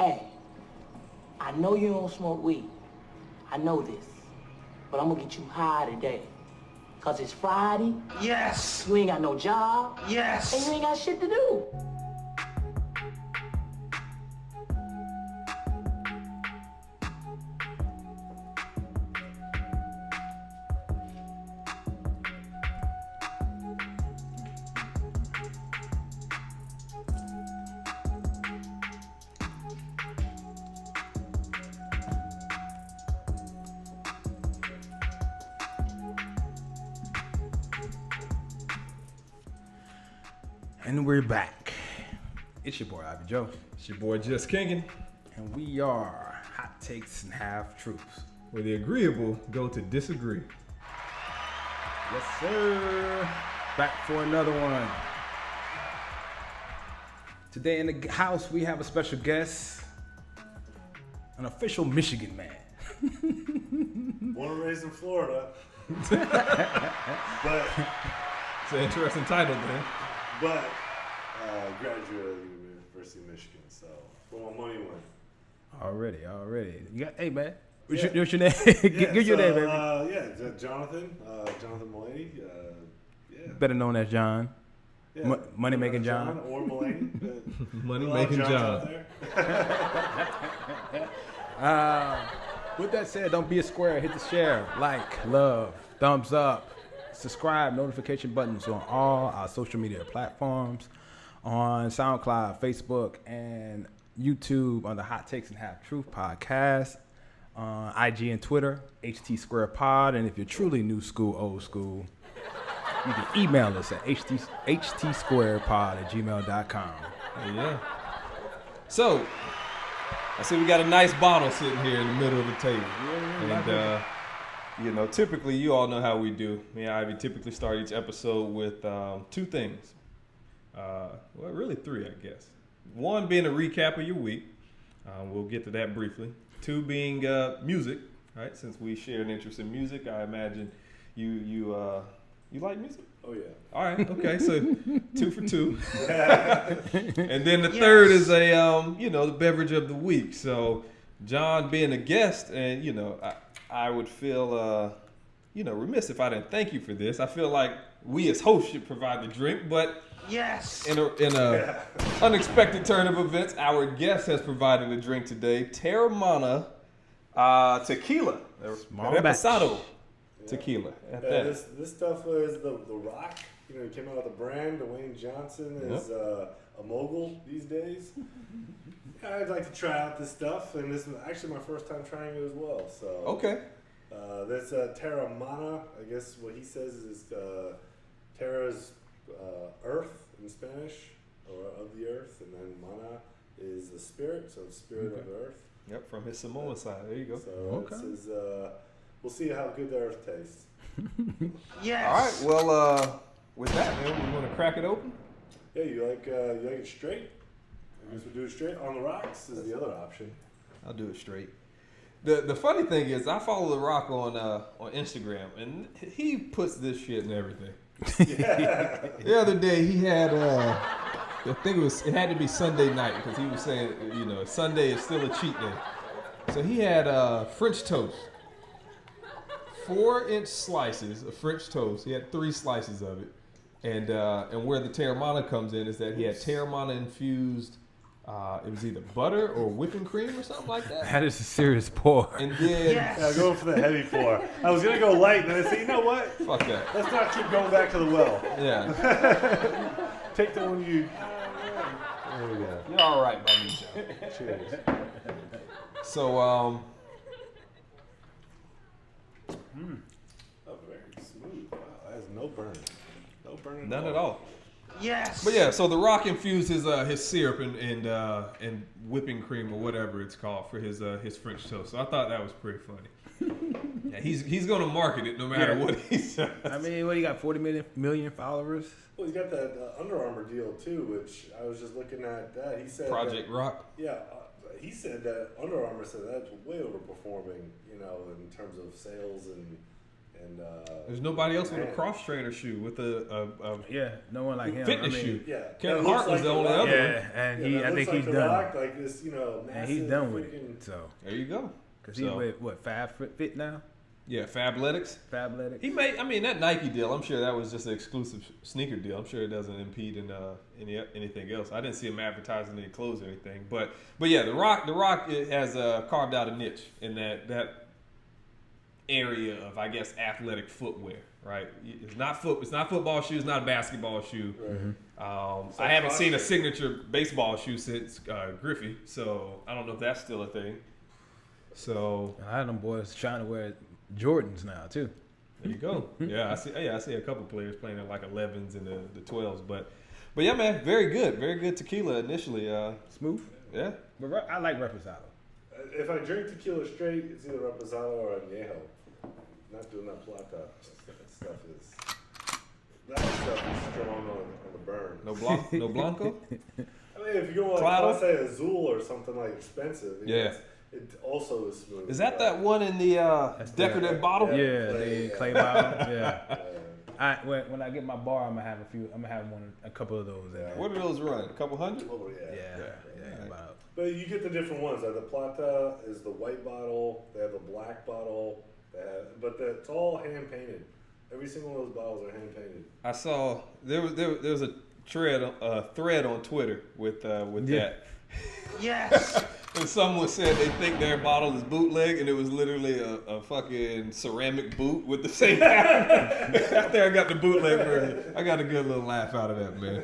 Hey, I know you don't smoke weed. I know this. But I'm gonna get you high today. Cause it's Friday. Yes. You ain't got no job. Yes. And you ain't got shit to do. And we're back. It's your boy, Ivy Joe. It's your boy, Just Kingin'. And we are Hot Takes and Half Truths. Where the agreeable go to disagree. Yes, sir. Back for another one. Today in the house, we have a special guest. An official Michigan man. Born and raised in Florida. But It's an interesting title, man. But graduated at the University of Michigan, so where my money went. Already. You got, hey, man. What's your name? Give your name, baby. Jonathan Malaney. Better known as John. Yeah. Money making John. Or Malaney. Money making John. With that said, don't be a square. Hit the share, like, love, thumbs up, subscribe, notification buttons on all our social media platforms, on SoundCloud, Facebook, and YouTube on the Hot Takes and Half Truth podcast, on IG and Twitter, HT Square Pod, and if you're truly new school, old school, you can email us at htsquarepod@gmail.com. Yeah. So, I see we got a nice bottle sitting here in the middle of the table. And, typically, you all know how we do. Me and Ivy typically start each episode with two things. Really three, I guess. One being a recap of your week. We'll get to that briefly. Two being music, right? Since we share an interest in music, I imagine you like music? Oh, yeah. All right, okay, so 2 for 2. And then the third is the beverage of the week. So John being a guest, and, I would feel, remiss if I didn't thank you for this. I feel like we as hosts should provide the drink, but Yes. in a unexpected turn of events, our guest has provided a drink today, Teremana tequila. Reposado tequila. This stuff is the Rock. He came out with a brand. Dwayne Johnson is a mogul these days. I'd like to try out this stuff, and this is actually my first time trying it as well. So Okay. That's Teremana. I guess what he says is Terra's earth in Spanish, or of the earth, and then mana is the spirit, so the spirit of earth. Yep, from his Samoan side. There you go. So this is, we'll see how good the earth tastes. Yes. All right, well, with that, man, we want to crack it open? Yeah, you like it straight? I guess we'll do it straight. On the rocks is the other option. I'll do it straight. The funny thing is, I follow The Rock on Instagram, and he puts this shit in everything. Yeah. The other day, he had, I think it had to be Sunday night, because he was saying, Sunday is still a cheat day. So he had French toast. 4-inch slices of French toast. He had 3 slices of it. And where the Teremana comes in is that he had Teremana infused, it was either butter or whipping cream or something like that. That is a serious pour. And then, Yeah, going for the heavy pour. I was going to go light, and then I said, you know what? fuck that. Let's not keep going back to the well. Yeah. Take the one you... There we go. You're all right, my ninja. Cheers. So, Oh, very smooth. Wow, that has no burn. No burn none at all. Yes. But yeah, so The Rock infused his syrup and whipping cream or whatever it's called for his French toast. So I thought that was pretty funny. Yeah, he's gonna market it no matter what he says. I mean, what, you got 40 million followers? Well, he's got that Under Armour deal, too, which I was just looking at that. He said Project Rock. Yeah, he said that Under Armour said that's way overperforming, in terms of sales and And there's nobody else with a cross trainer shoe with a no one like him. fitness shoe. Yeah, Kevin that Hart looks was the like only The Rock. other one. Yeah, and Yeah, that I looks think like he's The done. Rock, like this, massive. And he's done with freaking- it. So There you go. because he's with what Fab Fit now? Yeah, Fabletics. Fabletics. He made. I mean, that Nike deal. I'm sure that was just an exclusive sneaker deal. I'm sure it doesn't impede in anything else. I didn't see him advertising any clothes or anything. But yeah, The Rock has carved out a niche in that area of, I guess, athletic footwear. Right? It's not football shoe. It's not a basketball shoe. Right. I haven't seen a signature baseball shoe since Griffey, so I don't know if that's still a thing. So I had them boys trying to wear Jordans now too. there you go. I see a couple players playing in like 11s and the 12s, but yeah, man, very good tequila initially. Smooth. Yeah, But I like Reposado. If I drink tequila straight, it's either Reposado or Añejo. Not doing that plata. That stuff is strong on the burn. no Blanco. I mean, if you go like Claro? Clase Azul or something like expensive, Yeah. it also is smooth. Is that one in the decorative bottle? Yeah, Clay, the clay bottle. Yeah. When I get my bar, I'm gonna have a couple of those. In there. What do those run? A couple hundred? Oh, yeah. Yeah. About. But you get the different ones. Like the Plata is the white bottle. They have a black bottle. But it's all hand painted. Every single one of those bottles are hand painted. I saw there was a thread on Twitter with that. Yes. And someone said they think their bottle is bootleg, and it was literally a fucking ceramic boot with the same pattern. After I got the bootleg version, I got a good little laugh out of that, man.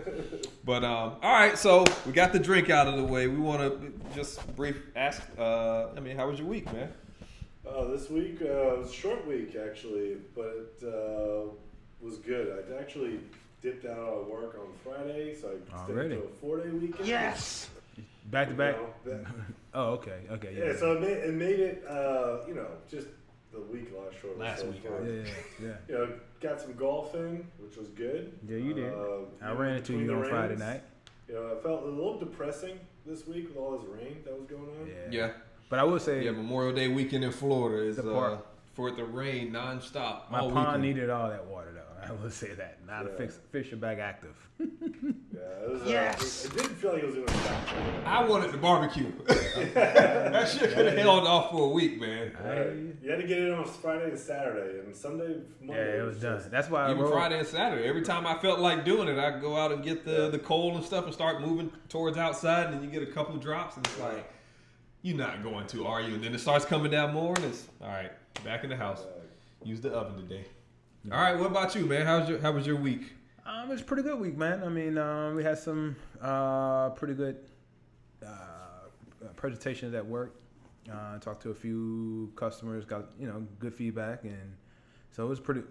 But all right, so we got the drink out of the way. We want to just ask. How was your week, man? This week was a short week actually, but it was good. I actually dipped out of work on Friday, so I stepped into a 4-day weekend. Yes. Back to back. That- Oh, okay. Yeah, so it made it, just the week short. Last week, Yeah. Got some golf in, which was good. Yeah, you did. I ran into between you the on Friday rains, night. I felt a little depressing this week with all this rain that was going on. Yeah. But I will say, Yeah, Memorial Day weekend in Florida is The park. for it to rain nonstop. my all pond weekend. needed all that water, though. I will say that. Now the fish are back active. Yeah, it was. Yes. It didn't feel like it was going to stop. I wanted the barbecue. That shit could have held off for a week, man. You had to get it on Friday and Saturday, and Sunday, Monday. Yeah, it was done. That's why I Even rolled. Friday and Saturday. Every time I felt like doing it, I'd go out and get the coal and stuff and start moving towards outside, and then you get a couple drops, and it's like, you're not going to, are you? And then it starts coming down more, and it's, all right, back in the house. Use the oven today. All right, what about you, man? How was your week? It was a pretty good week, man. I mean, we had some pretty good presentations at work. Talked to a few customers, got good feedback, and so it was pretty.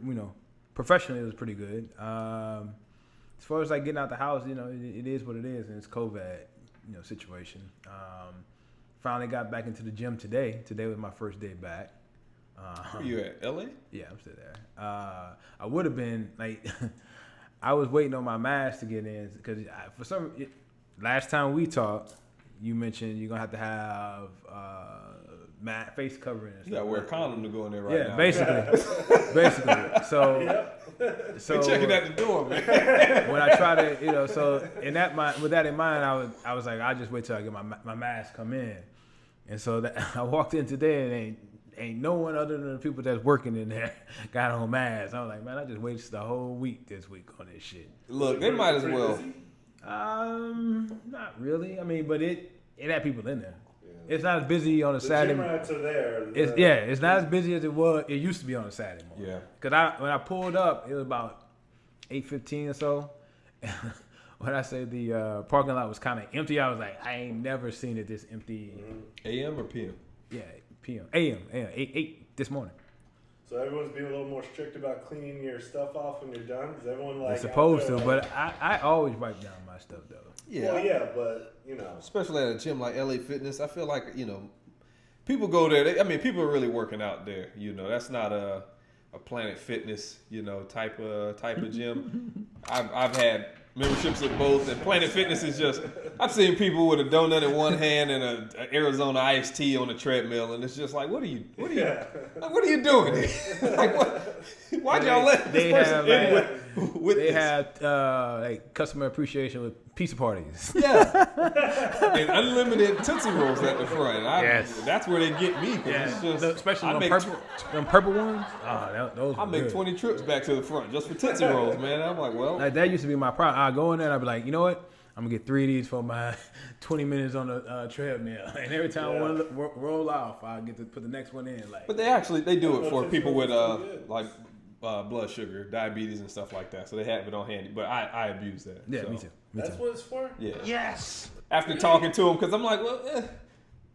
Professionally, it was pretty good. As far as like getting out the house, it is what it is, and it's COVID, situation. Finally got back into the gym today. Today was my first day back. Where you at, LA? Yeah, I'm still there. I would have been like, I was waiting on my mask to get in because last time we talked, you mentioned you're gonna have face covering. And You gotta stuff. wear a condom to go in there right now. Yeah, basically. So They checking at the door, man. when I try to, so with that in mind, I was like, I'll just wait till I get my mask come in, and so I walked in today and ain't no one other than the people that's working in there got on masks. I was like, man, I just wasted the whole week this week on this shit. Look, they might as Pretty well. busy? Not really. I mean, but it had people in there. Yeah. It's not as busy on a Saturday. The gym rats are there. It's not as busy as it used to be on a Saturday morning. Yeah. Because when I pulled up, it was about 8:15 or so. When I say the parking lot was kind of empty, I was like, I ain't never seen it this empty. AM or PM? Yeah, PM. AM, 8 this morning. So everyone's being a little more strict about cleaning your stuff off when you're done. Is everyone like? They're supposed to, out there, but I always wipe down my stuff though. Yeah. Well, yeah, but Especially at a gym like LA Fitness, I feel like people go there. People are really working out there. That's not a Planet Fitness type of gym. I've had memberships at both, and Planet Fitness is just. I've seen people with a donut in one hand and an Arizona iced tea on a treadmill, and it's just like, what are you doing? Like, why'd y'all let this person in with they this? have like customer appreciation with pizza parties. Yeah, and unlimited Tootsie Rolls at the front. Yes. That's where they get me. 'Cause it's just, Especially them purple ones. Oh, those. I make good. 20 trips back to the front just for Tootsie Rolls, man. I'm like, well, Like that used to be my problem. I go in there and I'd be like, you know what? I'm gonna get 3 of these for my 20 minutes on the treadmill, and every time one roll off, I get to put the next one in. Like, but they do it for people with like blood sugar, diabetes, and stuff like that. So they have it on handy. But I abuse that. yeah, so. me too. That's what it's for? Yeah. Yes. After talking to them, because I'm like, well,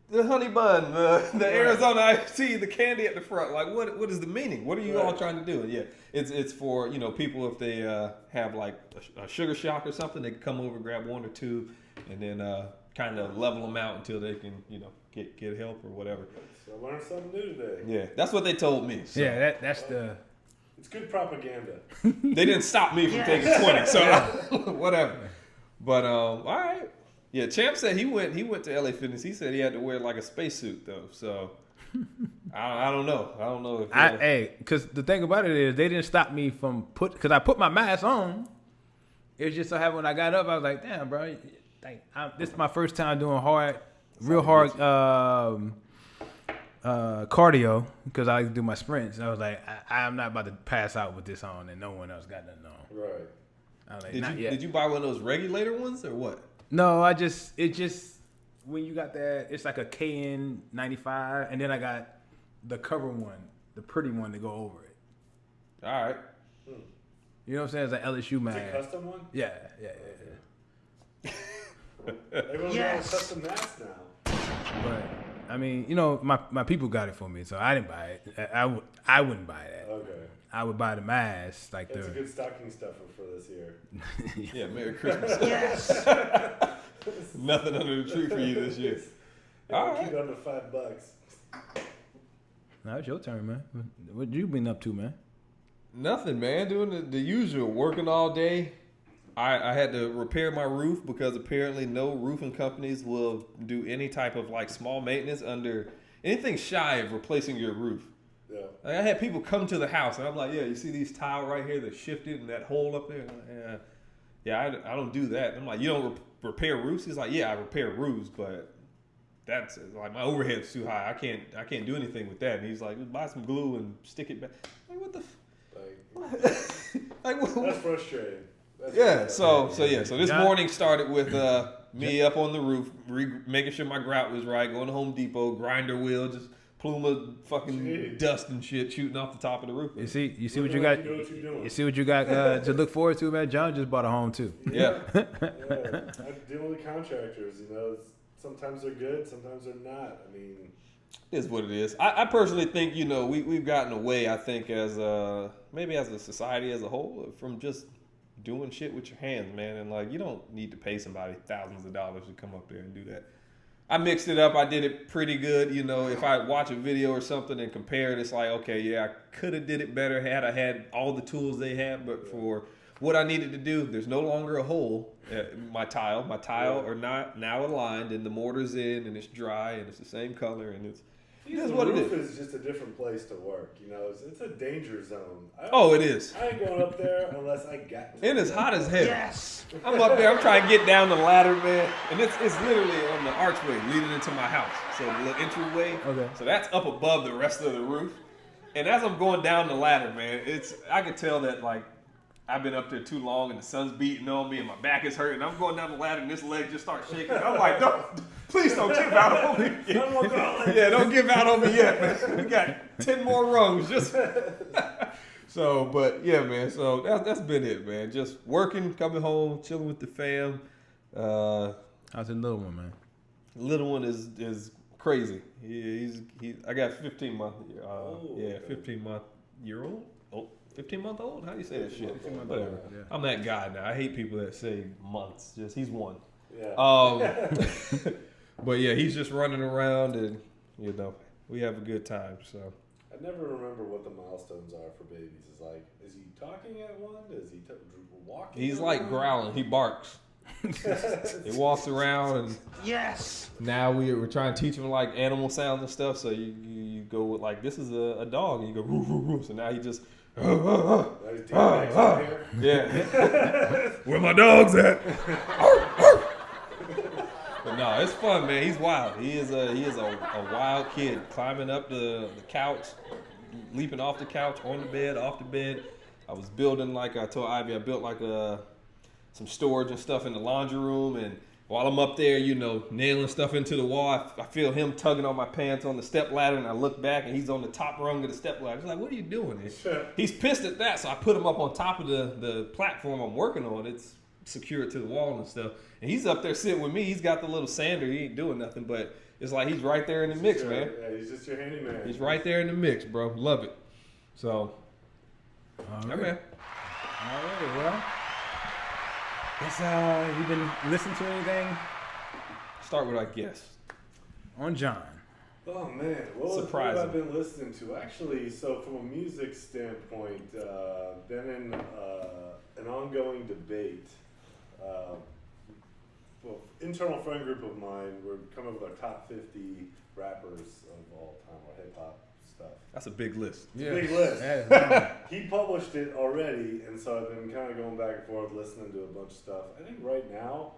the honey bun, the Arizona iced tea, the candy at the front. Like, what is the meaning? What are you all trying to do? Yeah, it's for people if they have like a sugar shock or something, they can come over, grab 1 or 2, and then kind of level them out until they can get help or whatever. So I learned something new today. Yeah, that's what they told me. So. Yeah, that's the. It's good propaganda. They didn't stop me from taking 20, so whatever. But all right. Yeah, Champ said he went to LA Fitness. He said he had to wear like a spacesuit though. So I don't know. I don't know if because the thing about it is they didn't stop me from because I put my mask on. It was just so happened when I got up, I was like, damn, bro, this is my first time doing real hard cardio because I like to do my sprints. And I was like, I'm not about to pass out with this on and no one else got nothing on. Right. I was like, did you buy one of those regulator ones or what? No, when you got that, it's like a KN95, and then I got the cover one, the pretty one to go over it. All right. You know what I'm saying? It's like LSU mask. It's a custom one? Yeah. Everyone's got a custom mask now. But I mean, my people got it for me, so I didn't buy it. I wouldn't buy that. Okay. I would buy the mask, like That's a good stocking stuffer for this year. Yeah, Merry Christmas. Yes. Nothing under the tree for you this year. All right. Keep it under $5. Now it's your turn, man. What you been up to, man? Nothing, man. Doing the usual, working all day. I had to repair my roof because apparently no roofing companies will do any type of like small maintenance under anything shy of replacing your roof. Yeah. Like, I had people come to the house and I'm like, yeah, you see these tile right here that shifted and that hole up there? Yeah, I don't do that. I'm like, you don't repair roofs? He's like, yeah, I repair roofs, but that's like my overhead's too high. I can't do anything with that. And he's like, just buy some glue and stick it back. Like, what the? That's frustrating. So this morning started with me up on the roof, making sure my grout was right, going to Home Depot, grinder wheel, just plume of fucking dust and shit shooting off the top of the roof. You see what you got. You see what you got to look forward to, man. John just bought a home too. Yeah. I deal with contractors. Sometimes they're good, sometimes they're not. I mean, it is what it is. I personally think we've gotten away. I think as maybe as a society as a whole from just doing shit with your hands, man. And like you don't need to pay somebody thousands of dollars to come up there and do that. I mixed it up. I did it pretty good. If I watch a video or something and compare it, it's like, okay, yeah, I could have did it better had I had all the tools they had. But for what I needed to do, there's no longer a hole. My tile are not now aligned, and the mortar's in, and it's dry, and it's the same color, and it's what it is. The roof is just a different place to work. It's a danger zone. It is. I ain't going up there unless I got to. And it's hot as hell. Yes. I'm up there. I'm trying to get down the ladder, man, and it's literally on the archway leading into my house. So the little entryway. Okay. So that's up above the rest of the roof. And as I'm going down the ladder, man, I could tell that like I've been up there too long and the sun's beating on me and my back is hurting. I'm going down the ladder and this leg just starts shaking. I'm like, please don't give out on me. Yeah, don't give out on me yet, man. We got 10 more rungs. So, but yeah, man. So that's been it, man. Just working, coming home, chilling with the fam. How's the little one, man? Little one is crazy. I got 15-month. 15-month-year-old. 15-month-old? How do you say that shit? Whatever. Yeah. I'm that guy now. I hate people that say months. Just he's one. Yeah. But yeah, he's just running around and we have a good time. So I never remember what the milestones are for babies. It's like, is he talking at one? Is he walking? He's at like one? growling. He barks. He walks around, and Yes. now we're trying to teach him like animal sounds and stuff. So you go with like, this is a dog, and you go roo roo roo. So now he just yeah. Where my dogs at? But no, it's fun, man. He's wild. He is a wild kid, climbing up the couch, leaping off the couch, on the bed, off the bed. I was building, like I told Ivy, I built like some storage and stuff in the laundry room, and while I'm up there, nailing stuff into the wall, I feel him tugging on my pants on the step ladder, and I look back, and he's on the top rung of the step ladder. He's like, what are you doing? He's pissed at that, so I put him up on top of the platform I'm working on. It's secured to the wall and stuff. And he's up there sitting with me. He's got the little sander. He ain't doing nothing, but it's like he's right there in the mix, man. Yeah, he's just your handyman. He's right there in the mix, bro. Love it. So, All yeah, right. man. All right, well. Guess you been listening to anything Start with, I guess. on John? Oh man, what have I been listening to? Actually, so from a music standpoint, been in an ongoing debate. Well, internal friend group of mine, we're coming up with our top 50 rappers of all time, or hip hop stuff. That's a big list. Yeah. Big list. Yeah. He published it already, and so I've been kind of going back and forth, listening to a bunch of stuff. I think right now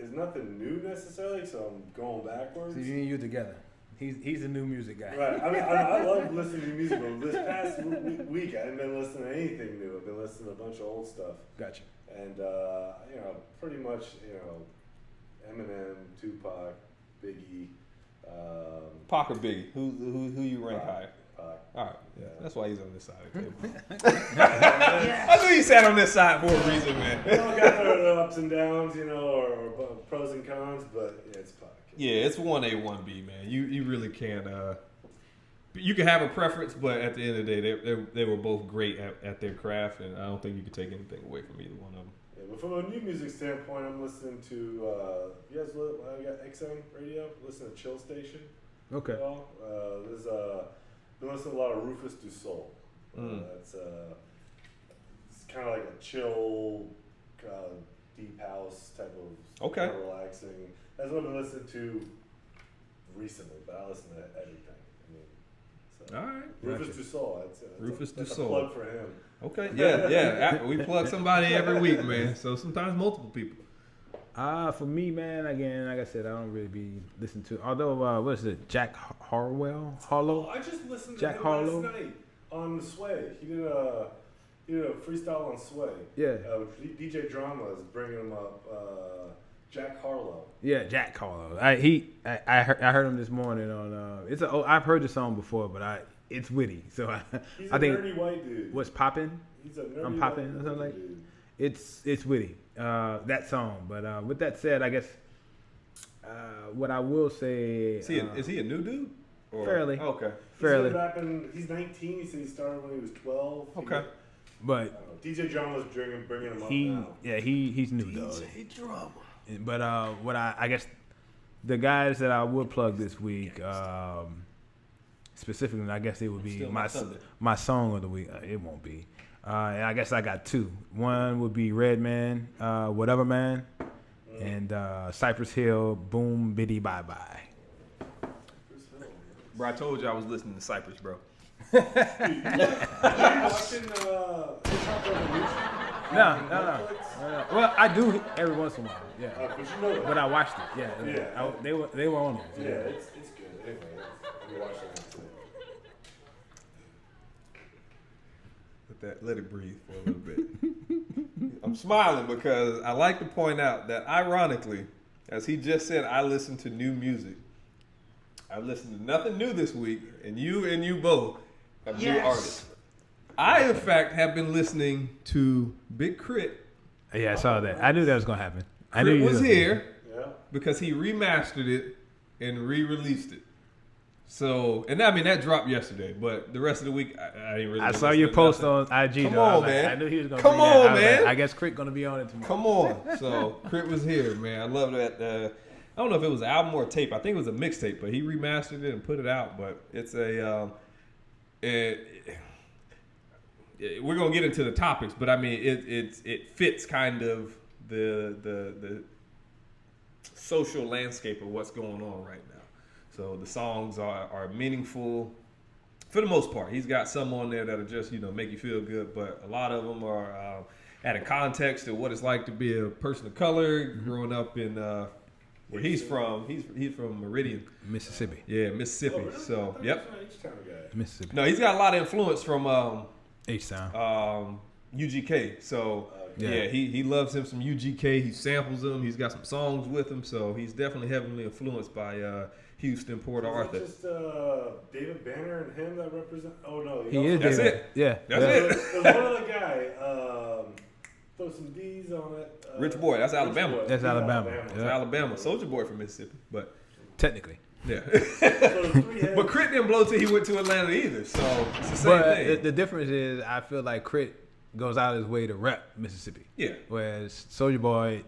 is nothing new necessarily, so I'm going backwards. So you and you together. He's a new music guy. Right. I mean, I love listening to music, but this past week I haven't been listening to anything new. I've been listening to a bunch of old stuff. Gotcha. And, pretty much, Eminem, Tupac, Biggie. Pac or Biggie? Who you rank higher? Pac. All right. Yeah. That's why he's on this side of the table. I knew he sat on this side for a reason, man. Got their ups and downs, or pros and cons, but yeah, it's Pac. Yeah, it's 1A, 1B, man. You really can't. You can have a preference, but at the end of the day, they were both great at their craft, and I don't think you can take anything away from either one of them. Yeah, but from a new music standpoint, I'm listening to, you guys I got XM radio, listen to Chill Station. Okay. Been listening to a lot of RufusDuSol. It's kind of like a chill, deep house type of Okay. relaxing. That's what I've been listening to recently, but I listen to everything. All right. RufusDuSol. That's a RufusDuSol. plug for him. Okay. Yeah. We plug somebody every week, man. So sometimes multiple people. For me, man, again, like I said, I don't really be listening to. Although, what is it, Jack Harlow? Oh, I just listened to Jack him Harlow? last night on Sway. He did a freestyle on Sway. Yeah. DJ Drama is bringing him up. Jack Harlow. Yeah, Jack Harlow. I heard him this morning on. I've heard the song before, but it's witty. So He's I think nerdy white dude. what's poppin'? He's a nerdy I'm popping white or something like. dude. It's witty. That song. But with that said, I guess what I will say. Is he a new dude? Or? Fairly. Okay. Fairly. He's been rapping. He's 19. He said he started when he was 12. Okay. But DJ Drama's bringing him up now. he's new though. DJ Drama. But what I guess the guys that I would plug this week, specifically, I guess it would be my song of the week. It won't be. And I guess I got two. One would be Redman, Whatever Man, and CypressHill, Boom Biddy Bye Bye. Bro, I told you I was listening to Cypress, bro. Are you watching Hip Hop Revolution? No. Well, I do every once in a while. Yeah. But you know it. But I watched it. Yeah. They were on it. Yeah, it's good. Anyway, I'm watching that too. Let it breathe for a little bit. I'm smiling because I like to point out that ironically, as he just said, I listen to new music. I've listened to nothing new this week, and you both have new artists. I, in fact, have been listening to BigKrit. Yeah, I saw that. I knew that was gonna happen. I Crit knew was here Yeah. because he remastered it and re-released it. So, and I mean that dropped yesterday, but the rest of the week I didn't really. I saw your post on IG. Come though. on, man. man. I knew he was gonna. Come bring that. on, I was man. like, I guess Crit gonna be on it tomorrow. Come on. So Crit was here, man. I love that. I don't know if it was an album or a tape. I think it was a mixtape, but he remastered it and put it out. But it's a we're gonna get into the topics, but I mean, it fits kind of the social landscape of what's going on right now. So the songs are meaningful for the most part. He's got some on there that'll just make you feel good, but a lot of them are adding context to what it's like to be a person of color growing up in where he's from. He's from Meridian, Mississippi. Yeah, Mississippi. Oh, really? So yep. Mississippi. No, he's got a lot of influence from H-Town. UGK. So yeah, he loves him some UGK. He samples them. He's got some songs with him. So he's definitely heavily influenced by Houston, Port Arthur. Just David Banner and him that represent. Oh no, He is. That's David. it. Yeah, That's it. There's one other guy. Throw some D's on it. Rich Boy. That's Alabama. Boy. That's He's Alabama. It's Yeah. Alabama. Soulja Boy from Mississippi, but Technically. yeah. So the three heads. But Crit didn't blow till he went to Atlanta either. So it's the same But thing. the difference is, I feel like Crit goes out of his way to rep Mississippi. Yeah. Whereas Soulja Boy,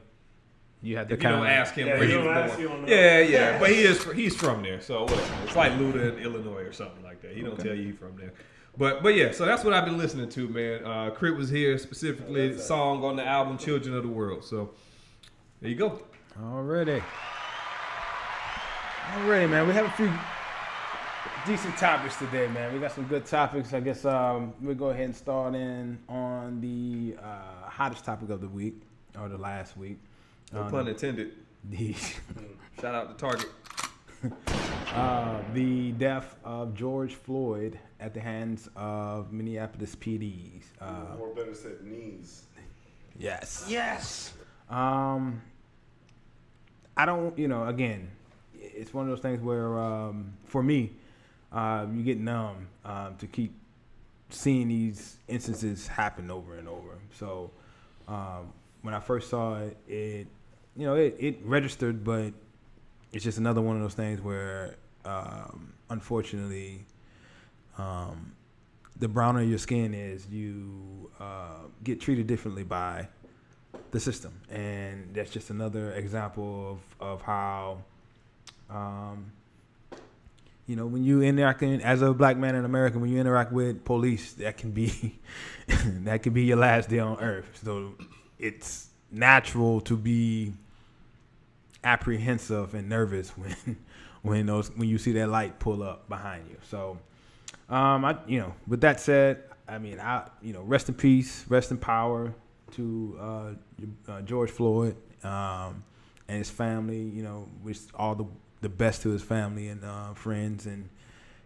you have to If you don't ask him Yeah, where you he don't was ask, you don't born. know. Yeah. But he's from there. So whatever. It's like Luda in Illinois or something like that. He don't tell you he's from there. But yeah, so that's what I've been listening to, man. Crit was here specifically, song on the album Children of the World. So there you go. Already, man. We have a few decent topics today, man. We got some good topics. I guess we'll go ahead and start in on the hottest topic of the week, or the last week. No pun intended. The Shout out to Target. the death of George Floyd at the hands of Minneapolis PDs. Or better said, knees. Yes. Yes. I don't, again, it's one of those things where, for me, you get numb to keep seeing these instances happen over and over. So when I first saw it, it registered, but it's just another one of those things where, unfortunately, the browner your skin is, you get treated differently by the system. And that's just another example of how, when you interact as a black man in America, when you interact with police, that can be your last day on earth. So it's natural to be apprehensive and nervous when you see that light pull up behind you. So, with that said, rest in peace, rest in power to George Floyd and his family. Wish all the best to his family and friends, and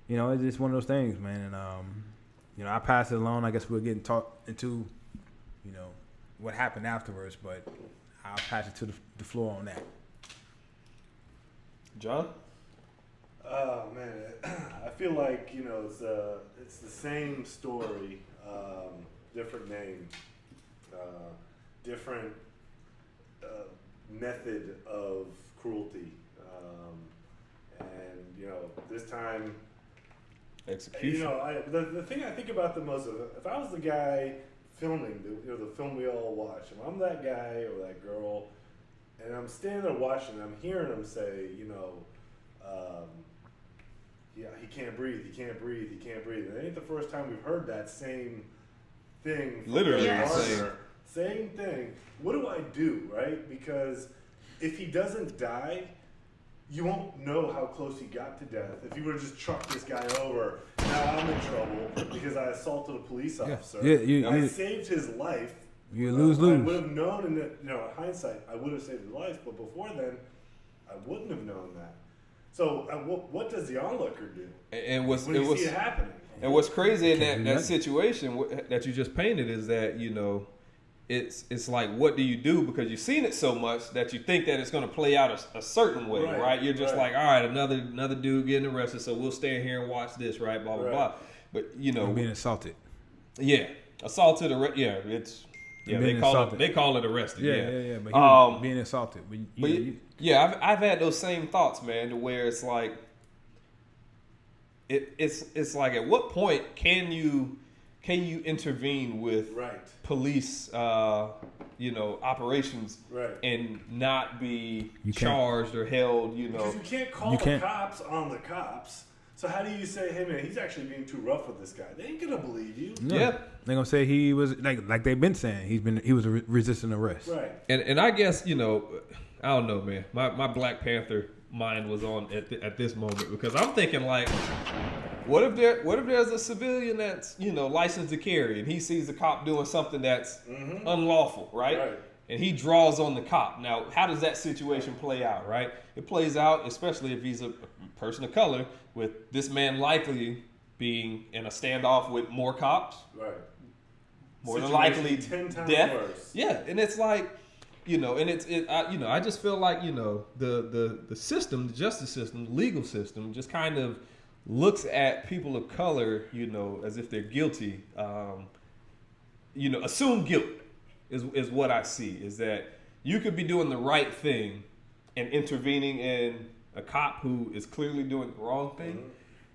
it's just one of those things, man. And I pass it along. I guess we're getting talked into, what happened afterwards, but I'll pass it to the floor on that. John? Oh man, I feel like it's the same story, different name, different method of cruelty, and this time Execution. the thing I think about the most is if I was the guy filming the film we all watch, if I'm that guy or that girl, and I'm standing there watching, I'm hearing them say, yeah, he can't breathe, he can't breathe, he can't breathe. And it ain't the first time we've heard that same thing. Literally the same thing. What do I do, right? Because if he doesn't die, you won't know how close he got to death. If you would have just trucked this guy over, now I'm in trouble because I assaulted a police officer. I saved his life. You lose-lose. I would have known in hindsight, I would have saved his life, but before then, I wouldn't have known that. So what does the onlooker do And when you see it happening? And what's crazy in that situation that you just painted is that, it's like, what do you do? Because you've seen it so much that you think that it's going to play out a certain way, right? You're just like, all right, another dude getting arrested, so we'll stand here and watch this, right? Blah, blah, blah. But, You're being assaulted. Yeah. Assaulted, it's... Yeah, they call it arrested. Yeah. But he was being assaulted. I've had those same thoughts, man, to where it's like, it's like, at what point can you intervene with police, operations, and not be charged or held, Because you can't call the cops on the cops. So how do you say, hey man, he's actually being too rough with this guy? They ain't gonna believe you. Yeah. They're gonna say he was like they've been saying he was resisting arrest. Right. And I guess, you know, I don't know, man. My Black Panther mind was on at this moment because I'm thinking like, what if there's a civilian that's, you know, licensed to carry and he sees the cop doing something that's unlawful, right? And he draws on the cop. Now, how does that situation play out, right? It plays out, especially if he's a person of color, with this man likely being in a standoff with more cops. Right. More than Situation likely 10 times death. worse. Yeah, and it's like, you know, and I just feel like, you know, the system, the justice system, the legal system just kind of looks at people of color, you know, as if they're guilty. You know, assume guilt is what I see, is that you could be doing the right thing and intervening in a cop who is clearly doing the wrong thing.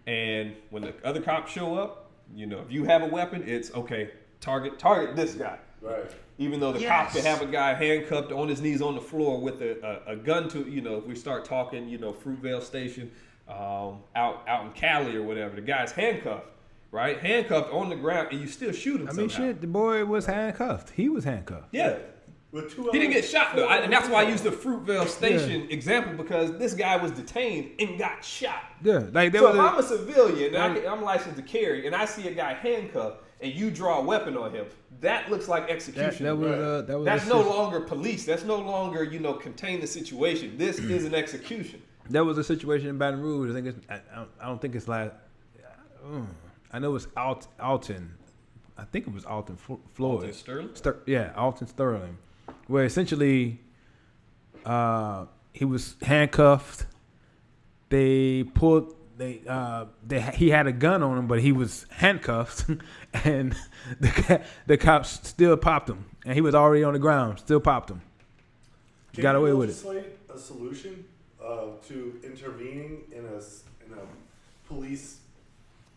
And when the other cops show up, you know, if you have a weapon, it's okay, target this guy. Right. Even though the cop could have a guy handcuffed on his knees on the floor with a gun to, you know, if we start talking, you know, Fruitvale Station, out in Cali or whatever, the guy's handcuffed, right? Handcuffed on the ground, and you still shoot him. I mean, shit, the boy was handcuffed. He was handcuffed. Yeah. With He didn't get shot though, and that's why I used the Fruitvale Station example, because this guy was detained and got shot. Yeah, like So if I'm a civilian and I'm licensed to carry, and I see a guy handcuffed, and you draw a weapon on him, that looks like execution. That's no longer police. That's no longer, you know, contain the situation. This is an execution. That was a situation in Baton Rouge. I don't think it's like. I know it's Alton. I think it was Alton Floyd. Alton Sterling? Alton Sterling, where essentially he was handcuffed. He had a gun on him, but he was handcuffed, and the cops still popped him, and he was already on the ground. Still popped him. Got away with it. Legislate a solution to intervening in a police,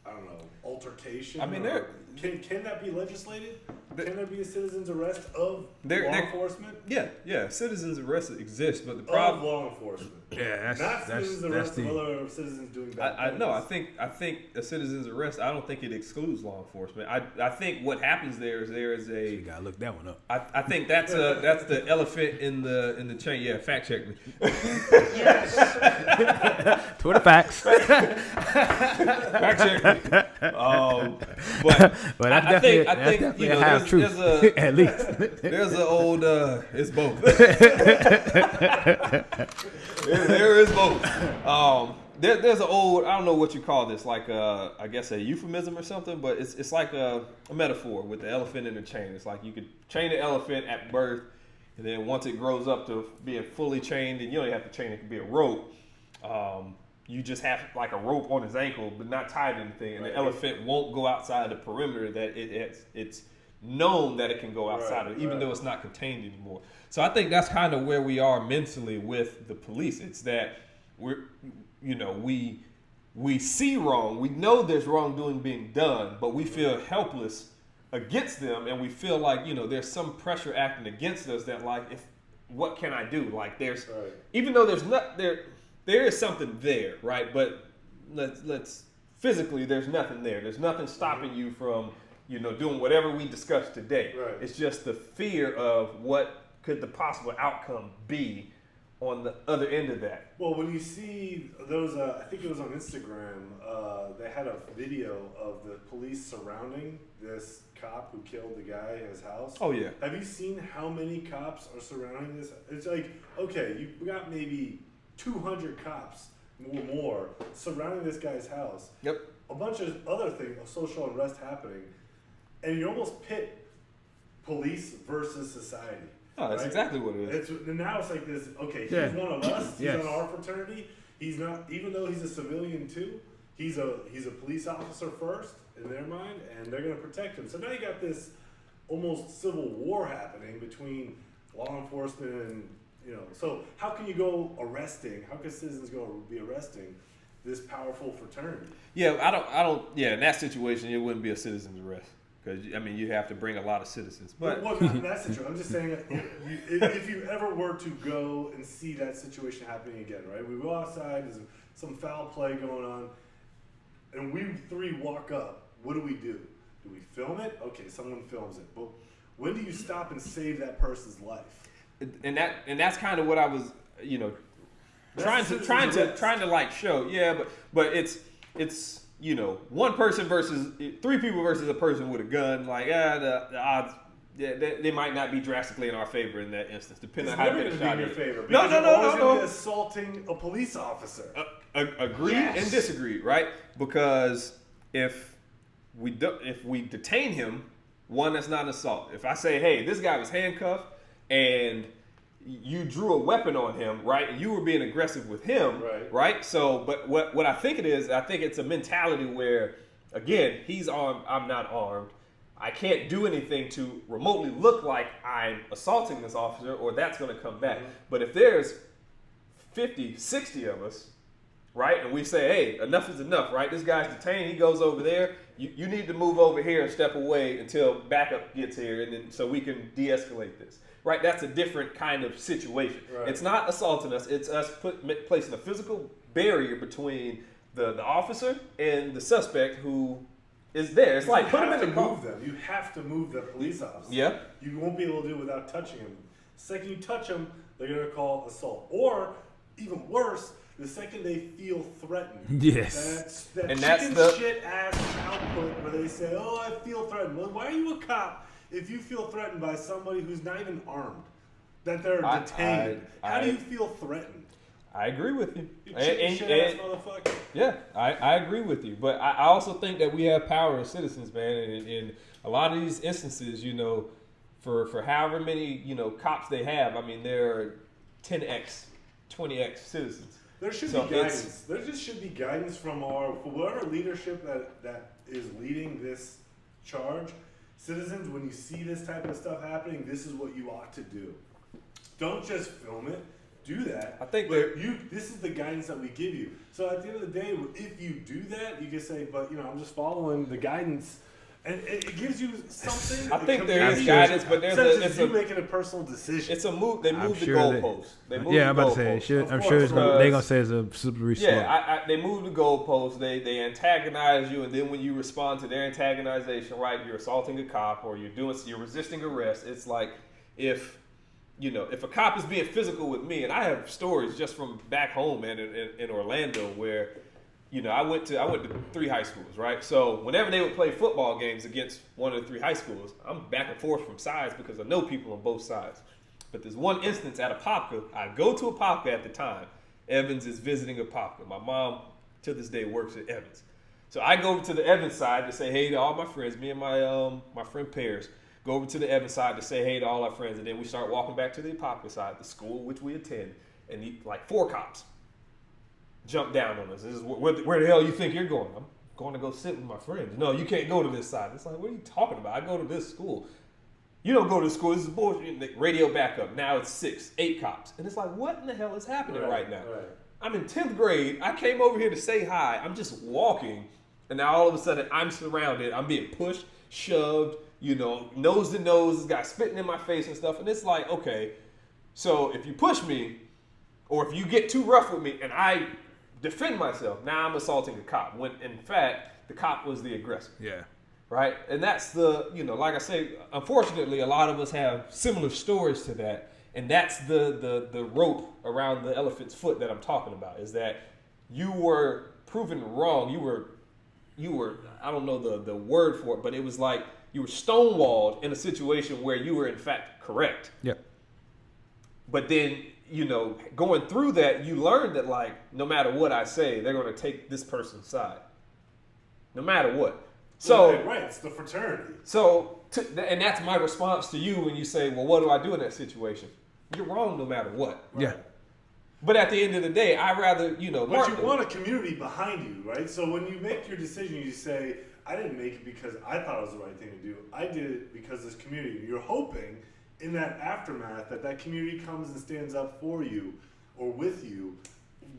I don't know, altercation? I mean, can that be legislated? Can there be a citizen's arrest of law enforcement? Yeah, citizens arrest exist, but the Of problem. law enforcement. Yeah, Not citizens arrest of other citizens doing bad I things. know. I think a citizen's arrest. I don't think it excludes law enforcement. I think what happens there is a. You gotta look that one up. I think that's the elephant in the chain. Yeah, fact check me. Twitter facts. Fact check me. But I think you know, half truth. At least there's an old. It's both. There is both. There's an old, I don't know what you call this, like I guess a euphemism or something, but it's like a metaphor with the elephant in the chain. It's like you could chain the elephant at birth, and then once it grows up to being fully chained, and you don't even have to chain it, could be a rope. You just have like a rope on his ankle, but not tied to anything, and the elephant won't go outside the perimeter that it's known that it can go outside of, even though it's not contained anymore. So I think that's kind of where we are mentally with the police. It's that we see wrong, we know there's wrongdoing being done, but we feel helpless against them, and we feel like, you know, there's some pressure acting against us that, like, what can I do? Like, there's even though there is something there, right? But let's physically, there's nothing there. There's nothing stopping you from, you know, doing whatever we discussed today. Right. It's just the fear of what could the possible outcome be on the other end of that. Well, when you see those, I think it was on Instagram, they had a video of the police surrounding this cop who killed the guy in his house. Oh, yeah. Have you seen how many cops are surrounding this? It's like, okay, you got maybe 200 cops or more surrounding this guy's house. Yep. A bunch of other things, social unrest happening, and you almost pit police versus society. Oh, that's exactly what it is. Now it's like this, okay, he's one of us, he's on our fraternity, he's not, even though he's a civilian too, he's a police officer first in their mind, and they're going to protect him. So now you got this almost civil war happening between law enforcement and, you know, so how can you go arresting, how can citizens go be arresting this powerful fraternity? Yeah, I don't, in that situation, it wouldn't be a citizen's arrest. Because, I mean, you'd have to bring a lot of citizens. But well, not that situation. I'm just saying, if you ever were to go and see that situation happening again, right? We go outside, there's some foul play going on. and we three walk up, what do? Do we film it? Okay, someone films it. But when do you stop and save that person's life? And that's kind of what I was, trying to like show. Yeah, but it's one person versus 3 people versus a person with a gun. Like the odds. Yeah, they might not be drastically in our favor in that instance, depending on how it's the never shot going to be in is. your favor. No. You're always assaulting a police officer. Agreed and disagreed, right? Because if we detain him, one, that's not an assault. If I say, hey, this guy was handcuffed and you drew a weapon on him, right? And you were being aggressive with him, right? So, but what I think it is, I think it's a mentality where, again, he's armed, I'm not armed. I can't do anything to remotely look like I'm assaulting this officer or that's going to come back. Mm-hmm. But if there's 50, 60 of us, right, and we say, hey, enough is enough, right? This guy's detained. He goes over there. You need to move over here and step away until backup gets here and then so we can de-escalate this, right? That's a different kind of situation. Right. It's not assaulting us. It's us placing a physical barrier between the officer and the suspect who is there. It's like put him in the car. You have to move the police officer. Yeah. You won't be able to do it without touching him. The second you touch him, they're going to call assault. Or, even worse, the second they feel threatened. Yes. That's the shit ass output where they say, oh, I feel threatened. Well, why are you a cop if you feel threatened by somebody who's not even armed? That they're detained. How do you feel threatened? I agree with you. You shit-ass motherfucker. Yeah, I agree with you. But I also think that we have power as citizens, man. And in a lot of these instances, for however many, cops they have, I mean, they're 10x, 20x citizens. There should be guidance. There just should be guidance from whatever leadership that is leading this charge. Citizens, when you see this type of stuff happening, this is what you ought to do. Don't just film it. Do that. I think this is the guidance that we give you. So at the end of the day, if you do that, you can say, but I'm just following the guidance. And it gives you something. I think there is guidance, but there's you making a personal decision. It's a move. They move the goalposts. I'm about to say. I'm sure they're gonna say it's a slippery slope. Yeah, they move the goalposts. They antagonize you, and then when you respond to their antagonization, right, you're assaulting a cop or you're resisting arrest. It's like if a cop is being physical with me, and I have stories just from back home and in Orlando where. I went to 3 high schools, right? So whenever they would play football games against one of the 3 high schools, I'm back and forth from sides because I know people on both sides. But there's one instance at Apopka. I go to Apopka at the time. Evans is visiting Apopka. My mom, to this day, works at Evans. So I go over to the Evans side to say hey to all my friends. Me and my friend Pears go over to the Evans side to say hey to all our friends. And then we start walking back to the Apopka side, the school which we attend. And 4 cops jump down on us. This is where the hell you think you're going? I'm going to go sit with my friends. No, you can't go to this side. It's like, what are you talking about? I go to this school. You don't go to school. This is bullshit. Radio backup. Now it's 6, 8 cops. And it's like, what in the hell is happening right now? Right. I'm in 10th grade. I came over here to say hi. I'm just walking. And now all of a sudden I'm surrounded. I'm being pushed, shoved, nose to nose. This guy spitting in my face and stuff. And it's like, okay, so if you push me or if you get too rough with me and I defend myself, now I'm assaulting a cop when in fact the cop was the aggressor. Yeah. Right? And that's the, like I say, unfortunately a lot of us have similar stories to that. And that's the rope around the elephant's foot that I'm talking about, is that you were proven wrong. You were I don't know the word for it, but it was like you were stonewalled in a situation where you were in fact correct. Yep. But then going through that, you learn that, like, no matter what I say, they're going to take this person's side. No matter what. So, right, it's the fraternity. So, and that's my response to you when you say, well, what do I do in that situation? You're wrong no matter what. Right? Yeah. But at the end of the day, I rather, But you want a community behind you, right? So when you make your decision, you say, I didn't make it because I thought it was the right thing to do. I did it because this community. You're hoping in that aftermath that community comes and stands up for you or with you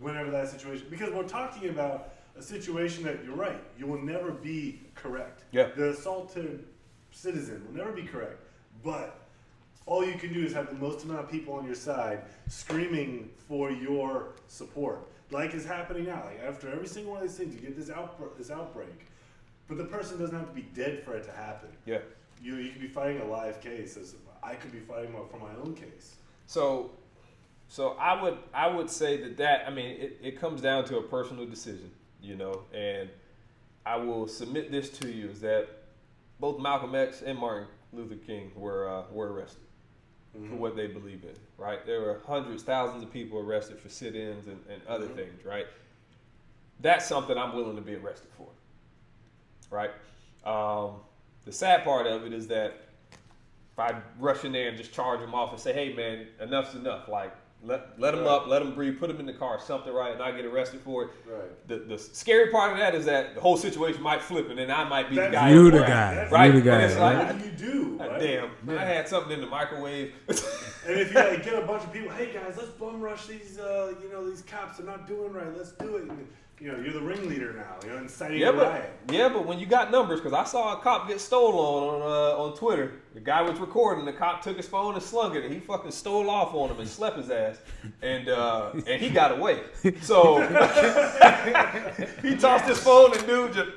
whenever that situation, because we're talking about a situation that you're right, you will never be correct. Yeah. The assaulted citizen will never be correct, but all you can do is have the most amount of people on your side screaming for your support. like is happening now. Like after every single one of these things, you get this outbreak, but the person doesn't have to be dead for it to happen. Yeah. You could be fighting a live case, as I could be fighting for my own case. So I would say that I mean it comes down to a personal decision, you know, and I will submit this to you is that both Malcolm X and Martin Luther King were arrested for what they believe in, right? There were hundreds, thousands of people arrested for sit-ins and other things, right? That's something I'm willing to be arrested for, right? The sad part of it is that if I rush in there and just charge them off and say, hey, man, enough's enough, like, let them up, let them breathe, put them in the car, something, right, and I get arrested for it. Right. The scary part of that is that the whole situation might flip, and then I might be the guy. You the guy. Right? You the guy. And it's like, what do you do? Right? Damn, I had something in the microwave. And if you like get a bunch of people, hey guys, let's bum rush these, these cops are not doing right. Let's do it. And, you're the ringleader now. Inciting a riot. Yeah, but when you got numbers, because I saw a cop get stolen on Twitter. The guy was recording. The cop took his phone and slung it, and he fucking stole off on him and slept his ass, and he got away. So he tossed his phone, and dude just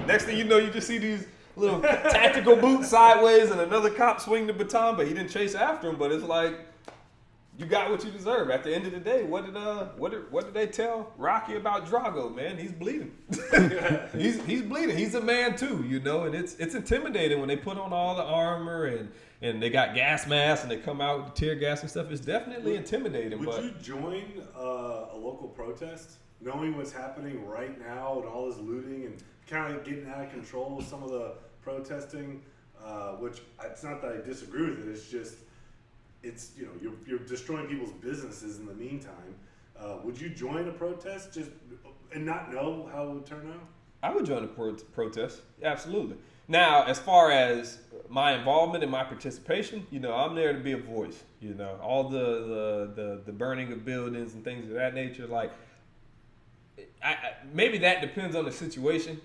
next thing you know, you just see these little tactical boots sideways, and another cop swing the baton, but he didn't chase after him. But it's like, you got what you deserve. At the end of the day, what did they tell Rocky about Drago, man? He's bleeding. he's bleeding. He's a man too, and it's intimidating when they put on all the armor and they got gas masks and they come out with tear gas and stuff. It's definitely intimidating. Would you join a local protest, knowing what's happening right now and all this looting and kind of getting out of control with some of the protesting? Which it's not that I disagree with it. It's just. You're destroying people's businesses in the meantime. Would you join a protest and not know how it would turn out? I would join a protest, absolutely. Now, as far as my involvement and my participation, I'm there to be a voice. All the burning of buildings and things of that nature. Like, maybe that depends on the situation.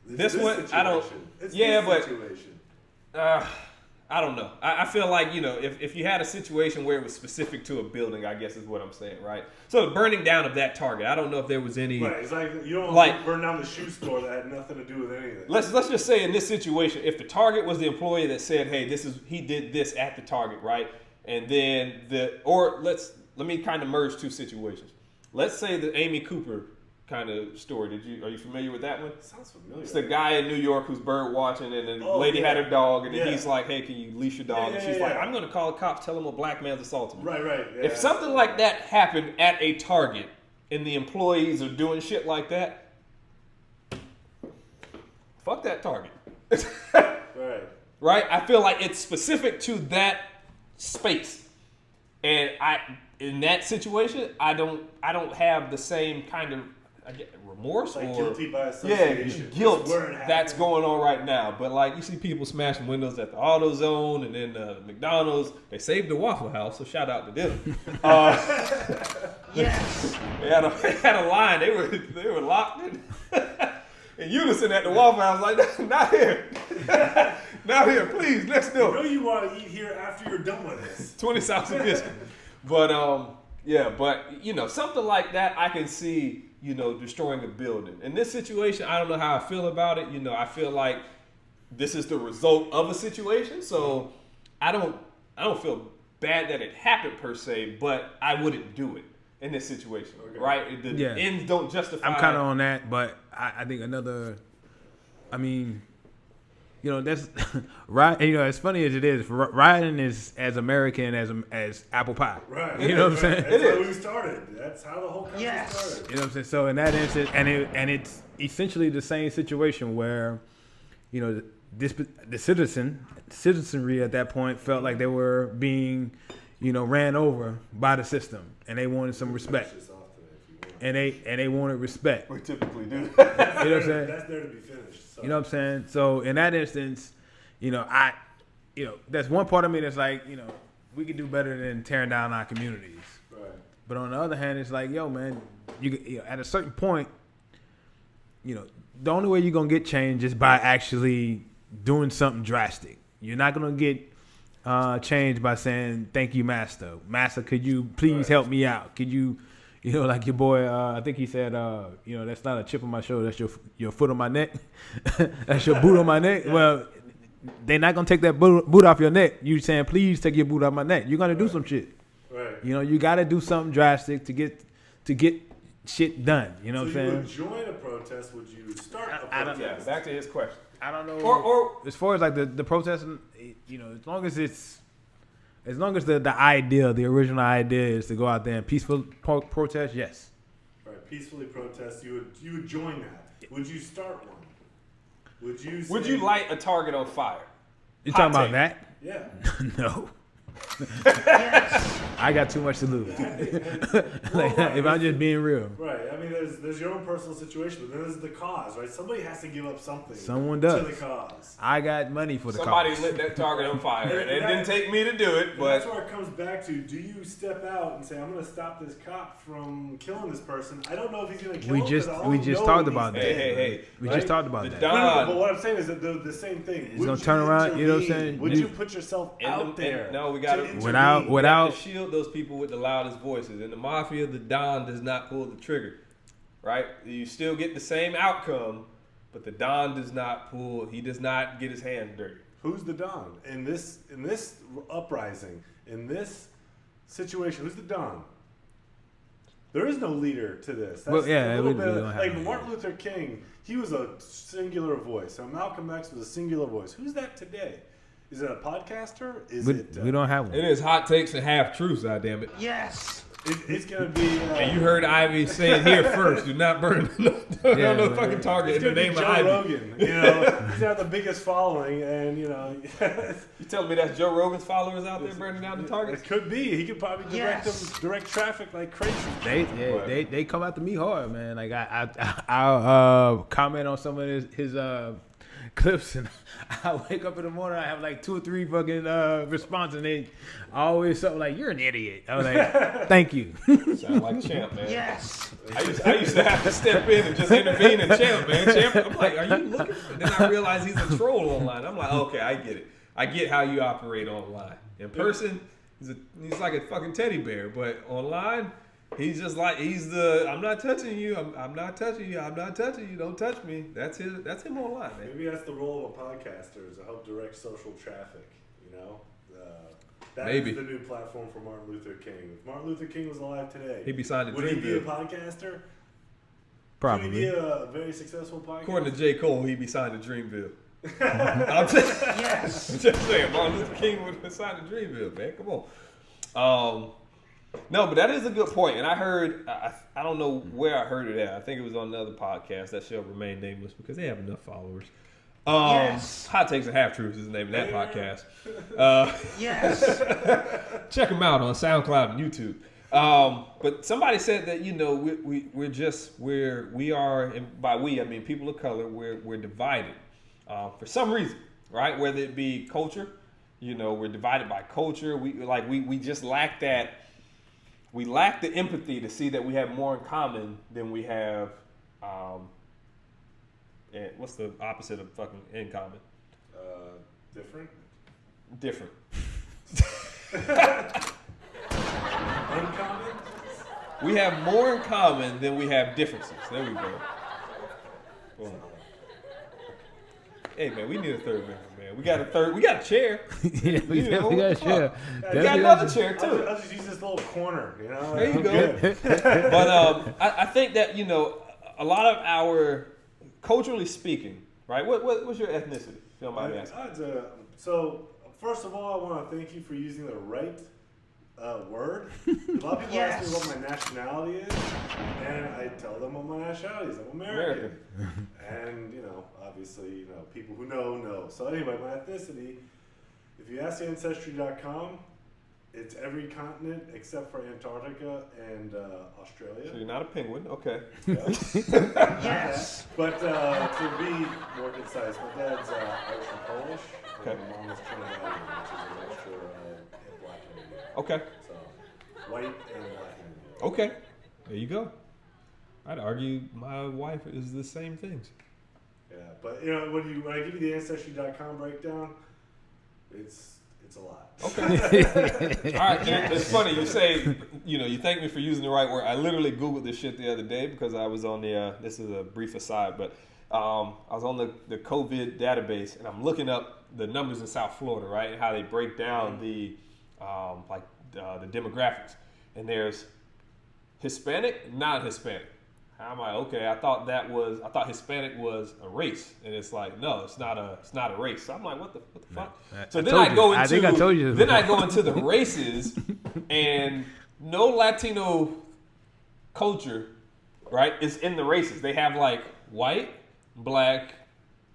This one, situation. I don't. It's yeah, this but. Situation. I don't know. I feel like, if you had a situation where it was specific to a building, I guess is what I'm saying, right? So the burning down of that Target, I don't know if there was any... Right, it's like you don't burn down the shoe store that had nothing to do with anything. Let's just say in this situation, if the Target was the employee that said, hey, he did this at the Target, right? And then let me kind of merge two situations. Let's say the Amy Cooper kind of story. Are you familiar with that one? Sounds familiar. It's the guy in New York who's bird watching, and the lady had her dog, and then he's like, "Hey, can you leash your dog?" And she's like, "I'm going to call the cops, tell them a black man's assaulted me." Right. Yeah, if something like that happened at a Target, and the employees are doing shit like that, fuck that Target. Right. I feel like it's specific to that space, and in that situation, I don't have the same kind of remorse like or guilty by association. Guilt that's going on right now. But like, you see people smashing windows at the AutoZone and then McDonald's. They saved the Waffle House, so shout out to them. Yes. They had a line. They were locked in unison at the Waffle House. Like, not here, not here. Please, next door. You know you want to eat here after you're done with this. 20 South of biscuit. But something like that, I can see. Destroying a building. In this situation, I don't know how I feel about it. I feel like this is the result of a situation. So I don't feel bad that it happened per se, but I wouldn't do it in this situation. Okay. Right? The ends don't justify. I'm kind of on that, but I think that's right. As funny as it is, rioting is as American as apple pie. Right. You know what I'm saying? That's how we started. That's how the whole country started. You know what I'm saying? So in that instance, and it's essentially the same situation where, the citizenry at that point felt like they were being, ran over by the system, and they wanted some respect. And they wanted respect. We typically do. You know what I'm saying? That's there to be finished. So. You know what I'm saying? So in that instance, that's one part of me that's like, we could do better than tearing down our communities. Right. But on the other hand, it's like, yo, man, at a certain point, the only way you're gonna get change is by actually doing something drastic. You're not gonna get change by saying, "Thank you, master. Master, could you please help me out? Could you?" You know, like your boy, I think he said, you know, that's not a chip on my shoulder. That's your foot on my neck. That's your boot on my neck. Well, they're not going to take that boot off your neck. You saying, please take your boot off my neck. You're going to do some shit. Right. You know, you got to do something drastic to get shit done. You know what I'm saying? You would join a protest? Would you start a protest? Yeah, back to his question. I don't know. Or as far as like the protesting, you know, as long as the idea, the original idea is to go out there and peaceful protest, yes. Right, peacefully protest. You would join that. Would you start one? Would you light a target on fire? You talking about that? Yeah. No. Yes. I got too much to lose. Like, if I'm just being real. Right. I mean, there's your own personal situation, but then there's the cause, right? Somebody has to give up something. Someone does. To the cause. I got money for the Somebody cause. lit that target on fire, and it didn't take me to do it. And But that's where it comes back to: do you step out and say, "I'm going to stop this cop from killing this person"? I don't know if he's going to kill him. We just talked about that. Hey. We right? just talked about that. No, but what I'm saying is that they're the same thing. It's gonna turn around. You know what I'm saying? Would you put yourself out there? No, we got to without shield those people with the loudest voices. In the mafia, the Don does not pull the trigger, right? You still get the same outcome, but the Don does not pull. He does not get his hands dirty. Who's the Don in this uprising, in this situation? Who's the Don? There is no leader to this. That's Well, yeah, a little we bit don't have like any. Martin Luther King. He was a singular voice. So Malcolm X was a singular voice. Who's that today? Is it a podcaster? we don't have one. It is hot takes and half truths. Damn it! Yes. It's gonna be. And you heard Ivy say it here first. Do not burn no fucking target in the name of Joe Ivy. Rogan. You know, he's got the biggest following, and you know. You telling me that's Joe Rogan's followers out there burning down the targets? It could be. He could probably direct traffic like crazy. They come after me hard, man. Like I'll comment on some of his clips, and I wake up in the morning, I have like 2 or 3 fucking responses, and they always something like, "You're an idiot." I was like, "Thank you." Sound like Champ, man. Yes. I used to have to step in and just intervene in Champ, man. Champ, I'm like, "Are you looking?" Then I realize he's a troll online. I'm like, "Okay, I get it. I get how you operate online. In person, he's like a fucking teddy bear, but online." He's just like I'm not touching you. I'm not touching you. I'm not touching you. Don't touch me. That's him online, man. Maybe that's the role of a podcaster, is to help direct social traffic. You know, that Maybe. is the new platform for Martin Luther King. If Martin Luther King was alive today, He'd be signed to would he be a Dreamville. podcaster? Probably. Would he be a very successful podcaster? According to J. Cole, he'd be signed to Dreamville. I'm just saying, Martin Luther King would have signed to Dreamville, man. Come on. No, but that is a good point. And I heard, I don't know where I heard it at. I think it was on another podcast that shall remain nameless because they have enough followers. Yes. Hot Takes and Half Truths is the name of that podcast. Yes. Check them out on SoundCloud and YouTube. But somebody said that, you know, we are, and by we I mean people of color, we're divided for some reason, right? Whether it be culture, you know, we're divided by culture. We just lack that. We lack the empathy to see that we have more in common than we have. And what's the opposite of fucking in common? Different. Different. Uncommon. We have more in common than we have differences. There we go. Boom. Hey man, we need a third member, man. We got a chair. Yeah, we got a chair. We got another chair too. I'll just use this little corner, you know. There you go. But I think that, you know, a lot of our, culturally speaking, right? What's your ethnicity? If you don't mind me asking. So first of all, I want to thank you for using the right word. A lot of people ask me what my nationality is, and I tell them what my nationality is. I'm American. And, you know, obviously, you know, people who know. So anyway, my ethnicity, if you ask Ancestry.com, it's every continent except for Antarctica and Australia. So you're not a penguin, okay? Yes. But to be more concise, my dad's Irish and Polish, Okay. and my mom is Trinidadian, which is a mixture of black and Indian. Okay. So white and black and Indian. Okay. There you go. I'd argue my wife is the same things. Yeah, but you know when I give you the Ancestry.com breakdown, it's It's a lot. Okay. All right. It's funny you say, you thank me for using the right word. I literally Googled this shit the other day because I was on the, this is a brief aside, but I was on the COVID database and I'm looking up the numbers in South Florida, right? And how they break down the demographics. And there's Hispanic, non-Hispanic. How am I? Okay, I thought Hispanic was a race, and it's like, no, it's not a race. So I'm like, what the fuck? So then I go into the races, and no Latino culture, right, is in the races. They have like white, black,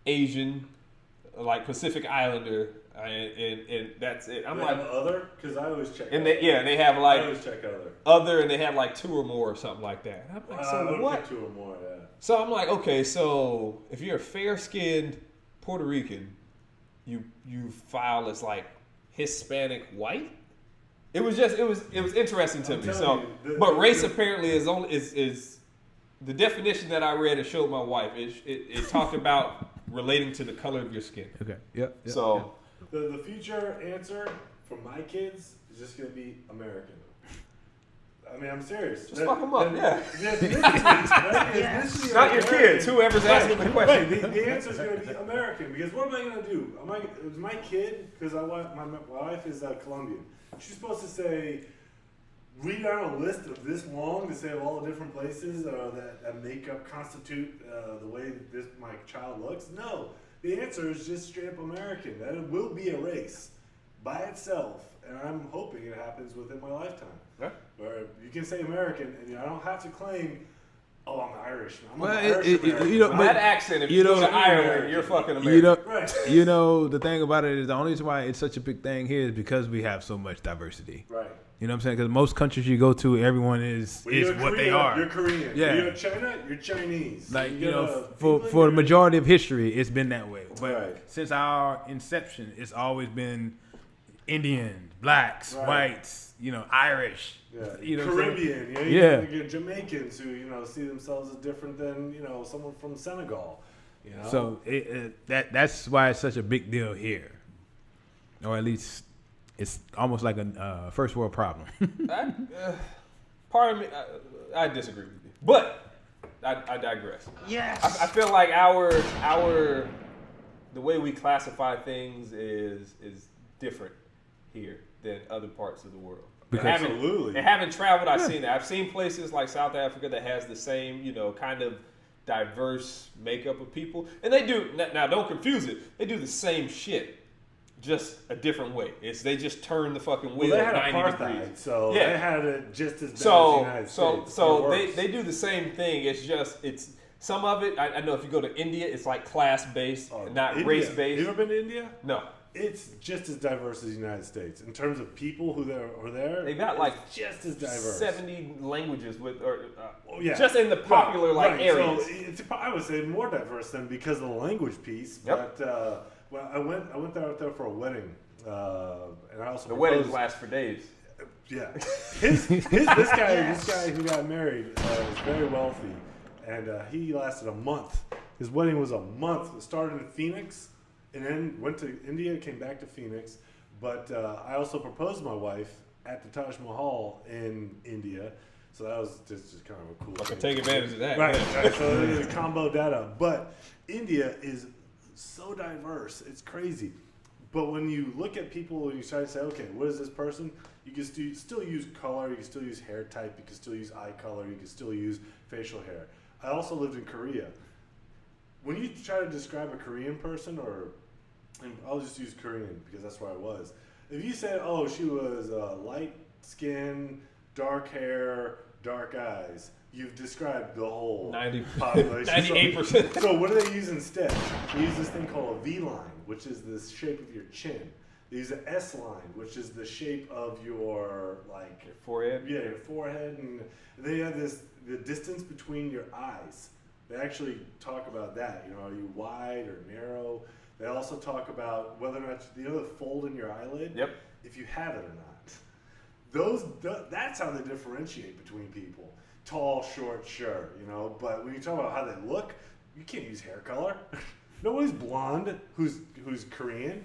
Asian, like Pacific Islander, and that's it. I'm like other, because I always check. And they have like I always check other, and they have like 2 or more or something like that. And I'm like, so what? 2 or more, yeah. So I'm like, okay, so if you're a fair-skinned Puerto Rican, you file as like Hispanic white. It was interesting to me. So, but race apparently is the definition that I read and showed my wife. It talked about relating to the color of your skin. Okay. Yep. So. The future answer for my kids is just going to be American. I mean, I'm serious. Just fuck them up, yeah. Yes. Not your kids, whoever's asking the question. Right, the answer is going to be American, because what am I going to do? My kid, because my wife is Colombian, she's supposed to say, read down a list of this long to say of all the different places that constitute the way my child looks? No. The answer is just straight up American. That it will be a race by itself, and I'm hoping it happens within my lifetime. Yeah. Where you can say American, and I don't have to claim, oh, I'm Irish. Well, American. But that accent, if you go to Ireland, you're fucking American. Right. The thing about it is the only reason why it's such a big thing here is because we have so much diversity. Right. You know what I'm saying? Because most countries you go to, everyone is what they are. You're Korean. Yeah. You're China, you're Chinese. Like, for the majority of history, it's been that way. But Right. since our inception, it's always been Indians, blacks, whites, Irish. Yeah. Caribbean. You're Jamaicans who, see themselves as different than, someone from Senegal. So that's why it's such a big deal here. Or at least it's almost like a first world problem. Part of me, I disagree with you, but I digress. Yes. I feel like the way we classify things is different here than other parts of the world. Absolutely. And having traveled, I've seen that. I've seen places like South Africa that has the same, kind of diverse makeup of people, and they do. Now, don't confuse it. They do the same shit. Just a different way. They just turn the fucking wheel 90 degrees. So they had it just as bad as the United States. So they do the same thing. It's some of it. I know if you go to India, it's like class based, not race based. You ever been to India? No. It's just as diverse as the United States in terms of people who are there. They got like just as diverse. 70 languages just in the popular areas. So I would say more diverse than because of the language piece. Yep. But well, I went there for a wedding, and I also the weddings last for days. Yeah, this guy who got married was very wealthy, and he lasted a month. His wedding was a month. It started in Phoenix, and then went to India, came back to Phoenix. But I also proposed to my wife at the Taj Mahal in India, so that was just kind of a cool. I can take advantage of that. Right. So they combo that up, but India is so diverse, it's crazy. But when you look at people and you try to say, okay, what is this person? You can still use color, you can still use hair type, you can still use eye color, you can still use facial hair. I also lived in Korea. When you try to describe a Korean person, and I'll just use Korean because that's where I was. If you said, oh, she was light skin, dark hair, dark eyes, you've described the whole 90 population. 98%. So what do they use instead? They use this thing called a V line, which is the shape of your chin. They use an S line, which is the shape of your forehead. Yeah, your forehead, and they have the distance between your eyes. They actually talk about that. Are you wide or narrow? They also talk about whether or not the fold in your eyelid. Yep. If you have it or not. That's how they differentiate between people. Tall, short, sure, but when you talk about how they look, you can't use hair color. Nobody's blonde who's Korean.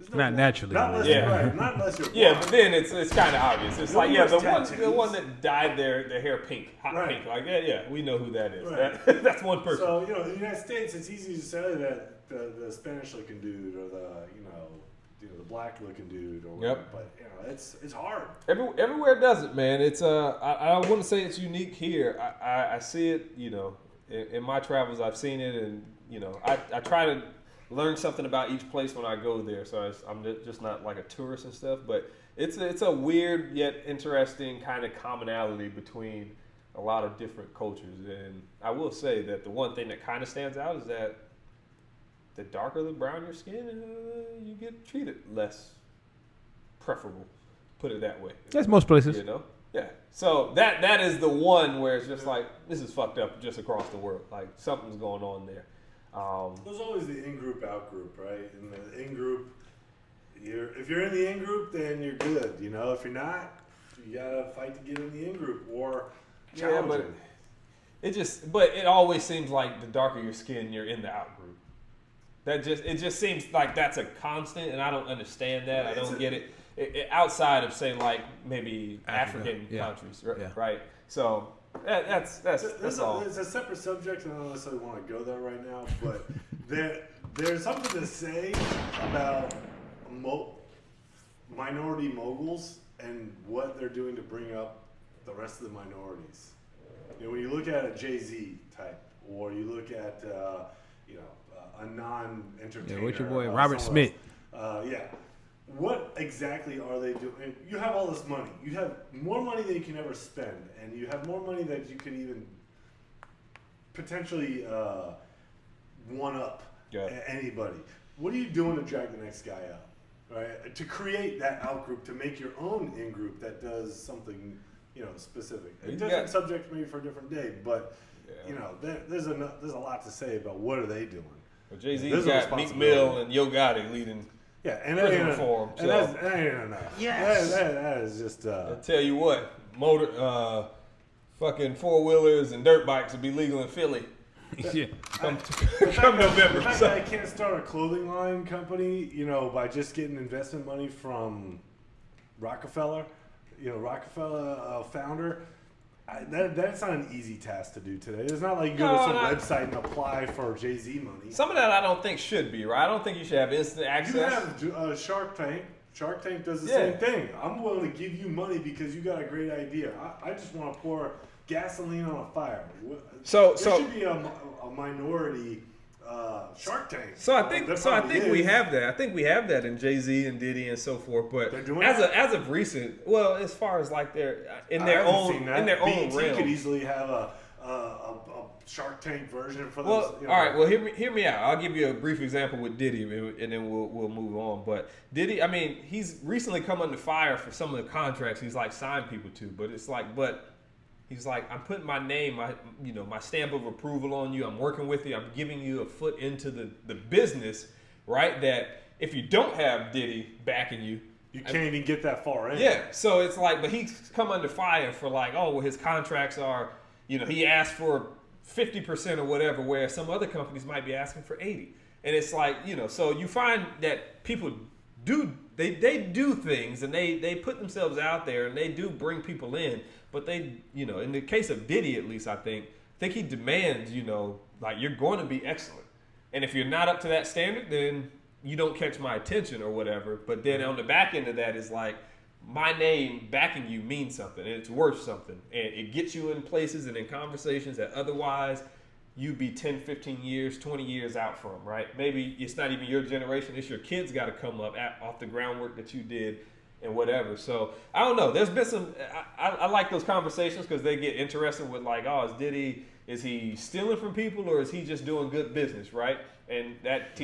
There's no Not naturally. Not unless, Yeah. right, not unless you're Yeah, blind. but then it's kind of obvious. It's like, yeah, Nobody the wears one that dyed their hair pink, hot Right. pink. Like, yeah, we know who that is. Right. That's one person. So, in the United States, it's easy to say that the Spanish-looking dude or the black-looking dude or whatever. Yep. But, it's hard. Everywhere does it, man. It's I wouldn't say it's unique here. I see it, in my travels. I've seen it, and I try to learn something about each place when I go there. So I'm just not like a tourist and stuff, but it's a weird yet interesting kind of commonality between a lot of different cultures. And I will say that the one thing that kind of stands out is that the darker the brown your skin, you get treated less preferable. Put it that way. That's most places. Yeah. So that is the one where it's just like, this is fucked up just across the world. Like something's going on there. There's always the in-group, out-group, right? In the in-group, if you're in the in-group, then you're good. If you're not, you gotta fight to get in the in-group or challenging. But it always seems like the darker your skin, you're in the out-group. It just seems like that's a constant, and I don't understand that. I don't get it. Outside of, say, like maybe African countries, right? Yeah. Right. So that's all. It's a separate subject, and I don't necessarily want to go there right now. But there's something to say about minority moguls and what they're doing to bring up the rest of the minorities. When you look at a Jay-Z type, or you look at a non-entertainer. Yeah, what's your boy Robert Smith? What exactly are they doing? You have all this money. You have more money than you can ever spend, and you have more money that you could even potentially one up anybody. What are you doing to drag the next guy up? Right? To create that out group, to make your own in group that does something specific. A different subject maybe for a different day, but there's a lot to say about what are they doing. Well, Jay-Z's got Meek Mill and Yo Gotti leading. Yeah, and prison reform. And that ain't enough. Yes. That is just. I tell you what, fucking 4-wheelers and dirt bikes will be legal in Philly. Yeah. Come November. The fact that I can't start a clothing line company, by just getting investment money from Rockefeller, Rockefeller founder. That's not an easy task to do today. It's not like you go to some website and apply for Jay-Z money. Some of that I don't think should be, right? I don't think you should have instant access. You have Shark Tank. Shark Tank does the same thing. I'm willing to give you money because you got a great idea. I just want to pour gasoline on a fire. There should be a minority Shark Tank. So I think we have that. I think we have that in Jay-Z and Diddy and so forth. But as of recent, well, as far as like their own realm, could easily have a Shark Tank version for well, those. All right. Well, hear me out. I'll give you a brief example with Diddy, and then we'll move on. But Diddy, I mean, he's recently come under fire for some of the contracts he's like signed people to. But it's like, he's like, I'm putting my name, my stamp of approval on you. I'm working with you. I'm giving you a foot into the business, right? That if you don't have Diddy backing you, you can't even get that far in. Yeah. So it's like, but he's come under fire for like, oh, well, his contracts are, he asked for 50% or whatever, where some other companies might be asking for 80%. And it's like, so you find that people they do things and they put themselves out there and they do bring people in. But they, in the case of Diddy, at least, I think he demands, like you're going to be excellent. And if you're not up to that standard, then you don't catch my attention or whatever. But then on the back end of that is like, my name backing you means something and it's worth something. And it gets you in places and in conversations that otherwise you'd be 10, 15 years, 20 years out from, right? Maybe it's not even your generation. It's your kids got to come up off the groundwork that you did and whatever. So I don't know. There's been some. I like those conversations because they get interesting with like, oh, is he stealing from people or is he just doing good business, right? And that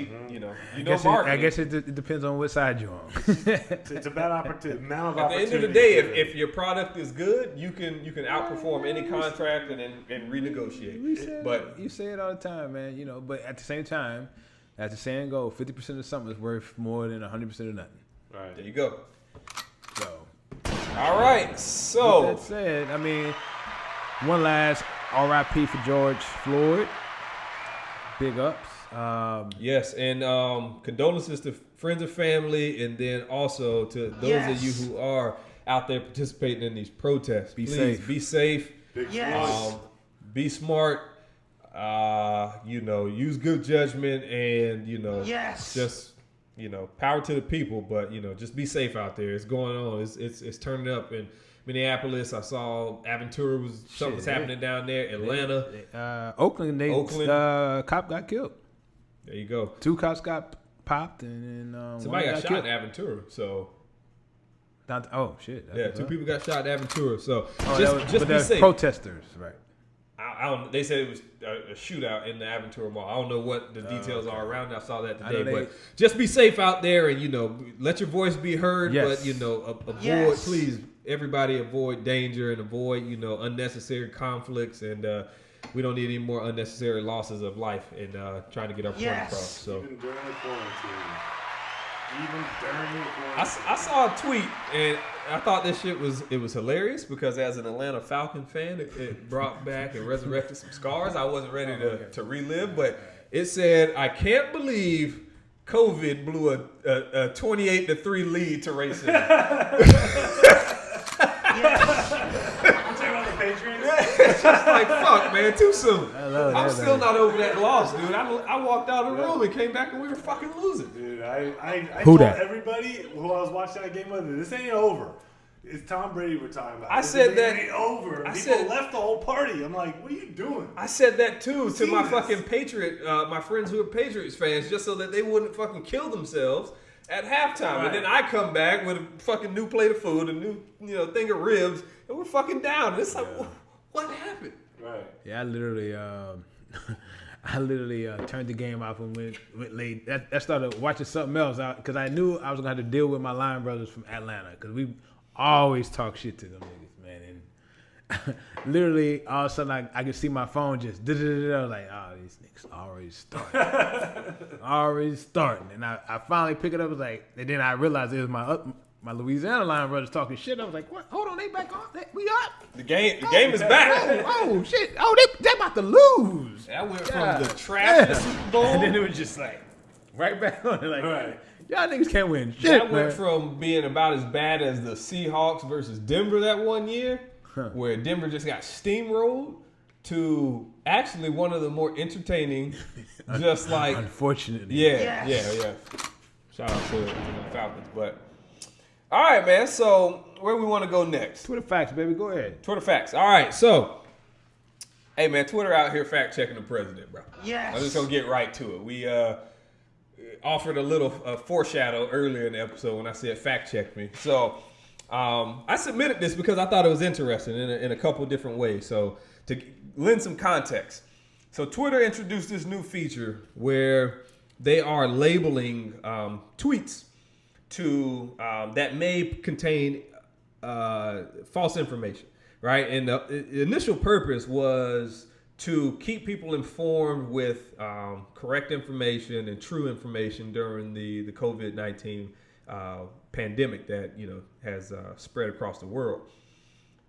marketing. I guess it depends on what side you're on. It's a bad opportunity. Amount of At the end of the day, if your product is good, you can outperform any contract and renegotiate. You say it all the time, man. But at the same time, as the saying goes, 50% of something is worth more than 100% of nothing. Right. There you go. So, all right. So with that said, I mean, one last R.I.P. for George Floyd. Big ups. Yes, and condolences to friends and family, and then also to those of you who are out there participating in these protests. Be Please safe. be safe. Yes. Be smart. Use good judgment, and just power to the people. But just be safe out there. It's going on. It's turning up in Minneapolis. I saw Aventura was happening down there. Atlanta, Oakland. Cop got killed. There you go. 2 cops got popped, and then Somebody one got shot in Aventura. So. Oh shit! Yeah, 2 people got shot in Aventura. So just be safe. Protesters, right? I don't. They said it was a shootout in the Aventura Mall. I don't know what the details are around. I saw that today, but just be safe out there, and let your voice be heard. Yes. But avoid, please, everybody avoid danger and avoid unnecessary conflicts, and we don't need any more unnecessary losses of life in trying to get our point across. So even during the quarantine. I saw a tweet and I thought this shit was hilarious because as an Atlanta Falcon fan, it brought back and resurrected some scars I wasn't ready to relive. But it said, "I can't believe COVID blew a 28-3 lead to racism." It's just like, fuck, man, too soon. I'm still not over that loss, dude. I walked out of the room and came back and we were fucking losing. Dude, I told everybody who I was watching that game with, this ain't over. It's Tom Brady we're talking about. I said that ain't over. People left the whole party. I'm like, what are you doing? I said that too to my fucking Patriot, my friends who are Patriots fans, just so that they wouldn't fucking kill themselves at halftime. Right. And then I come back with a fucking new plate of food, a new thing of ribs, and we're fucking down. And it's like, what happened? Right. Yeah, I literally turned the game off and went late. That started watching something else out because I knew I was gonna have to deal with my line brothers from Atlanta because we always talk shit to them niggas, man. And literally, all of a sudden, I could see my phone just I was like, oh, these niggas already starting. And I finally pick it up. Was like, and then I realized it was my Louisiana line brothers talking shit. I was like, what? Hold on, they back on? We up? The game is back. Oh shit! Oh, they about to lose. That went from the trash to the Super Bowl, and then it was just like right back on. Like, y'all niggas can't win shit. That went from being about as bad as the Seahawks versus Denver that one year, where Denver just got steamrolled, to actually one of the more entertaining. Just like, unfortunately, yeah. Shout out to the Falcons, but. All right, man. So where we want to go next? Twitter facts, baby. Go ahead. Twitter facts. All right. So, hey, man, Twitter out here fact checking the president, bro. Yes. I'm just gonna get right to it. We offered a little foreshadow earlier in the episode when I said fact check me. So I submitted this because I thought it was interesting in a couple of different ways. So to lend some context, so Twitter introduced this new feature where they are labeling tweets to that may contain false information, right? And the initial purpose was to keep people informed with correct information and true information during the COVID-19 pandemic that has spread across the world.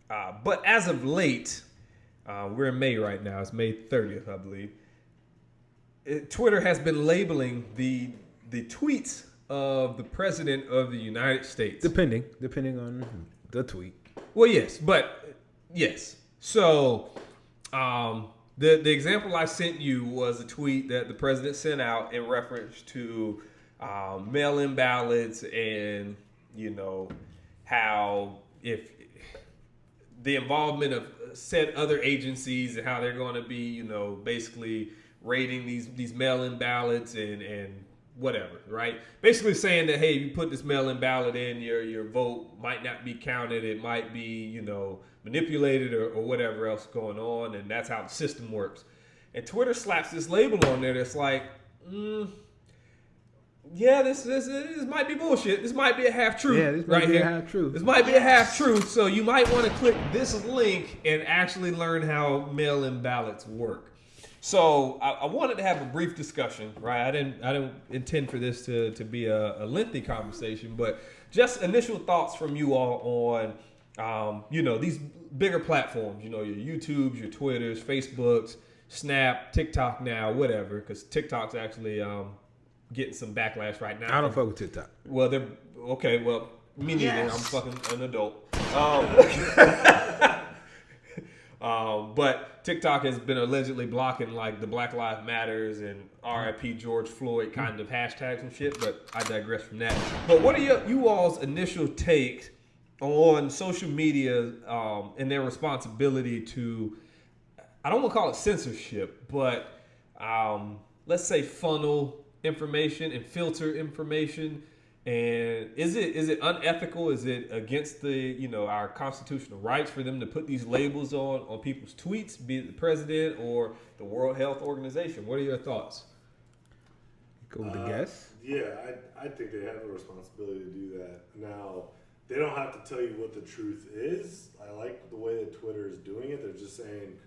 But as of late, we're in May right now. It's May 30th, I believe. Twitter has been labeling the tweets of the president of the United States. Depending on the tweet. Well, yes. So, the example I sent you was a tweet that the president sent out in reference to mail-in ballots and, how if the involvement of said other agencies and how they're going to be, basically rating these mail-in ballots and whatever, right? Basically saying that, hey, you put this mail-in ballot in, your vote might not be counted. It might be, manipulated or whatever else going on. And that's how the system works. And Twitter slaps this label on there that's like, yeah, this might be bullshit. This might be a half-truth. Yeah, this might be a half-truth. This might be a half-truth. So you might want to click this link and actually learn how mail-in ballots work. So I wanted to have a brief discussion, right? I didn't intend for this to be a lengthy conversation, but just initial thoughts from you all on, these bigger platforms, your YouTubes, your Twitters, Facebooks, Snap, TikTok now, whatever, because TikTok's actually getting some backlash right now. I don't fuck with TikTok. Well, they're okay. Well, me neither. Yes. I'm fucking an adult. But TikTok has been allegedly blocking like the Black Lives Matters and RIP George Floyd kind of hashtags and shit. But I digress from that. But what are you all's initial take on social media and their responsibility to, I don't want to call it censorship, but let's say funnel information and filter information? And is it unethical? Is it against the our constitutional rights for them to put these labels on people's tweets, be it the president or the World Health Organization? What are your thoughts? Go with the guess. Yeah, I think they have a responsibility to do that. Now, they don't have to tell you what the truth is. I like the way that Twitter is doing it. They're just saying,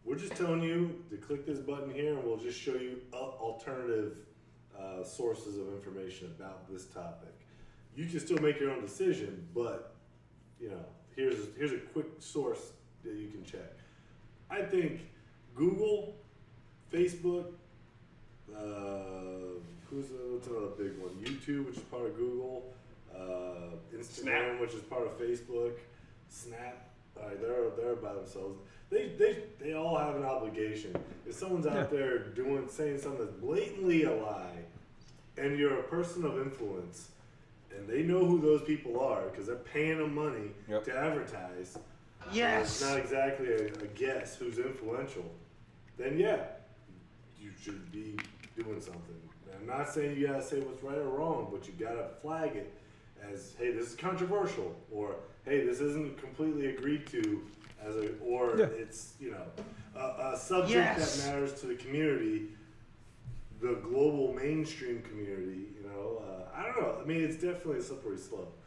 we're just telling you to click this button here and we'll just show you alternative sources of information about this topic. You can still make your own decision, but here's a quick source that you can check. I think Google, Facebook, what's another big one? YouTube, which is part of Google, Instagram, Snap, which is part of Facebook, Snap. They're by themselves. They all have an obligation. If someone's out there saying something that's blatantly a lie, and you're a person of influence, and they know who those people are because they're paying them money to advertise. Yes. It's not exactly a guess who's influential. Then you should be doing something. I'm not saying you gotta say what's right or wrong, but you gotta flag it as, hey, this is controversial, or hey, this isn't completely agreed to, it's a subject that matters to the community, the global mainstream community. I don't know. I mean, it's definitely a slippery slope.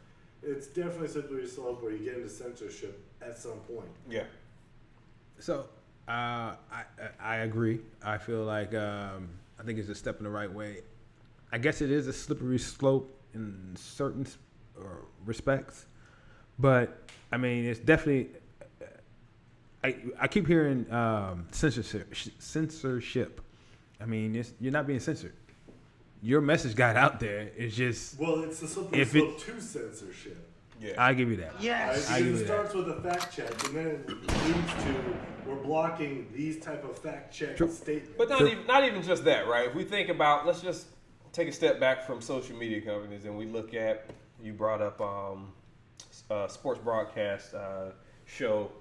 It's definitely a slippery slope where you get into censorship at some point. Yeah. So I agree. I feel like I think it's a step in the right way. I guess it is a slippery slope in certain respects, but I mean, it's definitely. I keep hearing censorship. I mean, you're not being censored. Your message got out there. It's just it's a slippery slope to censorship. Yeah, I give you that. Yes. Right? Because it starts with a fact check, and then it leads to we're blocking these type of fact check statements. but not even just that, right? If we think about, let's just take a step back from social media companies, and we look at, you brought up sports broadcast show.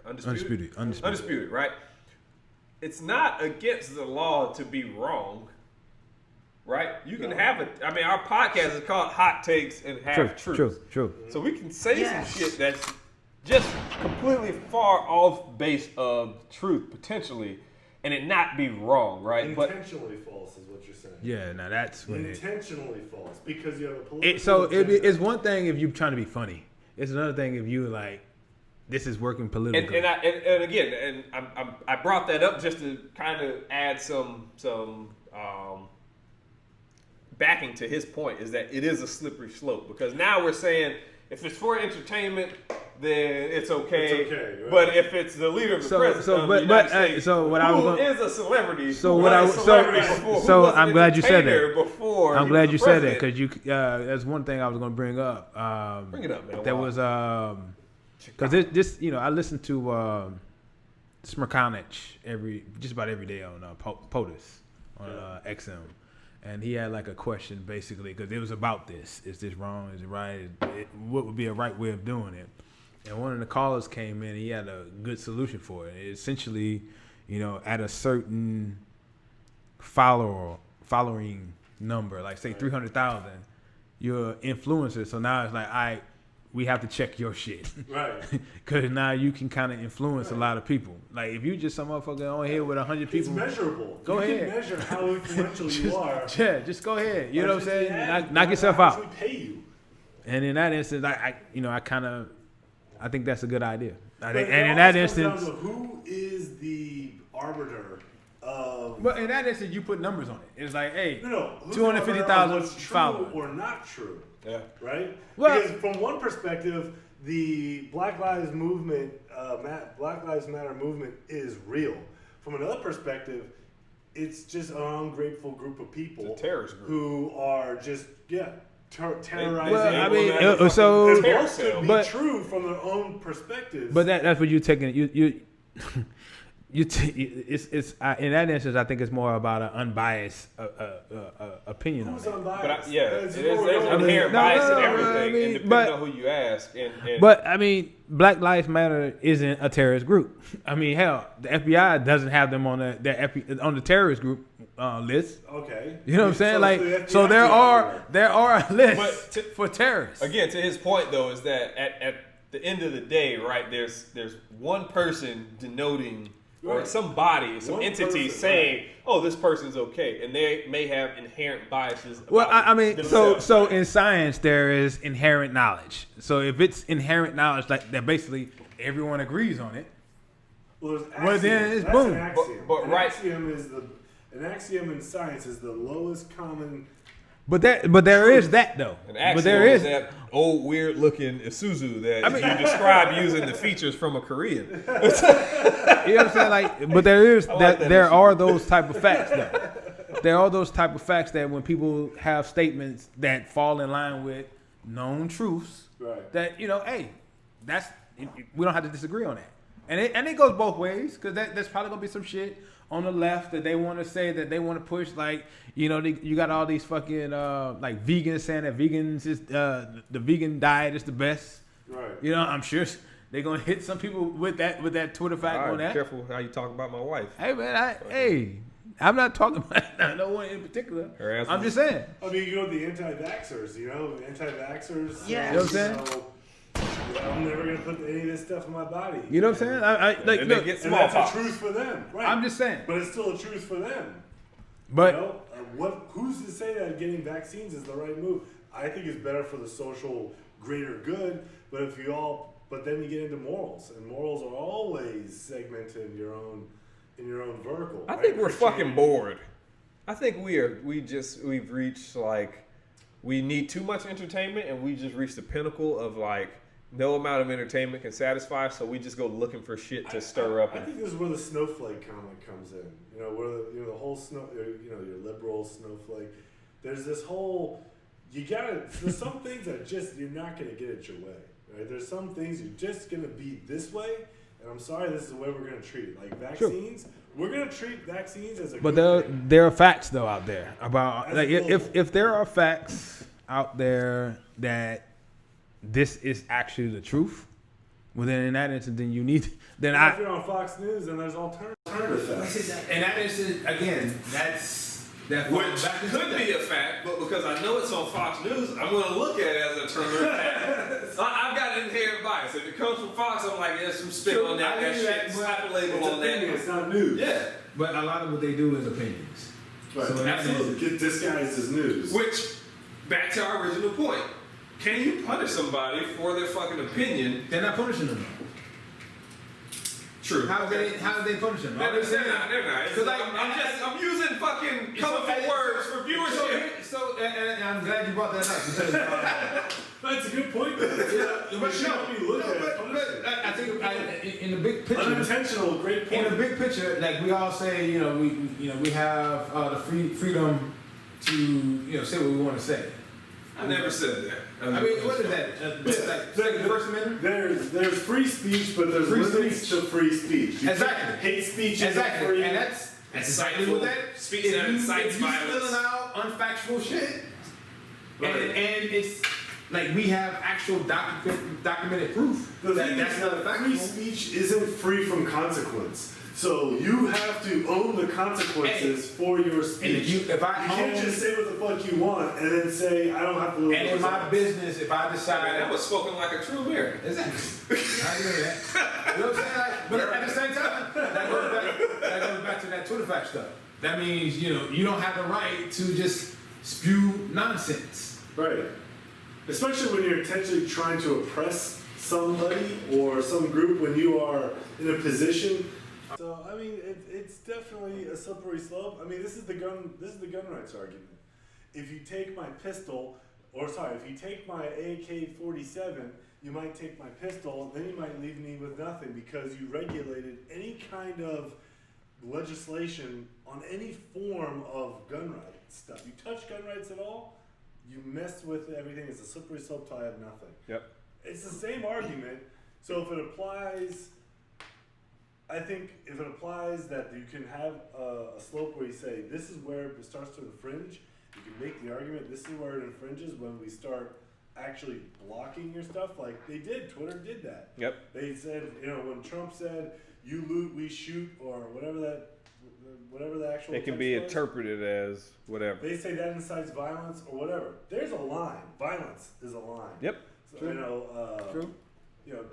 Undisputed, right? It's not against the law to be wrong, right? You can have it. I mean, our podcast is called Hot Takes and Half Truths. True. So we can say some shit that's just completely far off base of truth, potentially, and it not be wrong, right? Intentionally false is what you're saying. Yeah, now that's when intentionally false because you have a political. It's one thing if you're trying to be funny. It's another thing if you like, this is working politically. And again, I brought that up just to kind of add some backing to his point, is that it is a slippery slope, because now we're saying if it's for entertainment, then it's okay. It's okay, right? But if it's the leader of the president of the United States, who is a celebrity, I'm glad you said that. Before I'm glad you said that, because that's one thing I was going to bring up. Bring it up, man. There was because this I listen to Smirkanich just about every day on POTUS on XM. And he had like a question basically, because it was about this. Is this wrong? Is it right? What would be a right way of doing it? And one of the callers came in. He had a good solution for it. Essentially, at a certain following number, like say 300,000, you're an influencer. So now it's like, we have to check your shit. Right. Because now you can kind of influence a lot of people. Like, if you just some motherfucker on here with 100 people. It's measurable. Go ahead. You can measure how influential you are. Yeah, just go ahead. You know what I'm saying? Knock yourself out. Pay you. And in that instance, I think that's a good idea. And in that instance. Who is the arbiter of. But in that instance, you put numbers on it. It's like, hey, 250,000 followers. Or not true. Yeah. Right? Well, because from one perspective, the Black Lives movement, Black Lives Matter movement is real. From another perspective, it's just an ungrateful group of people, It's a terrorist group. who are just terrorizing. Well, I mean, and so, both could be but true from their own perspectives. but that's what you're taking. It's in that instance, I think it's more about an unbiased opinion Who's on it. unbiased? But Because there's you don't know- inherent no, bias no, in no, everything, I mean, and depending but- on who you ask. And But I mean, Black Lives Matter isn't a terrorist group. I mean, hell, the FBI doesn't have them on on the terrorist group list. Okay. You know what I'm saying? So Like, the so FBI there are lists But for terrorists. again, to his point though, is that at the end of the day, right? There's one person denoting. Or Right. somebody, some One entity person, saying, right. "Oh, this person's okay," and they may have inherent biases. Well, about I mean, themselves. so in science there is inherent knowledge. So if it's inherent knowledge, like that, basically everyone agrees on it. Well, there's Well, then axioms. it's That's boom. An axiom. But An right- axiom is an axiom in science is the lowest common. But there is that though. An axiom But there is that old weird looking Isuzu that I mean- you describe using the features from a Korean. You know what I'm saying? Like, but there is like that there issue. are those type of facts though. There are those type of facts that when people have statements that fall in line with known truths, Right. that hey, we don't have to disagree on that. And it goes both ways because there's probably gonna be some shit on the left that they want to say that they want to push, like you got all these fucking like vegans saying that vegans is the vegan diet is the best. Right. I'm sure they're gonna hit some people with that Twitter fact All on right, that. be careful how you talk about my wife. Hey man, I'm not talking about no one in particular. Her ass I'm was- just saying. I mean, you go to the anti-vaxxers. The anti-vaxxers. Yes. You know what I'm saying? I'm never gonna put any of this stuff in my body. You know what I'm saying? I like And they look, get And that's smallpox. a truth for them. Right. I'm just saying. But it's still a truth for them. But Who's to say that getting vaccines is the right move? I think it's better for the social greater good. But then you get into morals, and morals are always segmented in your own vertical. I right? think we're Christianity- fucking bored. I think we've reached like we need too much entertainment, and we just reached the pinnacle of like no amount of entertainment can satisfy. So we just go looking for shit to stir up. I think this is where the snowflake comment comes in. Where the whole your liberal snowflake. There's this whole there's some things that just you're not gonna get it your way. Right? There's some things you're just gonna be this way, and I'm sorry, this is the way we're gonna treat it. Like vaccines, we're gonna treat vaccines as a But good thing. there are facts though out there about That's like global. if there are facts out there that this is actually the truth, well then in that instance then you need then If you're on Fox News, then there's alternative facts. and that instance again that Which could be a fact, but because I know it's on Fox News, I'm going to look at it as a alternative fact. I've got an inherent bias. If it comes from Fox, I'm like, there's some spin on that. That shit, slap a label It's on opinion, that. it's not news. Yeah. But a lot of what they do is opinions. Right. So in that Absolutely. Get disguised as news. Which, back to our original point, can you punish somebody for their fucking opinion? They're not punishing them. True. How do they punish them? They're not. It's Cause like, I'm using fucking colorful words for viewership. And I'm glad you brought that up because That's a good point. But should be looked at. punishment. I think in the big picture, Unintentional, great point. in the big picture, like we all say, we have the freedom to say what we want to say. I never said that. I mean, what is that? The First Amendment. There's free speech, but there's Free limits to free speech. You Exactly. can't- Hate speech is Exactly, free. and that's exactly what that Speech if that you- incites if you violence. spilling out unfactual shit, Right. and it's like we have actual documented proof The that thing that's is not that free factual. speech isn't free from consequence. So you have to own the consequences for your speech. if I You can't own- just say what the fuck you want and then say I don't have to live And with in my results. business, if I That decide, was spoken like a true American. exactly, I hear that. You know what I'm saying? Like, but at the same time, that goes back to that Twitter fact stuff. That means you don't have the right to just spew nonsense. Right. Especially when you're intentionally trying to oppress somebody or some group when you are in a position. So I mean, it's definitely a slippery slope. I mean, this is the gun rights argument. If you take my pistol, if you take my AK-47, you might take my pistol, then you might leave me with nothing because you regulated any kind of legislation on any form of gun rights stuff. You touch gun rights at all, you mess with everything. It's a slippery slope till I have nothing. Yep. It's the same argument. So if it applies, I think if it applies that you can have a slope where you say this is where it starts to infringe, you can make the argument this is where it infringes when we start actually blocking your stuff like they did. Twitter did that. Yep. They said, when Trump said you loot, we shoot, or whatever the actual It can text be was, interpreted as whatever. they say that incites violence or whatever. There's a line. Violence is a line. Yep. So, True.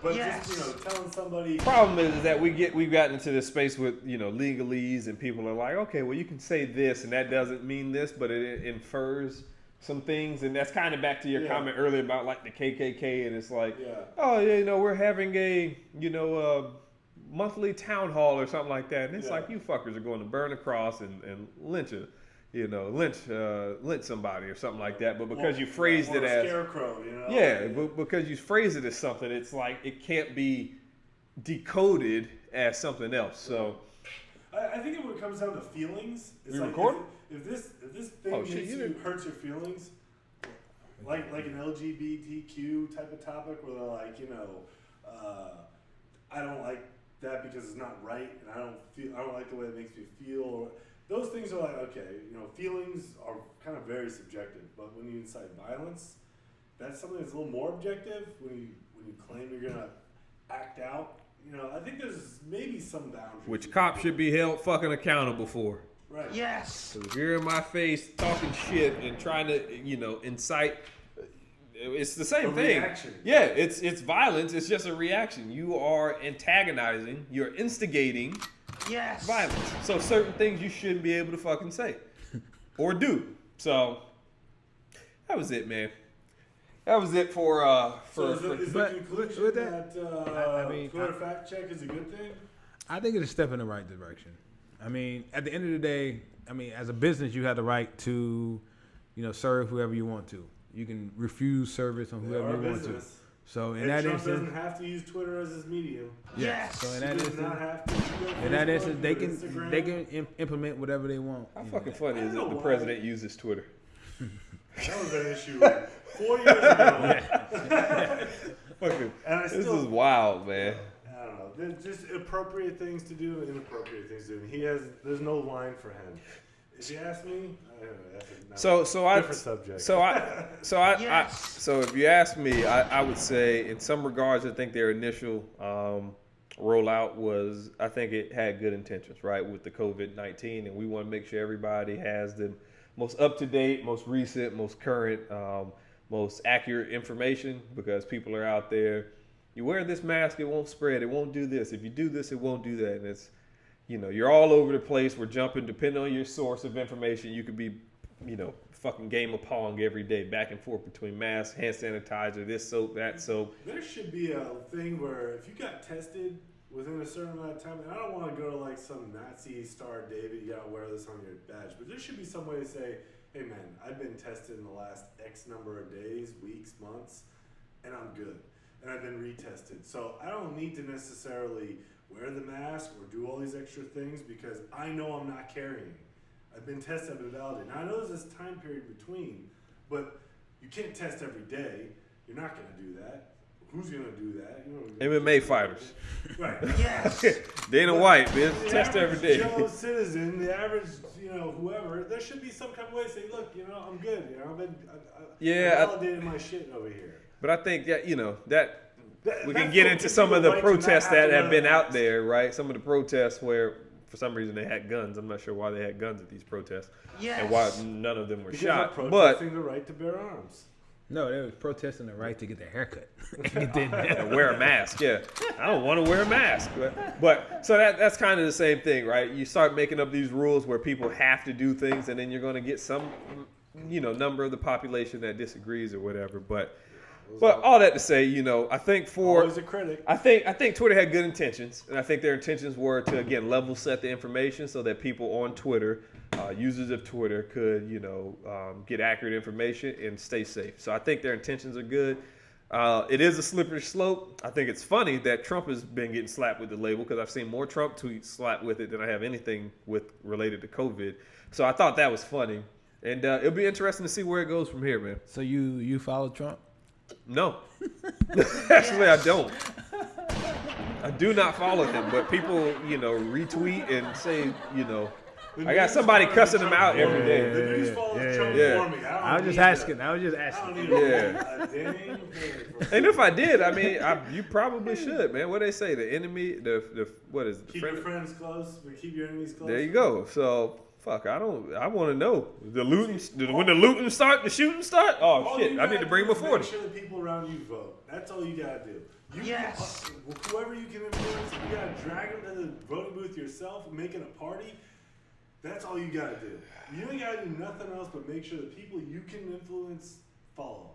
But Yes. just telling somebody. Problem is that we've gotten into this space with legalese, and people are like, okay, well you can say this and that doesn't mean this, but it infers some things, and that's kind of back to your comment earlier about like the KKK, and it's like, we're having a monthly town hall or something like that, and it's like you fuckers are going to burn a cross and lynch somebody or something like that, but because you phrased it as scarecrow, but because you phrase it as something, it's like it can't be decoded as something else. So I think it comes down to feelings. It's We like record? if this thing hurts your feelings, like an LGBTQ type of topic where they're like, I don't like that because it's not right, and I don't like the way it makes me feel. Or, those things are like, okay, feelings are kind of very subjective, but when you incite violence, that's something that's a little more objective. When you claim you're gonna act out, I think there's maybe some boundaries. which cops should be held fucking accountable for. Right. Yes. So if you're in my face talking shit and trying to, incite, it's the same thing. Reaction. Yeah, it's violence. It's just a reaction. You are antagonizing. You're instigating Yes. violence. So certain things you shouldn't be able to fucking say or do. So that was it, man. That was it for So is the but conclusion with that that, Twitter fact check is a good thing? I think it's a step in the right direction. I mean, at the end of the day, as a business, you have the right to, serve whoever you want to. You can refuse service on whoever you want to. So in that Trump instance, doesn't have to use Twitter as his medium. Yes. So in He that does instance, not have to. Go in that Facebook, instance, they go can Instagram. implement whatever they want. How fucking funny I is don't it the know why. president uses Twitter? That was an issue 4 years ago. Fucking, And I this still, is wild, man. I don't know. There's just appropriate things to do and inappropriate things to do. And there's no line for him. If you ask me, that's a different subject. So if you ask me, I would say in some regards, I think their initial rollout was, I think it had good intentions, right, with the COVID-19, and we want to make sure everybody has the most up-to-date, most recent, most current, most accurate information, because people are out there. You wear this mask, it won't spread, it won't do this. If you do this, it won't do that, and it's, you're all over the place. We're jumping, depending on your source of information. You could be, fucking game of Pong every day, back and forth between masks, hand sanitizer, this soap, that soap. There should be a thing where if you got tested within a certain amount of time, and I don't want to go to like some Nazi Star David, you gotta wear this on your badge, but there should be some way to say, hey man, I've been tested in the last X number of days, weeks, months, and I'm good. And I've been retested. So I don't need to necessarily wear the mask or do all these extra things because I know I'm not carrying. I've been tested, I've been validated. Now I know there's this time period between, but you can't test every day. You're not going to do that. Who's going to do that? MMA fighters. Right. Yes. Dana White, man. The Test every average day. Joe citizen, the average, whoever, there should be some kind of way to say, look, I'm good. I validated my shit over here. But I think that, we can That's get what into gives some you of the the right to not protests have to that wear have been the out mask. there, right? Some of the protests where, for some reason, they had guns. I'm not sure why they had guns at these protests. Yes. And why none of them were Because shot. they're But protesting the right to bear arms. No, they was protesting the right to get their haircut. and wear a mask, yeah. I don't want to wear a mask. But so that's kind of the same thing, right? You start making up these rules where people have to do things, and then you're going to get some, number of the population that disagrees or whatever. But all that to say, I think Always a critic. I think Twitter had good intentions, and I think their intentions were to, again, level set the information so that people on Twitter, users of Twitter, could get accurate information and stay safe. So I think their intentions are good. It is a slippery slope. I think it's funny that Trump has been getting slapped with the label because I've seen more Trump tweets slapped with it than I have anything with related to COVID. So I thought that was funny. And it'll be interesting to see where it goes from here, man. So you follow Trump? No. Actually, I don't. I do not follow him, but people, retweet and say, I got somebody cussing him out every day. The news follows Trump yeah. for me. I was just asking. I don't need Yeah. a dang thing for And if I did, I mean, you probably should, man. What they say, the enemy, what is it? The keep your friends close, but keep your enemies close. There you go. So, fuck, I want to know. When the looting start, the shooting start? Oh, All shit, you I need to gotta bring do my is 40. Make sure the people around you vote. That's all you gotta do. Yes. Whoever you can influence, you gotta drag them to the voting booth yourself, make it a party. That's all you gotta do. You ain't gotta do nothing else but make sure the people you can influence follow.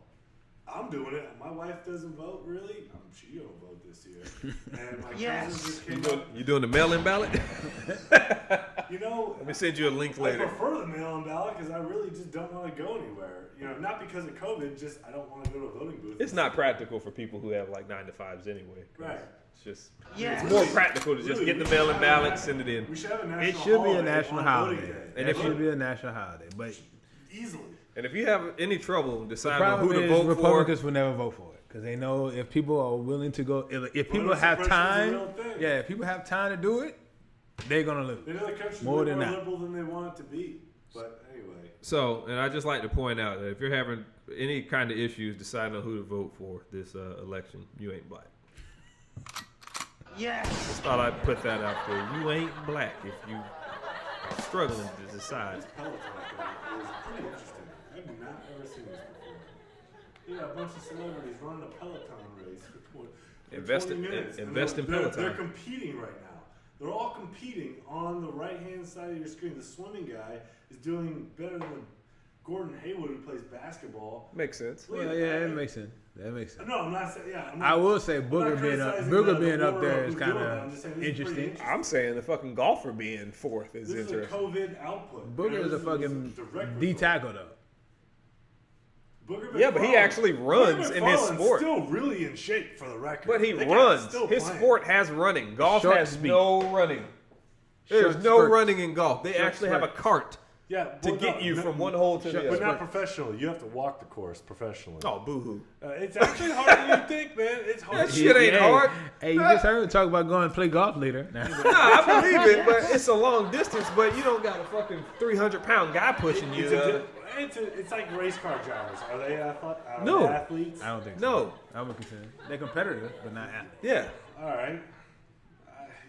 I'm doing it. My wife doesn't vote, really. She don't vote this year. And my cousins just came up. You doing the mail-in ballot? Let me send you a link I later. prefer the mail-in ballot because I really just don't want to go anywhere. Not because of COVID, just I don't want to go to a voting booth. It's not practical for people who have like 9-to-5s anyway. Right. It's just Yes. it's more practical to just get the mail-in ballot, send it in. We should have a national It should be a holiday national on holiday. voting day. And It if should be a national holiday. But Easily. And if you have any trouble the deciding on problem who to is vote Republicans will never vote for it because they know if people are willing to go, if people have suppression is a time, real thing. if people have time to do it, they're gonna lose. They know the country's More more than that. liberal than they want it to be. But anyway. So, and I just like to point out that if you're having any kind of issues deciding on who to vote for this election, you ain't black. Yes. Just thought I'd put that out there. You ain't black if you are struggling to decide. Peloton thing is pretty interesting. I've not ever seen this before. Yeah, a bunch of celebrities running a Peloton race for 20 minutes. Invest in They're Peloton. competing right now. They're all competing on the right-hand side of your screen. The swimming guy is doing better than Gordon Hayward, who plays basketball. Makes sense. Look at Well, that. yeah, that makes sense. That makes sense. No, I'm not saying. Yeah, I will say Booger being up the there woman is who's kind doing it. I'm of just saying this is pretty interesting. I'm saying the fucking golfer being fourth is This is a interesting. COVID output. Booger is a This fucking direct D result. tackle though. Booger Yeah, but he McFarland- actually runs Booger in his McFarland's sport. Still really in shape for the record. But he The guy's runs. still His playing. sport has running. Golf Short has speed. no running. There's Short no spurt. running in golf. They Short actually have a spurt. cart Yeah, to well, get no, you no, from one hole to the but other. not professionally. You have to walk the course professionally. Oh, boo-hoo. It's actually harder than you think, man. It's hard. That shit ain't hard. Hey, you just heard him talk about going to play golf later. Nah, I believe it, but it's a long distance, but you don't got a fucking 300-pound guy pushing you. It's like race car drivers. Are they No. athletes? I don't think so. No. I would consider they're competitive, but not athletes. Yeah. All right.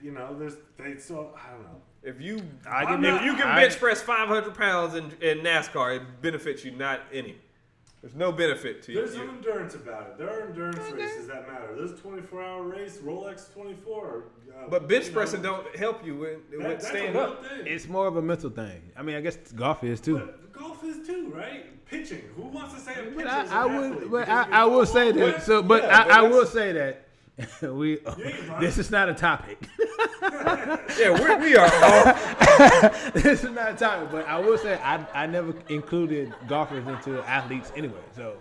They still. I don't know. If you I'm if not- you can bench press 500 pounds in NASCAR, it benefits you not any. There's no benefit to There's you. some endurance about it. There are endurance races that matter. There's a 24-hour race, Rolex 24. But bench pressing don't help you with That's stand a real up. thing. It's more of a mental thing. I mean, I guess golf is too. But golf is too, right? Pitching. Who wants to say a pitcher But is an I athlete? would, but Because I will say that. what? So, but Yeah, but I will that's- say that we. ain't right. This is not a topic. Yeah, we are off. This is not a topic. But I will say I never included golfers into athletes anyway. So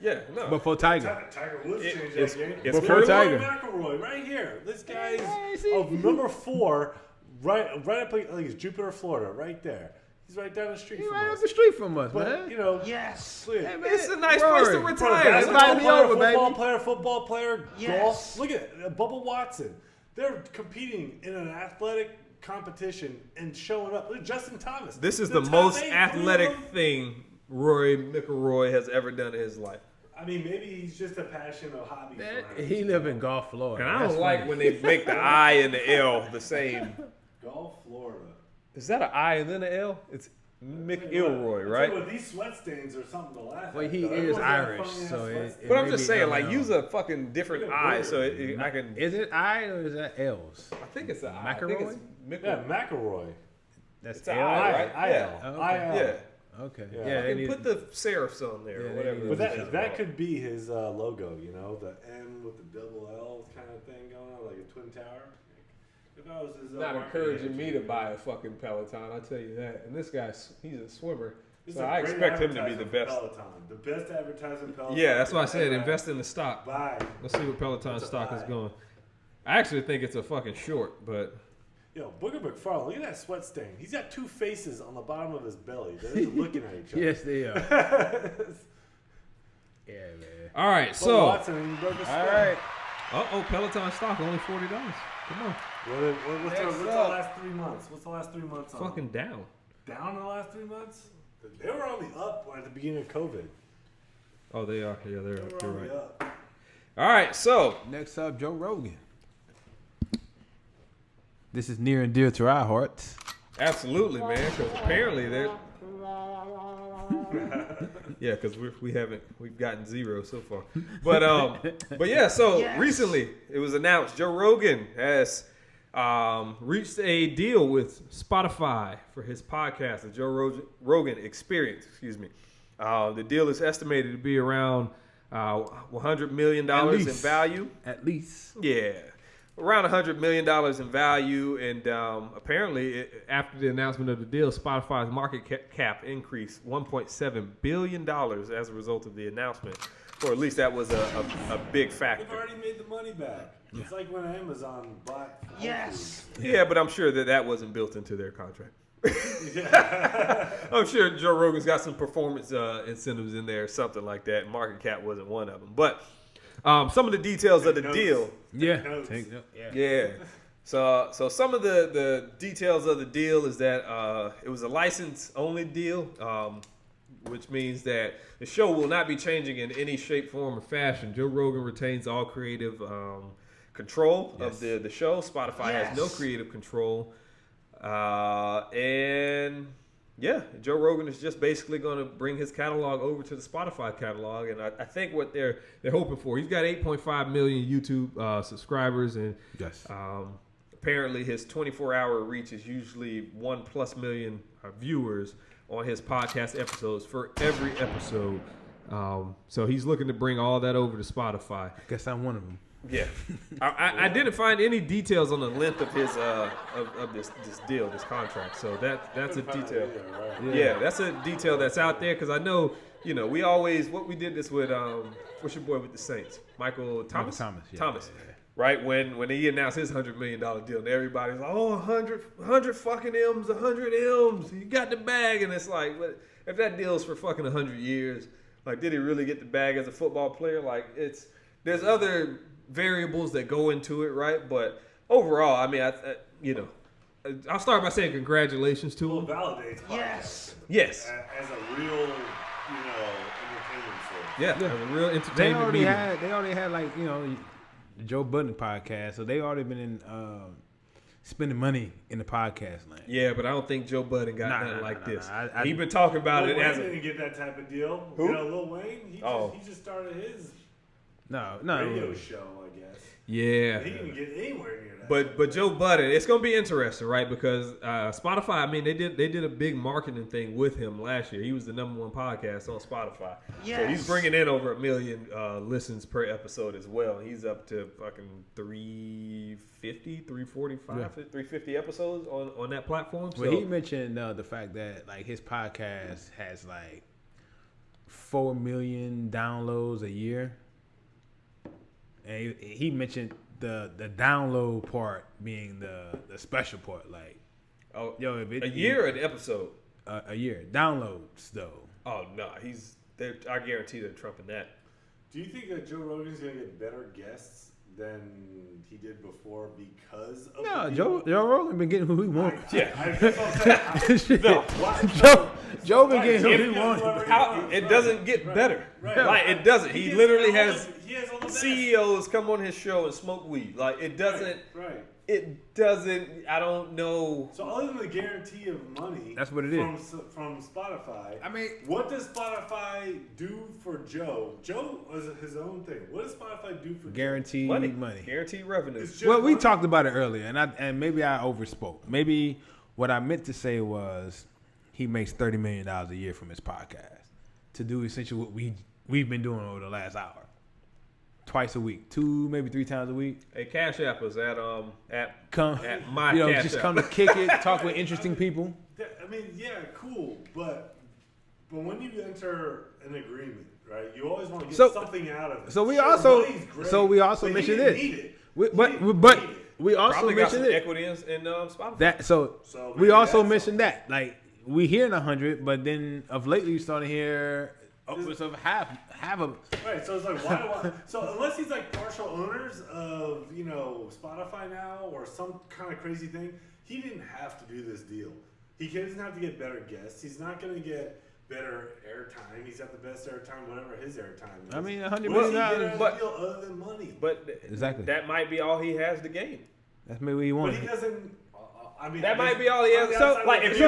Yeah, no. before Tiger. Tiger Woods changed it's- that game. it's Before pretty- Tiger. McElroy, right here. This guy's Hey, see? of number 4, right up, I think it's Jupiter, Florida, right there. He's right down the street He's from right us. up the street from us, But man. Yes. look at Hey, man, It's a nice Rory. place to For a retire. That's basketball Invite me player, over, football player, Yes. golf. Look at Bubba Watson. They're competing in an athletic competition and showing up. Look at Justin Thomas. This is the top most 8, athletic 3 of them. thing Rory McIlroy has ever done in his life. I mean, maybe he's just a passion or hobby for him. He live in Gulf, Florida. And I That's don't like funny. when they make the I and the L the same. Gulf, Florida. Is that an I and then an L? It's McIlroy, right? With these sweat stains are something to laugh Well, at. he though. is Everyone's got Irish, funny-ass so sweat it- stains. But I'm may just be saying, L like, and use L. a fucking different Look at I, Rory. so I can. Is it I or is that L's? I think it's an I. I think it's Yeah, McIlroy. McElroy. That's It's an L. I, right? IL. Yeah. Oh, okay. IL. Yeah. Okay. Yeah. Yeah, they And need put the serifs on there, Yeah, or they whatever. need But to- it is. that could be his logo, you know, the N with the double L kind of thing going on, like a twin tower. If I was his not marketing encouraging me to agent, buy a fucking Peloton, I'll tell you that. And this guy, he's a swimmer. This So is a I great expect him to be the advertisement best. for Peloton. The best advertisement Peloton. Yeah, that's why I said ever invest had. in the stock. Buy. Let's see what Peloton That's a stock is buy. going. I actually think it's a fucking short, but Yo, Booger McFarlane, look at that sweat stain. He's got two faces on the bottom of his belly. They're looking at each other. Yes, they are. Yeah, man. all right. Bud So, Watson, he broke his All skull. right. Peloton stock only $40. Come on, What's the Next last up. 3 months? What's the last 3 months? on? fucking down. Down in the last 3 months? They were on the up at the beginning of COVID. Oh, they are. Yeah, They were you're on right. the up. All right. So, Next up, Joe Rogan. This is near and dear to our hearts. absolutely, man. Because apparently they're. Yeah, because we've gotten 0 so far. But yeah. So recently it was announced Joe Rogan has reached a deal with Spotify for his podcast, the Joe Rogan Experience. Excuse me. The deal is estimated to be around $100 million in value. At least. Yeah, around $100 million in value, and apparently, after the announcement of the deal, Spotify's market cap increased $1.7 billion as a result of the announcement, or at least that was a big factor. They've already made the money back. It's like when Amazon bought. Yes. Yeah, but I'm sure that wasn't built into their contract. Yeah. I'm sure Joe Rogan's got some performance incentives in there, something like that. Market cap wasn't one of them, but some of the details of the Notes. deal. Yeah. Notes. Yeah. So some of the details of the deal is that it was a license-only deal, which means that the show will not be changing in any shape, form, or fashion. Joe Rogan retains all creative control of the show. Spotify has no creative control. And yeah, Joe Rogan is just basically going to bring his catalog over to the Spotify catalog, and I think what they're hoping for. He's got 8.5 million YouTube subscribers, and Yes. apparently his 24-hour reach is usually 1+ million viewers on his podcast episodes for every episode. So he's looking to bring all that over to Spotify. Guess I'm one of them. Yeah, I didn't find any details on the length of his of this deal, this contract. So that's a detail. Yeah, that's a detail that's out there because I know we always we did this with what's your boy with the Saints, Michael Thomas. Thomas. Yeah. Right when he announced his $100 million deal, and everybody's like, oh, 100 fucking M's, 100 M's, you got the bag, and it's like, but if that deal's for fucking 100 years, like, did he really get the bag as a football player? Like, there's other variables that go into it, right? But overall, I mean, I'll start by saying congratulations to Well, him. validates. Yes. Yes. As a real, entertainment source. Yeah, as a real They entertainment already medium. had like the Joe Budden podcast, so they already been in spending money in the podcast land. Yeah, but I don't think Joe Budden got nothing nah, like nah, this. nah. He been talking about Lil it as Wayne a didn't get that type of deal. Who? Lil Wayne, he just started his No. radio show, I guess. yeah. He didn't get anywhere near that. But Joe Budden, it's gonna be interesting, right? Because Spotify, I mean, they did a big marketing thing with him last year. He was the #1 podcast on Spotify. So he's bringing in over 1 million listens per episode as well. He's up to fucking 350, 345, 350 episodes on that platform. Well, he mentioned the fact that like his podcast has like 4 million downloads a year, and he mentioned the download part being the special part. Like, if it, a year or an episode? a year downloads though. Oh no, I guarantee they're trumping that. Do you think that Joe Rogan's going to get better guests than he did before because of No, the Joe Rogan been getting who he wants. That's what I'm saying. No, Joe been getting who he wants. How it doesn't get better? Right. Like it doesn't. He literally has He has all the best. CEOs come on his show and smoke weed. Like it doesn't. Right. It doesn't. I don't know. So other than the guarantee of money, That's what it is. from Spotify. I mean, what does Spotify do for Joe? Joe was his own thing. What does Spotify do for guaranteed money. Guaranteed revenue. It's just Well, we money? talked about it earlier, and maybe I overspoke. Maybe what I meant to say was he makes $30 million a year from his podcast to do essentially what we've been doing over the last hour, twice a week, 2 maybe 3 times a week. Hey, Cash App was at Come, my Cash just App. come to kick it, talk with interesting people. I mean, yeah, cool, but But when you enter an agreement, right, you always want to get something out of it. So we Sure, also money's great, but mentioned he this. didn't need it. But we also Probably got some mentioned it. equity in Spotify. That so So we maybe also that's mentioned that. Like we hearing 100, but then of lately you started to hear upwards of half of. Right, so it's like, why? So unless he's like partial owners of, Spotify now or some kind of crazy thing, he didn't have to do this deal. He doesn't have to get better guests. He's not going to get better airtime. He's got the best airtime, whatever his airtime is. I mean, $100 What does he million. get out of but- the deal other than money? But Exactly. that might be all he has to gain. That's maybe what he But wanted. he doesn't. I mean, That might be all he has. So, Like if you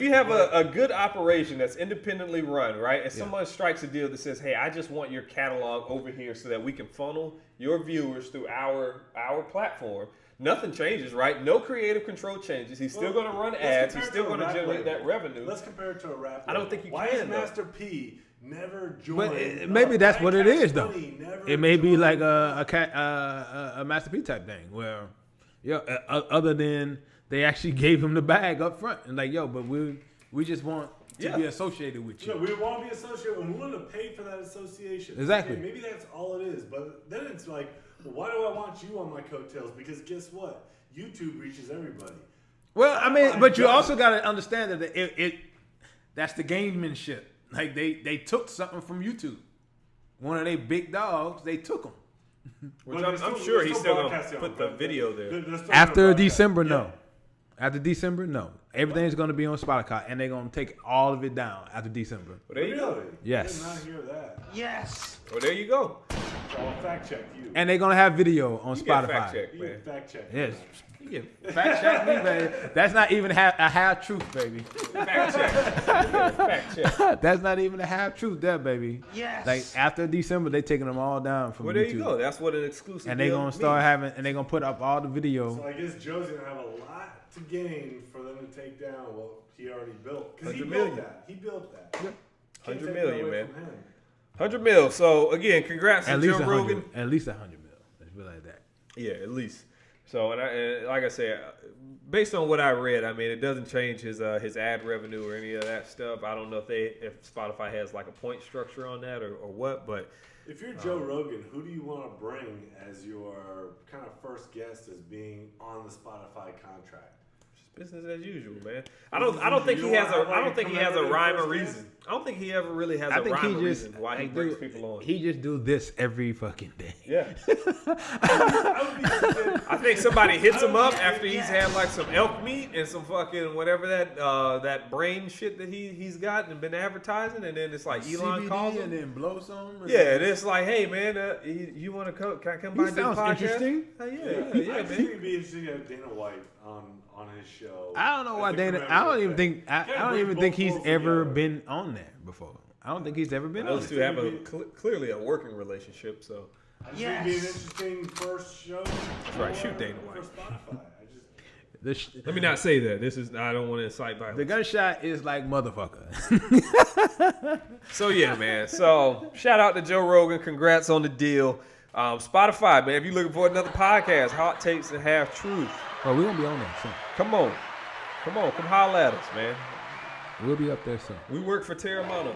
have a good operation that's independently run, right, and someone strikes a deal that says, "Hey, I just want your catalog over here so that we can funnel your viewers through our platform." Nothing changes, right? No creative control changes. He's still going to run ads. He's still going to generate that revenue. Let's compare it to a rap. I don't think you Why can, is though. Master P never joined? But maybe that's what it is, though. Never It may be joined like a Master P type thing where, other than they actually gave him the bag up front and like, but we just want to be associated with you. Yeah, we want to be associated and we want to pay for that association. Exactly. Okay, maybe that's all it is. But then it's like, well, why do I want you on my coattails? Because guess what? YouTube reaches everybody. Well, I mean, but you also got to understand that that's the gamemanship. Like they took something from YouTube. One of their big dogs, they took them. Which I'm sure he's still going to put the video there. After December, no. After December, no. Everything's going to be on Spotify, and they're going to take all of it down after December. Well, there you go. Really? Yes. I did not hear that. Yes. Well, there you go. So I'll fact check you. And they're going to have video on You Spotify. get fact check, You man. can fact check. Yes. Fact check me, baby. That's not even a half truth, baby. Fact check. Fact check. That's not even a half truth there, baby. Yes. Like after December, they taking them all down from Well, there YouTube. you go. That's what an exclusive. And they're deal going to start means. having, and they're going to put up all the video. So I guess Joe's going to have a lot to gain for them to take down what he already built. Because he 100 built million. that. He built that. Yep. Can't 100 take million, that away man. from him. 100 mil. So again, congrats At to least Joe 100. Rogan. At least 100 mil. Let's be like that. Yeah, at least. So and like I said, based on what I read, I mean, it doesn't change his ad revenue or any of that stuff. I don't know if Spotify has like a point structure on that or what, but If you're Joe Rogan, who do you want to bring as your kind of first guest as being on the Spotify contract? business as usual, man. I don't think he has a rhyme or reason. I don't think he ever really has a rhyme or reason why he brings people on. He just do this every fucking day. Yeah. I think somebody hits him up after he's had like some elk meat and some fucking whatever that brain shit that he's got and been advertising, and then it's like Elon CBD calls him and then blow some. Yeah, and it's like, hey man, you want to come? Can I come by and do the sounds podcast? interesting. Yeah, I man. think it'd be interesting to have Dana White on his show. I don't know why As a Dana. I don't even commemorative think. I Kinda don't bring even both think he's worlds ever together. been on there before. I don't think he's ever been on Those two there. have a clearly a working relationship, so I just think it'd be an interesting first show. That's right, shoot Dana White. For Spotify. let me not say that. I don't want to incite The violence. gunshot is like motherfucker. So yeah, man. So shout out to Joe Rogan. Congrats on the deal. Spotify, man. If you're looking for another podcast, hot takes and half truth, Oh, we're gonna be on there soon. come on, come holler at us, man. We'll be up there soon. We work for Teremana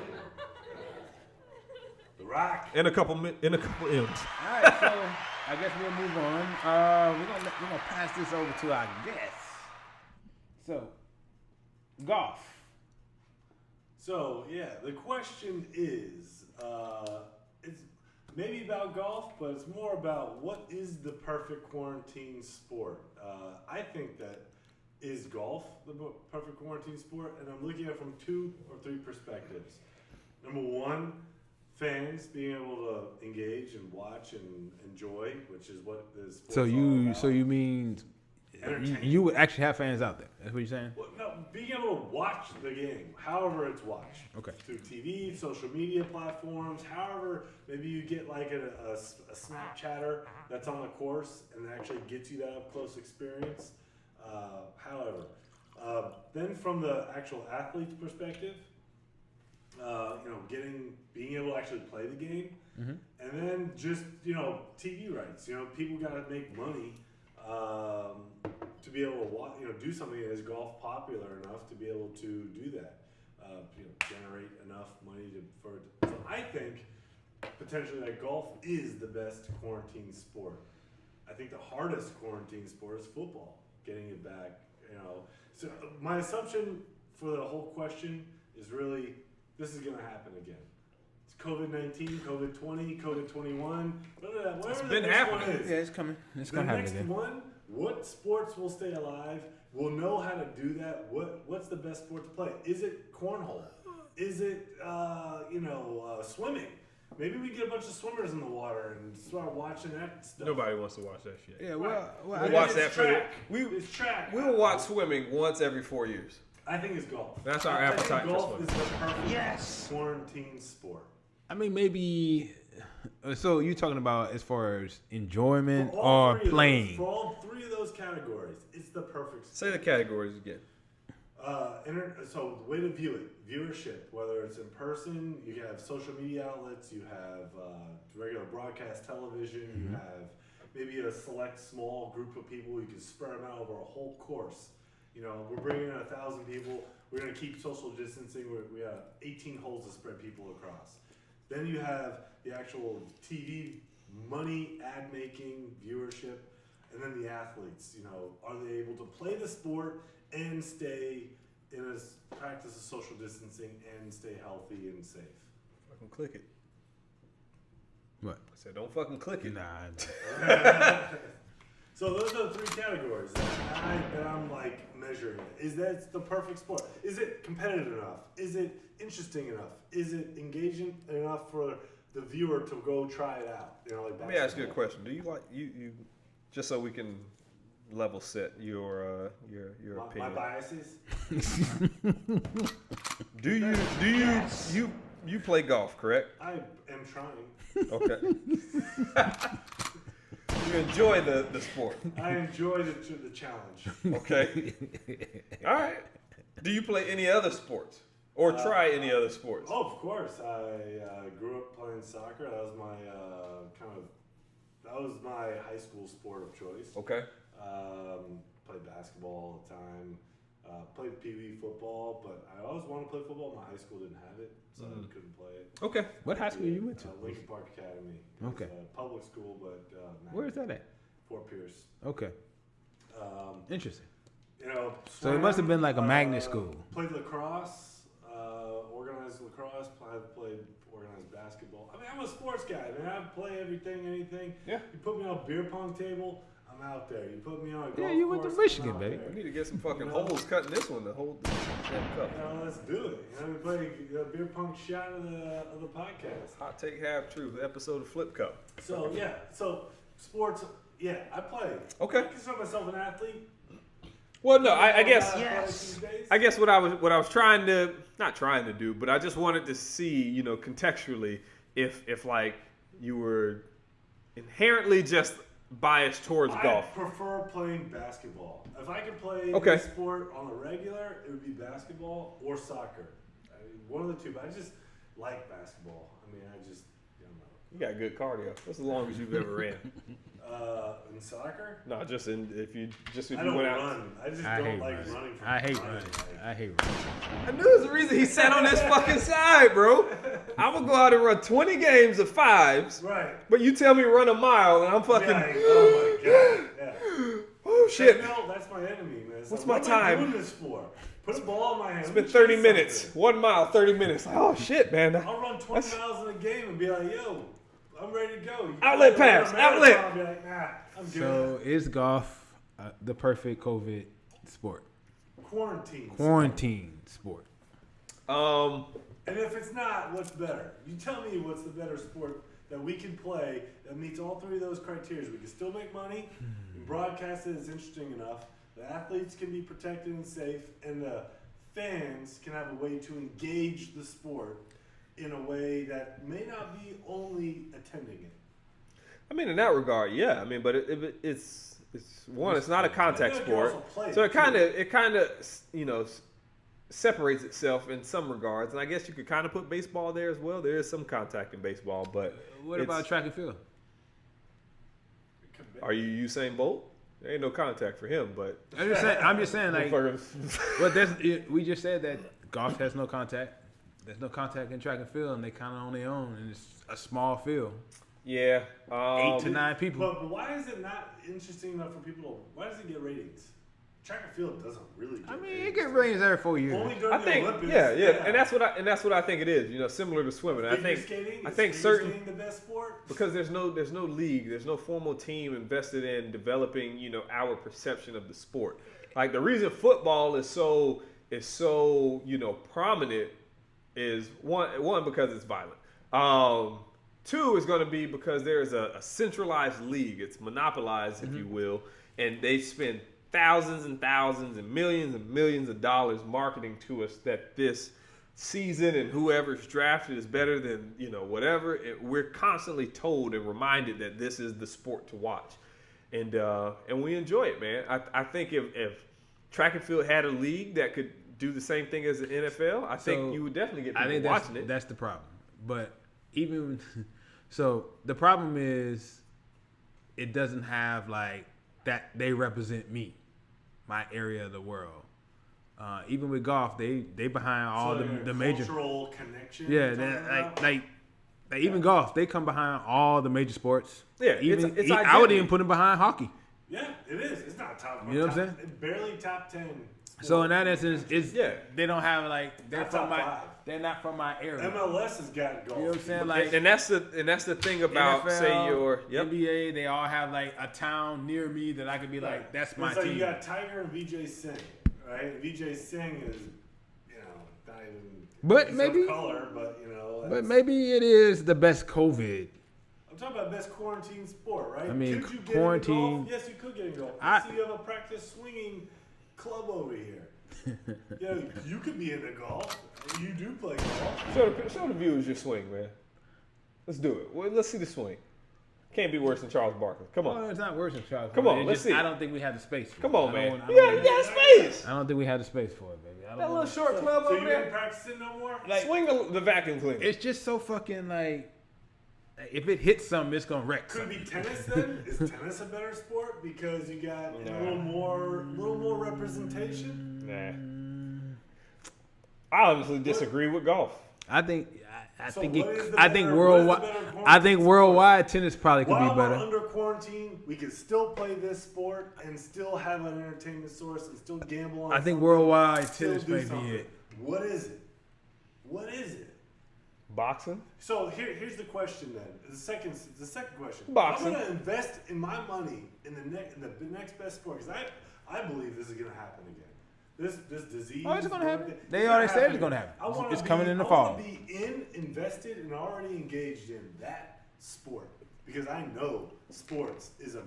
The Rock. in a couple M's. All right, so I guess we'll move on. We're gonna pass this over to our guests. So, golf. So yeah, the question is, it's maybe about golf, but it's more about what is the perfect quarantine sport. I think that is golf the perfect quarantine sport, and I'm looking at it from 2 or 3 perspectives. Number one, fans being able to engage and watch and enjoy, which is what this. So you mean Entertainment. you would actually have fans out there? That's what you're saying? Well, no, being able to watch the game, however it's watched. Okay. Through TV, social media platforms, however, maybe you get like a Snapchatter that's on the course and actually gets you that up close experience. Then from the actual athlete's perspective, being able to actually play the game, and then just TV rights. People got to make money to be able to do something that is golf popular enough to be able to do that. Generate enough money for it. So I think potentially that golf is the best quarantine sport. I think the hardest quarantine sport is football, getting it back, you know. So my assumption for the whole question is really this is going to happen again. It's COVID-19, COVID-20, COVID-21, whatever the next one is. Yeah, it's coming. It's The gonna happen next again. one, what sports will stay alive? We'll know how to do that. What's the best sport to play? Is it cornhole? Is it swimming? Maybe we get a bunch of swimmers in the water and start watching that stuff. Nobody wants to watch that shit. Yeah, well, We'll Maybe watch it's that for track. the, It's track. we will watch swimming once every 4 years. I think it's golf. That's our I think appetite for golf swimming. is the perfect Yes. quarantine sport. I mean, maybe. So you're talking about as far as enjoyment For all or three of playing? those- for all three of those categories, it's the perfect sport. Say the categories again. So the way to view it, viewership, whether it's in person, you have social media outlets, you have regular broadcast television, you have maybe a select small group of people, you can spread them out over a whole course. You know, we're bringing in 1,000 people, we're going to keep social distancing, we have 18 holes to spread people across. Then you have the actual TV money, ad making, viewership, and then the athletes, you know, are they able to play the sport and stay in a practice of social distancing and stay healthy and safe? Fucking click it. What? I said, don't fucking click it. Nah. So those are the three categories that I'm like measuring. Is that the perfect sport? Is it competitive enough? Is it interesting enough? Is it engaging enough for the viewer to go try it out? You know, like Let me ask you a basketball. question. Do you like you just so we can level set your My opinion? biases? Do you play golf, correct? I am trying. Okay. You enjoy the sport. I enjoy the challenge. Okay. All right. Do you play any other sports or try any other sports? Oh, of course. I grew up playing soccer. That was my high school sport of choice. Okay. Played basketball all the time. Played Pee Wee football, but I always wanted to play football. My high school didn't have it, so I couldn't play it. Okay. What high school you went to? Lincoln Park Academy. Okay. It's a public school, but Where is that at? Fort Pierce. Okay. Interesting. You know, So it must have been like a magnet swam, school. Played lacrosse, organized lacrosse. I've played organized basketball. I mean, I'm a sports guy. Man, I play everything, anything. Yeah. You put me on a beer pong table, I'm out there. You put me on a golf Yeah, you went to course, Michigan, I'm out baby. there. We need to get some fucking You know? holes cut in this one to hold the damn cup. You know, let's do it. You know, we play a beer pong shot of the podcast. Hot take, half truth. Episode of Flip Cup. So yeah, so sports. Yeah, I play. Okay. I consider myself an athlete. Well, no, I guess. Yes. I guess what I was trying to, not trying to do, but I just wanted to see, you know, contextually, if like you were inherently just biased towards golf. I prefer playing basketball. If I could play Okay. any sport on the regular, it would be basketball or soccer. I mean, one of the two, but I just like basketball. I mean, I just, you know. You got good cardio. That's the longest you've ever ran. In soccer? No, just if you I don't went out. run. I just I don't hate like running. running. From I hate behind. running. Like, I hate running. I knew there's a reason he sat on this fucking side, bro. I would go out and run 20 games of fives, right. but you tell me run a mile and I'm fucking. Yeah, oh my god. Yeah. Oh shit! No, that's my enemy, man. It's What's like, my what am I time? doing this for? Put a ball in my hand. It's Let me been 30 chase minutes. something. 1 mile, 30 minutes. Like, oh shit, man. I'll run 20 miles in a game and be like, yo, I'm ready to go. You Outlet run a pass, marathon, outlet. I'll be like, nah, I'm good. So is golf the perfect COVID sport? Quarantine. Quarantine sport. And if it's not, what's better? You tell me what's the better sport that we can play that meets all three of those criteria. We can still make money, and broadcast it is interesting enough, the athletes can be protected and safe, and the fans can have a way to engage the sport in a way that may not be only attending it. I mean, in that regard, yeah. I mean, but it's one. It's not a contact You can sport, also play so it, it kind of you know separates itself in some regards. And I guess you could kind of put baseball there as well. There is some contact in baseball, but What about track and field? Are you Usain Bolt? There ain't no contact for him, but I'm just saying, like, motherfuckers- we just said that golf has no contact. there's no contact in track and field, and they kind of on their own, and it's a small field. Yeah. 8 to 9 people. But why is it not interesting enough for people to, why does it get ratings? Track and field doesn't really get ratings. It get ratings every 4 years. Only during I the think, Olympics. and that's what I think it is. You know, similar to swimming. Figure skating? I think Is certain figure skating the best sport? because there's no league, there's no formal team invested in developing, you know, our perception of the sport. Like the reason football is so you know prominent is one because it's violent. 2 is going to be because there is a centralized league. It's monopolized, if you will, and they spend thousands and thousands and millions of dollars marketing to us that this season and whoever's drafted is better than, you know, whatever. We're constantly told and reminded that this is the sport to watch, and we enjoy it, man. I think if track and field had a league that could do the same thing as the NFL, I think you would definitely get people watching it. That's the problem. But even so, the problem is it doesn't have like that. They represent me, my area of the world. Even with golf, they behind all the major cultural connection. Yeah, like even golf, they come behind all the major sports. Yeah, even it's I would even put them behind hockey. Yeah, it is. It's not top. You know what I'm saying? It's barely top 10. So in that instance, they don't have like they're Not from top my 5. they're not from my area. MLS has got golf. You know what I'm saying? Like and that's the thing about NFL, say your NBA, they all have like a town near me that I could be like, that's my it's like team. you got Tiger and Vijay Singh, right? Vijay Singh is, you know, not even But he's maybe- of color, but you know. But that's- maybe it is the best COVID. I'm talking about best quarantine sport, right? I mean, could you get quarantine- into golf? Yes, you could get in golf. So you have a practice swinging club over here. You know, you could be into golf. You do play golf. show the viewers your swing, man. Let's do it. Well, let's see the swing. Can't be worse than Charles Barkley. Come on. Oh, it's not worse than Charles. Come on, let's see. I don't think we have the space for it. Come on, I man. don't- You got space. I don't think we have the space for it, baby. That little short club So over you ain't there. practicing no more? Swing the vacuum cleaner. It's just so fucking like, if it hits something, it's gonna wreck Could something. it be tennis then? Is tennis a better sport because you got a little more representation? Nah. I honestly disagree with golf. I think So think what is the I think better- worldwide. what is the better I think quarantine worldwide tennis probably could While be we're better. under quarantine, we can still play this sport and still have an entertainment source and still gamble on I think something, worldwide still tennis do may something. be it. What is it? What is it? Boxing. So here's the question then. The second question. Boxing. I'm going to invest in my money in the next best sport because I believe this is going to happen again. This disease. Oh, it's gonna happen. it's They gonna already said it's again. gonna happen. I wanna It's coming in the I fall. want to be invested and already engaged in that sport because I know sports is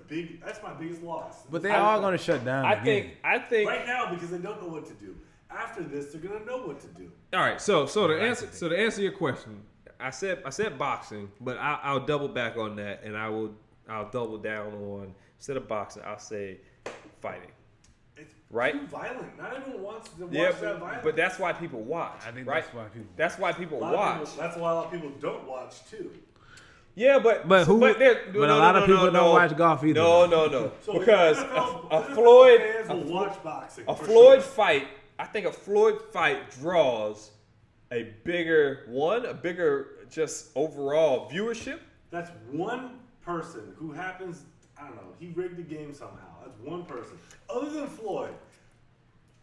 that's my biggest loss. But they are gonna shut down. I again. think. Right now because they don't know what to do. After this, they're gonna know what to do. All right. So to answer your question, I said boxing, but I'll double back on that, and I'll double down on instead of boxing, I'll say fighting. It's Right? too violent. Not everyone wants to watch Yeah, that violence. but that's why people watch. I think right? that's why That's why people. people A lot of watch. people- that's why a lot of people don't watch too. Yeah, but But who? But a lot of people don't watch golf either. No, So because NFL a NFL Floyd fans will watch boxing. a for Floyd sure. fight. I think a Floyd fight draws a bigger just overall viewership. That's one person who happens. I don't know. He rigged the game somehow. That's one person. Other than Floyd,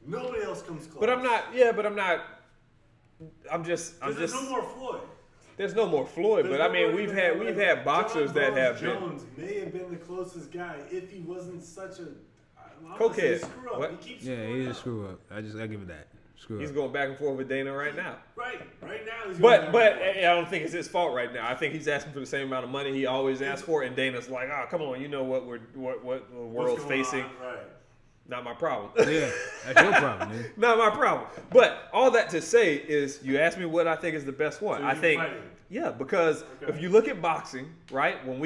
nobody else comes close. But I'm not. Yeah, but I'm not. I'm just. There's no more Floyd. There's no more Floyd, but I mean, we've had boxers John that have Jones may have been the closest guy if he wasn't such a Cokehead. Screw up. What? He keeps Yeah, screwing he is a up. screw up. I give it that. Screw He's up. going back and forth with Dana right now. Right now he's But going I don't think it's his fault right now. I think he's asking for the same amount of money he always asks for, and Dana's like, come on, you know what the world's facing. Right. Not my problem. Yeah, that's your problem, man. Not my problem. But all that to say is, you asked me what I think is the best one. So I you're think, fighting. yeah, because Okay. if you look at boxing, right, when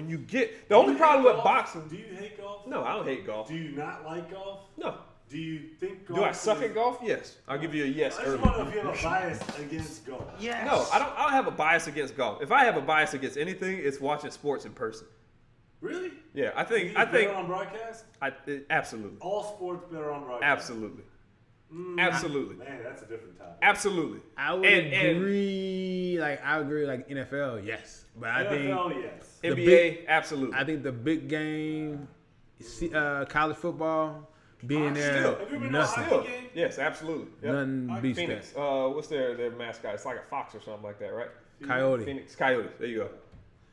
you get the only problem with boxing. Do you hate golf? No, I don't hate golf. Do you not like golf? No. Do you think golf? Do I suck is- at golf? Yes. I'll give you a yes I just early. want to know if you have a bias against golf. Yes. No, I don't have a bias against golf. If I have a bias against anything, it's watching sports in person. Really? Yeah, I think better on broadcast. absolutely. All sports better on broadcast. Absolutely. Absolutely. Man, that's a different topic. Absolutely. I would agree. I agree. Like NFL, yes, but I think NFL, yes. NBA, absolutely. I think the big game, college football, being there, Have you been to a nothing. hockey game? Yes, absolutely. Yep. Nothing beats Phoenix. that. What's their mascot? It's like a fox or something like that, right? Coyote. Phoenix Coyotes. There you go.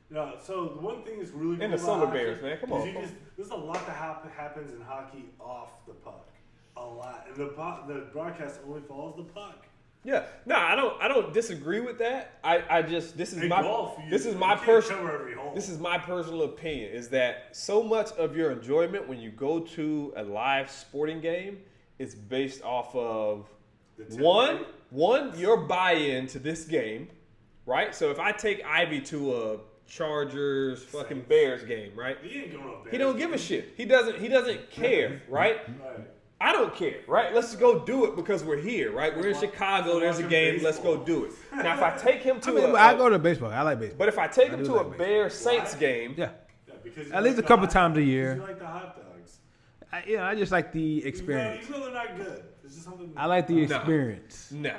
No, so the one thing that's really cool And the about Solar hockey Bears, man. Come is on. there's a lot that happens in hockey off the puck. A lot. And the broadcast only follows the puck. Yeah. No, I don't disagree with that. I just this is In my golf, this is you my can't personal cover every hole. this is my personal opinion is that so much of your enjoyment when you go to a live sporting game is based off of one your buy-in to this game, right? So if I take Ivy to a Chargers fucking Bears game, right? He ain't going to Bears. He don't give a shit. He doesn't care, right? Right. I don't care, right? Let's go do it because we're here, right? We're in Chicago. There's a game. Let's go do it. Now, if I take him to I go to baseball. I like baseball. but if I take him do to like a baseball. Bears Saints game, Yeah, Because at least a couple times a year. You like the hot dogs. I just like the experience. Even though they're not good. It's just something. I like the experience. nah.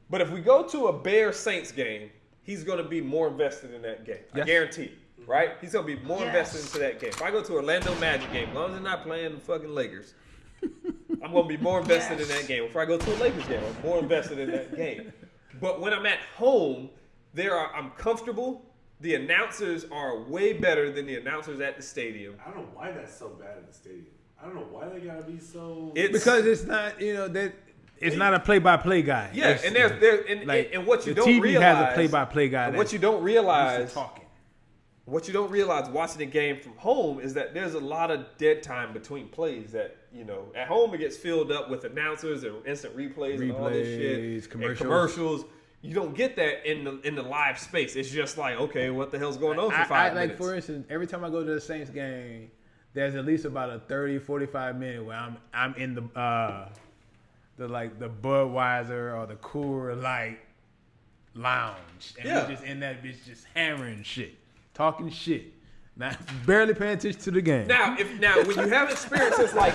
But if we go to a Bears Saints game, he's going to be more invested in that game. I Yes. guarantee, right? He's going to be more invested into that game. If I go to Orlando Magic game, as long as they're not playing the fucking Lakers, I'm going to be more invested in that game. If I go to a Lakers game, I'm more invested in that game. But when I'm at home, I'm comfortable. The announcers are way better than the announcers at the stadium. I don't know why that's so bad at the stadium. I don't know why they gotta be so. Because it's not, that it's not a play-by-play guy. Yeah, It's- and and what you the don't TV realize has a play-by-play guy. and what you don't realize talking. What you don't realize watching the game from home is that there's a lot of dead time between plays that, at home it gets filled up with announcers and instant replays and all this shit. Commercials. And commercials. You don't get that in the live space. It's just like, okay, what the hell's going on for 5 minutes? Like, for instance, every time I go to the Saints game, there's at least about a 30, 45 minute where I'm in the Budweiser or the Coors Light lounge. And we're just in that bitch just hammering shit. Talking shit. Not barely paying attention to the game. Now, when you have experiences like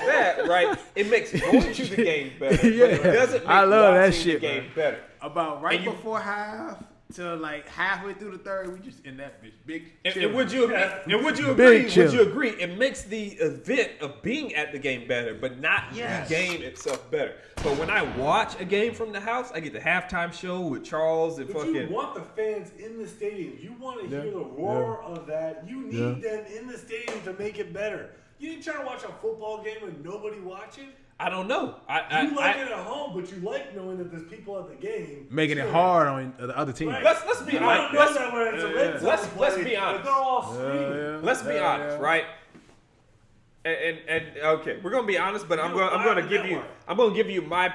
that, right, it makes going to the game better. Yeah. But it doesn't make I love that watching shit, the game man. better. About right And you- before half to like halfway through the third, we just in that bitch. Big And chilling. would you agree? Big Would chill. you agree? It makes the event of being at the game better, but not the game itself better. But when I watch a game from the house, I get the halftime show with Charles and But fucking. you want the fans in the stadium. You want to hear the roar of that. You need them in the stadium to make it better. You ain't trying to watch a football game with nobody watching. I don't know. You like it at home, but you like knowing that there's people at the game making it cheering. hard on the other team. Right. Let's be You honest. don't know that when it's a red zone let's play, be honest. but they're all screaming. Let's be honest, right? And okay, we're gonna be honest, but I'm gonna give you my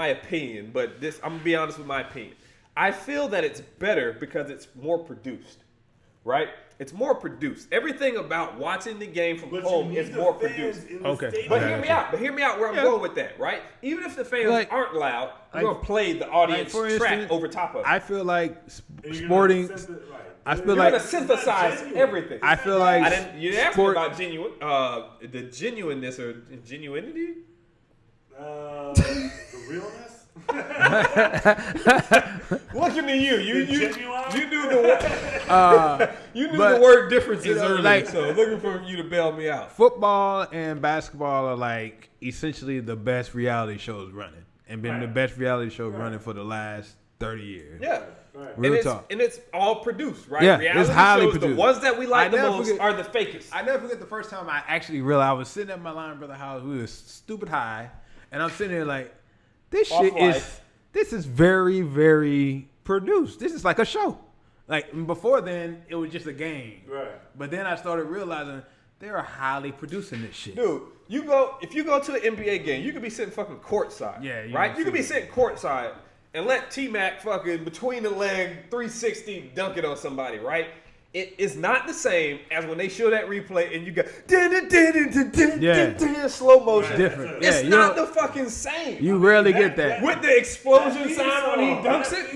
opinion. But I'm gonna be honest with my opinion. I feel that it's better because it's more produced, right? It's more produced. Everything about watching the game from But home you is need more the fans produced. in the Okay. stadium. But Yeah. hear me out where I'm going with that, right? Even if the fans Like- aren't loud, we're like- gonna play the audience for track instance, over top of it. I feel like And you're sporting. gonna synth- right. I feel You're like gonna synthesize genuine. everything. I feel like You didn't ask sport- me about the genuineness or genuinity. The realness. Looking to you, you genuine? knew the word. You knew but, the word differences earlier, like- so looking for you to bail me out. football and basketball are like essentially the best reality shows running, and been the best reality show running for the last 30 years. Yeah. Right. Real talk. And it's all produced, right? Yeah, Reality it's highly shows, produced. the ones that we like I the never most forget- are the fakest. I never forget the first time I actually realized I was sitting at my line brother house. We was stupid high, and I'm sitting there like, this Off shit life. is very, very produced. This is like a show. Like before then, it was just a game. Right. But then I started realizing they are highly producing this shit. Dude, if you go to an NBA game, you could be sitting fucking courtside. Yeah, you right? don't You could see be it. sitting courtside and let T-Mac fucking between the leg 360 dunk it on somebody, right? It is not the same as when they show that replay and you got slow motion. Different. It's Yeah, you not don't- the fucking same. You rarely get that. With the explosion sound when he dunks it,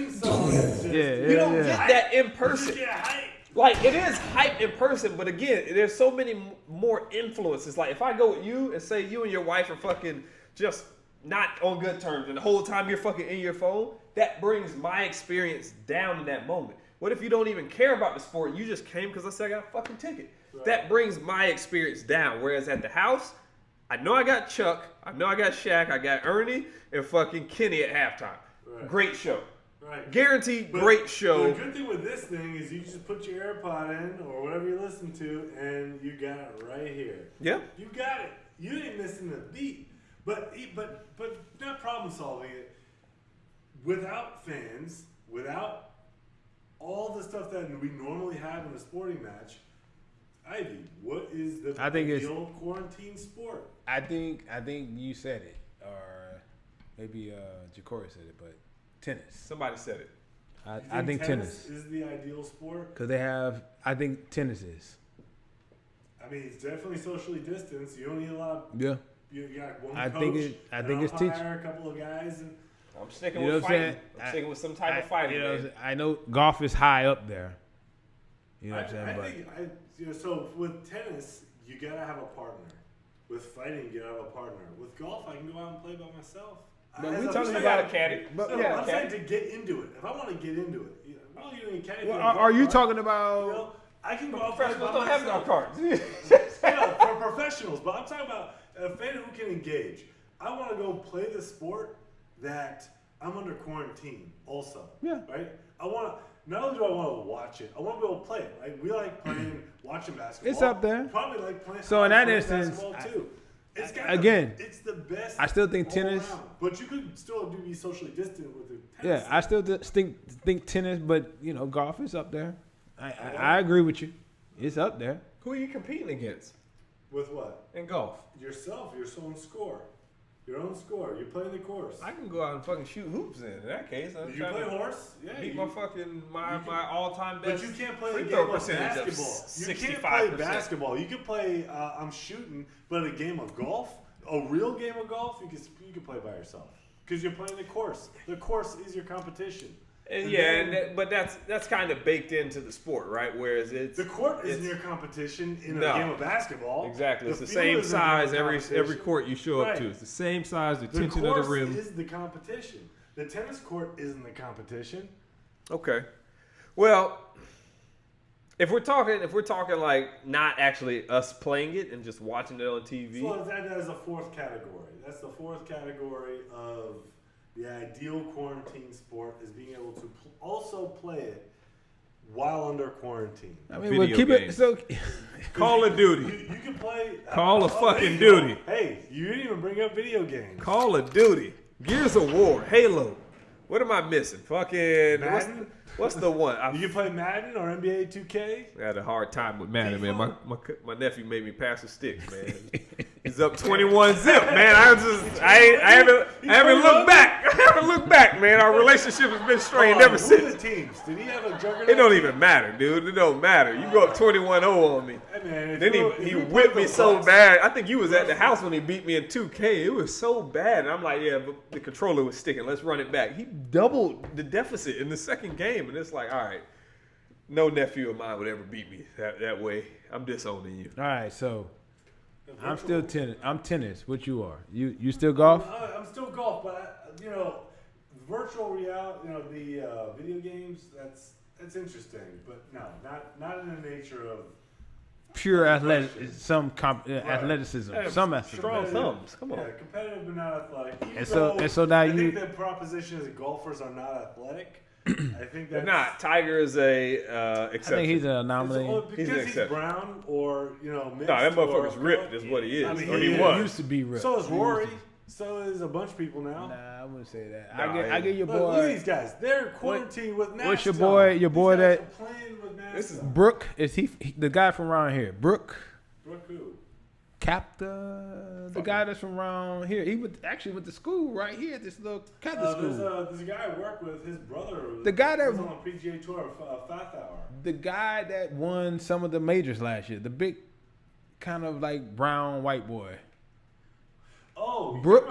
Yeah, you don't get that in Just person. get hype. Like, it is hype in person, but again, there's so many more influences. Like, if I go with you and say you and your wife are fucking just not on good terms, and the whole time you're fucking in your phone, that brings my experience down in that moment. What if you don't even care about the sport and you just came because I said I got a fucking ticket? Right. That brings my experience down. Whereas at the house, I know I got Chuck, I know I got Shaq, I got Ernie, and fucking Kenny at halftime. Right. Great show. Right. Guaranteed great show. The good thing with this thing is you just put your AirPod in or whatever you listen to, and you got it right here. Yeah. You got it. You ain't missing a beat. But not problem solving it. Without fans, without all the stuff that we normally have in a sporting match, Ivy, what is the ideal quarantine sport? I think you said it, or maybe Jacory said it, but tennis. Somebody said it. I think tennis is the ideal sport. Because I think tennis is. I mean, it's definitely socially distanced. You don't need a lot. Yeah. You got one I coach. think it's teaching. A couple of guys. And I'm sticking with fighting. I'm sticking with some type of fighting. I know golf is high up there. You know what I'm saying? So with tennis, you gotta have a partner. With fighting, you gotta have a partner. With golf, I can go out and play by myself. But we're talking about a caddy. I'm saying to get into it. If I want to get into it, you don't need a caddy. Well, are you talking about? I can go out professionals don't have golf carts. For professionals, but I'm talking about a fan who can engage. I want to go play the sport that I'm under quarantine also. Yeah. Right? Not only do I want to watch it, I want to be able to play it. Right? We like watching basketball. It's up there. Probably like playing. So in that instance, too. It's the best. I still think tennis. Around. But you could still be socially distant with the tennis. Yeah, I still think tennis, but golf is up there. I agree with you. It's up there. Who are you competing against? With what? In golf. Yourself. Your own score. Your own score. You're playing the course. I can go out and fucking shoot hoops in that case. You play horse? Yeah. Beat my all-time best. But you can't play a game of basketball. You can't play basketball. You can play I'm shooting, but a game of golf, a real game of golf, you can play by yourself. Because you're playing the course. The course is your competition. But that's kind of baked into the sport, right? Whereas the court isn't your competition in a game of basketball. Exactly, it's the same size every court you show up to. It's the same size, the tension of the rim. The course is the competition. The tennis court isn't the competition. Okay, well, if we're talking like not actually us playing it and just watching it on TV. So that is a fourth category. That's the fourth category of. The ideal quarantine sport is being able to also play it while under quarantine. I mean, we'll keep it so. Call of Duty. You can play. Call of fucking Duty. Hey, you didn't even bring up video games. Call of Duty. Gears of War. Halo. What am I missing? Fucking Madden? What's the one? You can play Madden or NBA 2K? I had a hard time with Madden, man. My nephew made me pass the stick, man. He's up 21-0, man. I haven't looked back. I haven't looked back, man. Our relationship has been strained ever since. Who are the teams? Did he have a juggernaut? It don't even matter, dude. It don't matter. You go up 21-0 on me. Hey, man, then he whipped me so bad. I think you was at the house when he beat me in 2K. It was so bad. And I'm like, yeah, but the controller was sticking. Let's run it back. He doubled the deficit in the second game. And it's like, all right, no nephew of mine would ever beat me that way. I'm disowning you. All right, so I'm still tennis. I'm tennis. What you are? You still golf? I'm still golf, but virtual reality, the video games. That's interesting, but no, not in the nature of pure athleticism. Athleticism. Yeah, some strong thumbs. Come on. Yeah, competitive but not athletic. And so now I think the proposition is that golfers are not athletic. I think they're not. Tiger is a exception. I think he's an anomaly. Because he's brown or mixed. No, that motherfucker's ripped is what he is. I mean, or he was. Used to be ripped. So is Rory. So is a bunch of people now. Nah, I wouldn't say that. I get your boy. Look at these guys. They're quarantined with masks. What's your boy? Your boy that playing with masks. This is Brooke. Is he the guy from around here? Brooke. Brooke who? The guy that's from around here. He went to school right here at this little Capta school. There's a guy I work with. His brother. The guy that was on the PGA Tour, Fifth Hour. The guy that won some of the majors last year. The big, kind of like brown white boy. Oh, Brooke?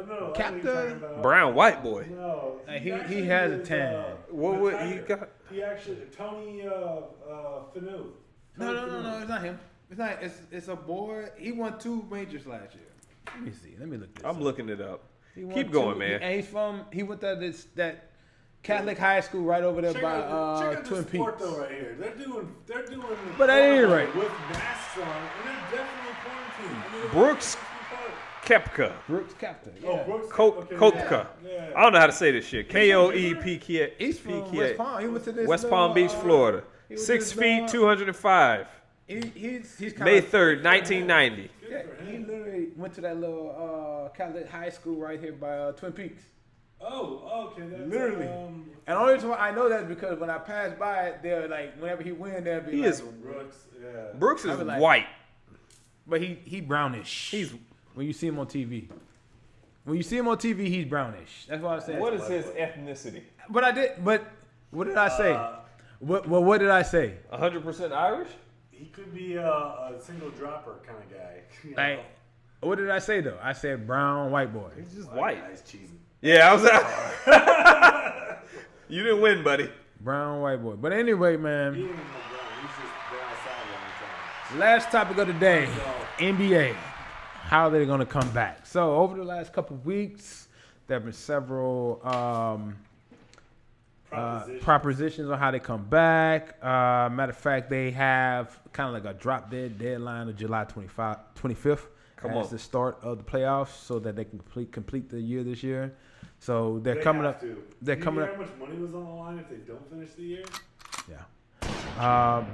No, Captain? Brown white boy. No, He actually has a is, tan. What would he Tiger. got? He actually Tony Fanu. No, it's not him. It's not. It's a boy. He won 2 majors last year. Let me see. Let me look this up. I'm looking it up. He won Keep going, 2, man. And he went to that Catholic high school right over there Check by out Twin the sport Peaks. though right here. They're doing. But at any rate, with masks on, and they're definitely quarantined. I mean, Brooks Koepka. Brooks Captain. Yeah. Oh, Brooks. Koepka. Yeah. I don't know how to say this shit. Koepka. He's from West Palm. He went to this West Palm Beach, Florida. he was 6 just, feet, 205. He's kind May of 3rd, 1990. yeah, he literally went to that little Catholic high school right here by Twin Peaks. Oh, okay. That's, Literally. And the only reason why I know that is because when I pass by it, they're like, whenever he wins, they'll be He like, is Brooks. Yeah. Brooks is I was like- white. but he brownish. He's When you see him on TV. When you see him on TV, he's brownish. That's what I'm saying. what is his ethnicity? But what did I say? What did I say? 100% Irish? He could be a single dropper kind of guy. You know? Like, what did I say though? I said brown white boy. He's just White white. guy's cheesy. Yeah, I was out. You didn't win, buddy. Brown white boy. But anyway, He man, ain't no brown. He's just been outside a long time. last topic of the day, NBA. How are they going to come back? So over the last couple of weeks, there have been several propositions on how they come back. Matter of fact, they have kind of like a drop dead deadline of July 25th as the start of the playoffs, so that they can complete the year this year. So they're coming up. They're coming up. How much money was on the line if they don't finish the year? Yeah.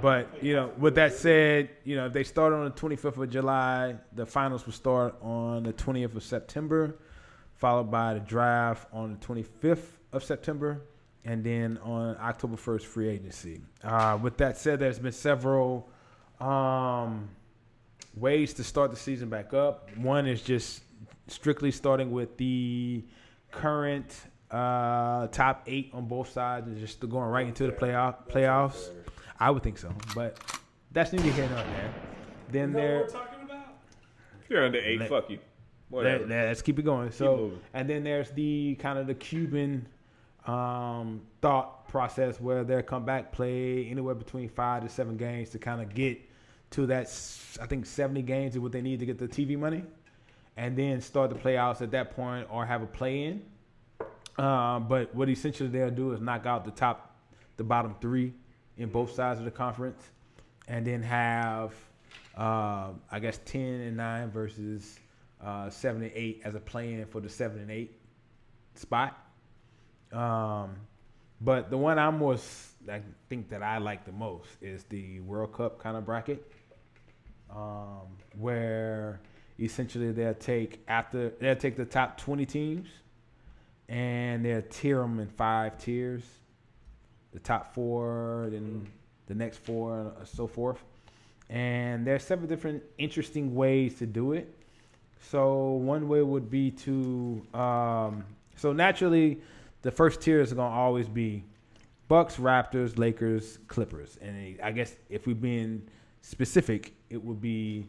But with that said, if they start on the 25th of July, the finals will start on the 20th of September, followed by the draft on the 25th of September, and then on October 1st, free agency. With that said, there's been several ways to start the season back up. One is just strictly starting with the current top 8 on both sides and just going right into the playoffs. I would think so, but that's neither here nor there. Then Is that what we're talking about? If you're under 8, fuck you. Whatever. Let's keep it going. moving. And then there's the kind of the Cuban thought process where their comeback play anywhere between 5 to 7 games to kind of get to that. I think 70 games is what they need to get the TV money, and then start the playoffs at that point or have a play-in. But what essentially they'll do is knock out the bottom 3 in both sides of the conference, and then have, 10 and 9 versus 7 and 8 as a play-in for the 7 and 8 spot. But the one I think that I like the most is the World Cup kind of bracket, where essentially they'll take the top 20 teams and they'll tier them in 5 tiers. The top 4, then the next 4, and so forth. And there's several different interesting ways to do it. So one way would be to so naturally the first tiers are gonna always be Bucks, Raptors, Lakers, Clippers. And I guess if we're being specific, it would be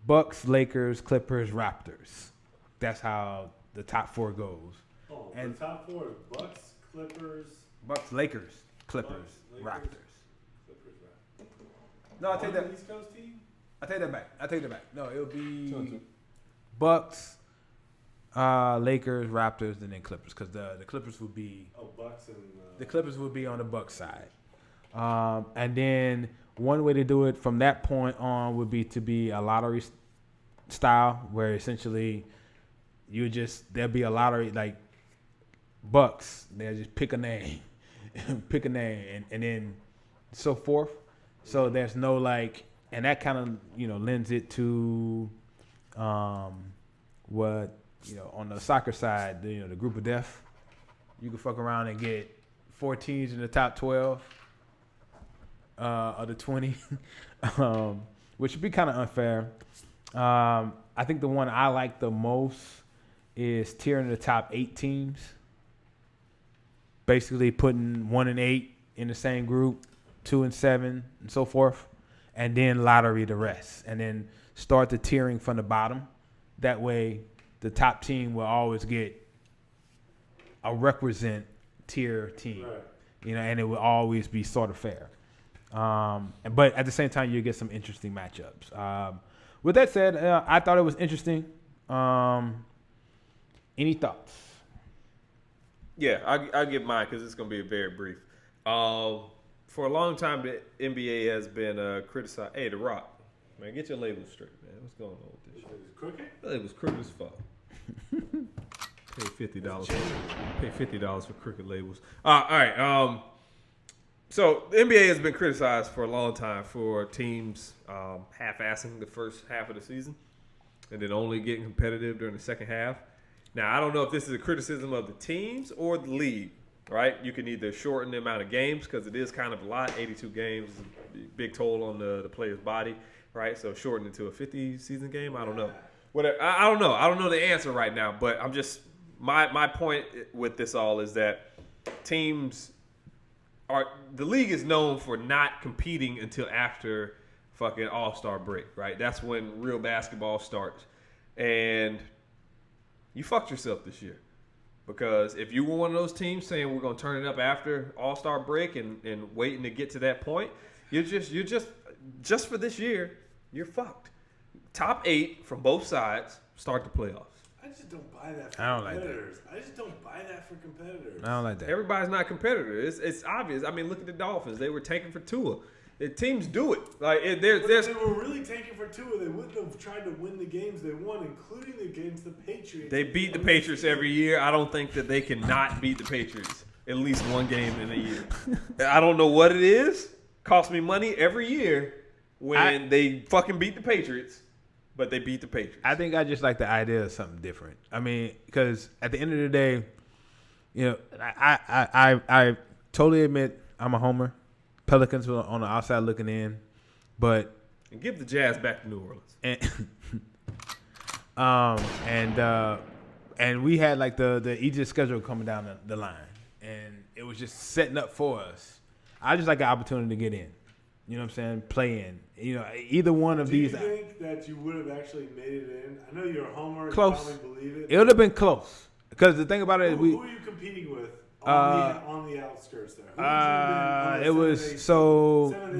Bucks, Lakers, Clippers, Raptors. That's how the top 4 goes. Oh, And the top 4 is Bucks, Clippers, Bucks, Lakers, Clippers, Bucks, Lakers, Raptors. Clippers, right? No, I'll take that. East Coast team? I take that back. No, it'll be 2-2. Bucks, Lakers, Raptors, and then Clippers, because the Clippers would be Bucks and the Clippers would be on the Bucks side. And then one way to do it from that point on would be to be a lottery style, where essentially there'll be a lottery like Bucks. They'll just pick a name, and then so forth. So there's no and that kind of lends it to what on the soccer side, the group of death. You can fuck around and get 4 teams in the top 12 of the 20, which would be kind of unfair. I think the one I like the most is tiering the top 8 teams. Basically putting 1 and 8 in the same group, 2 and 7, and so forth, and then lottery the rest, and then start the tiering from the bottom. That way, the top team will always get a represent tier team, right. And it will always be sort of fair. But at the same time, you get some interesting matchups. With that said, I thought it was interesting. Any thoughts? Yeah, I'll give mine because it's going to be very brief. For a long time, the NBA has been criticized. Hey, The Rock, man, get your labels straight, man. What's going on with this shit? It was crooked? It was crooked as fuck. Pay $50. Pay $50 for crooked labels. All right. So the NBA has been criticized for a long time for teams half-assing the first half of the season and then only getting competitive during the second half. Now, I don't know if this is a criticism of the teams or the league, right? You can either shorten the amount of games because it is kind of a lot. 82 games is a big toll on the player's body, right? So shorten it to a 50-season game. I don't know. Whatever. I don't know. I don't know the answer right now, but I'm just my point with this all is that teams are the league is known for not competing until after fucking All-Star break, right? That's when real basketball starts, and you fucked yourself this year. Because if you were one of those teams saying we're going to turn it up after All-Star break and waiting to get to that point, you're just for this year, you're fucked. Top 8 from both sides start the playoffs. I just don't buy that for competitors. I just don't buy that for competitors. I don't like that. Everybody's not competitors. It's obvious. I mean, look at the Dolphins. They were tanking for Tua. The teams do it. Like if they were really tanking for Tua, they wouldn't have tried to win the games they won, including against the Patriots. They beat the Patriots every year. I don't think that they can not beat the Patriots at least one game in a year. I don't know what it is. Costs me money every year when they fucking beat the Patriots, but they beat the Patriots. I think I just like the idea of something different. I mean, because at the end of the day, I totally admit I'm a homer. Pelicans were on the outside looking in, but and give the Jazz back to New Orleans. And we had like the easiest schedule coming down the line, and it was just setting up for us. I just like an opportunity to get in. You know what I'm saying? Play in. Either one of these. Do you think that you would have actually made it in? I know you're a homer. Close. You probably believe it. It would have been close because the thing about it is who are you competing with? On the outskirts there. It was so I'm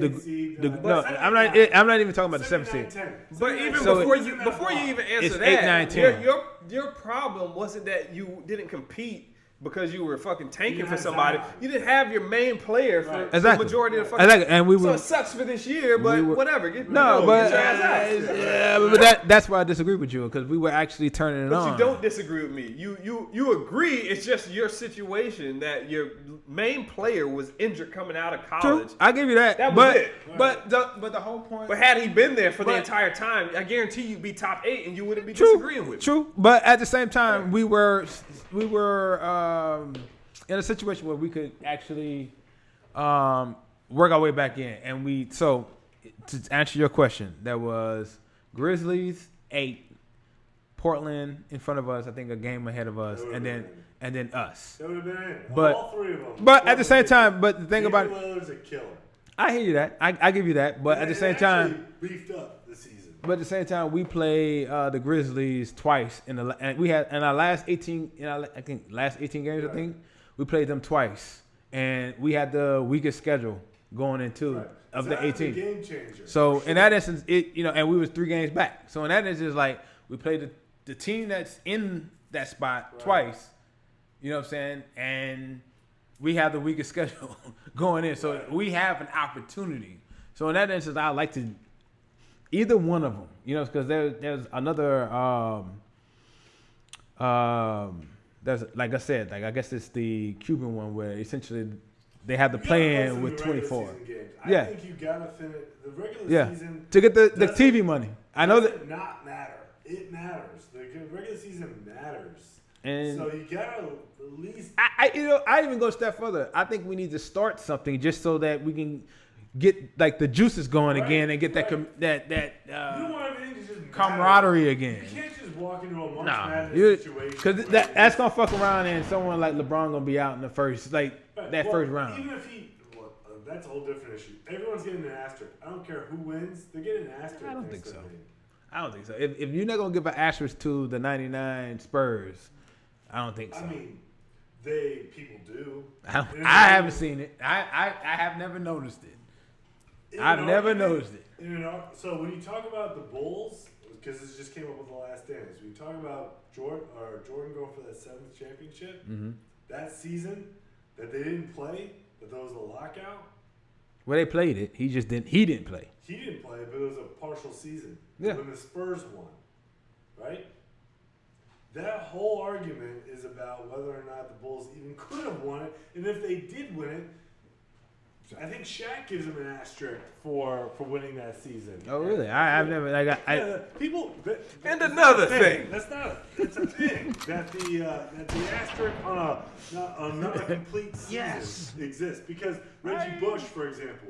not even talking about the 7th seed. But even before you even answer it's that, 8, 9, 10. Your problem wasn't that you didn't compete because you were fucking tanking for somebody. You didn't have your main player for the majority of the fucking. And we were, so it sucks for this year, but whatever. But that's why I disagree with you because we were actually turning it on. But you don't disagree with me. You agree. It's just your situation that your main player was injured coming out of college. True. I give you that. That was it. But the whole point. But had he been there for the entire time, I guarantee you'd be top 8 and you wouldn't be disagreeing with me. True. But at the same time, we were in a situation where we could actually work our way back in, and so to answer your question, there was Grizzlies 8, Portland in front of us, I think a game ahead of us, and then us. That would have been it. But all 3 of them. But at the same time, but the thing about Lillard's a killer. I hear you that I give you that, but at the same time, beefed up this season. But at the same time, we played the Grizzlies twice and we had in our last 18 games. I think we played them twice, and we had the weakest schedule going into of the 18. Game changer. So in that instance, and we was 3 games back. So in that instance, like we played the team that's in that spot twice. You know what I'm saying? And we have the weakest schedule going in, so we have an opportunity. So in that instance, I like to. Either one of them, because there's another. There's like I said, like I guess it's the Cuban one where essentially they have the play-in with 24. I think you gotta finish the regular season to get the TV money. I know that not matter. It matters. The regular season matters. And so you gotta at least. I even go a step further. I think we need to start something just so that we can get like the juices going again and get that you don't want everything to just camaraderie again. You can't just walk into a March Madness situation because that's gonna fuck around and someone like LeBron gonna be out in the first first round. Even if that's a whole different issue. Everyone's getting an asterisk. I don't care who wins; they're getting an asterisk. I don't think so. I don't think so. If you're not gonna give an asterisk to the '99 Spurs, I don't think so. I mean, people do. I haven't seen it. I have never noticed it. I've never noticed it. So when you talk about the Bulls, because this just came up with the Last Dance, when you talk about Jordan going for that 7th championship, that season that they didn't play, that there was a lockout. Well, they played it. He just didn't. He didn't play. He didn't play, but it was a partial season. Yeah. When the Spurs won, right? That whole argument is about whether or not the Bulls even could have won it, and if they did win it, I think Shaq gives him an asterisk for winning that season. Oh, really? I've never. People. And another thing. That's a thing that the asterisk on not a complete season exists, because Reggie Bush, for example,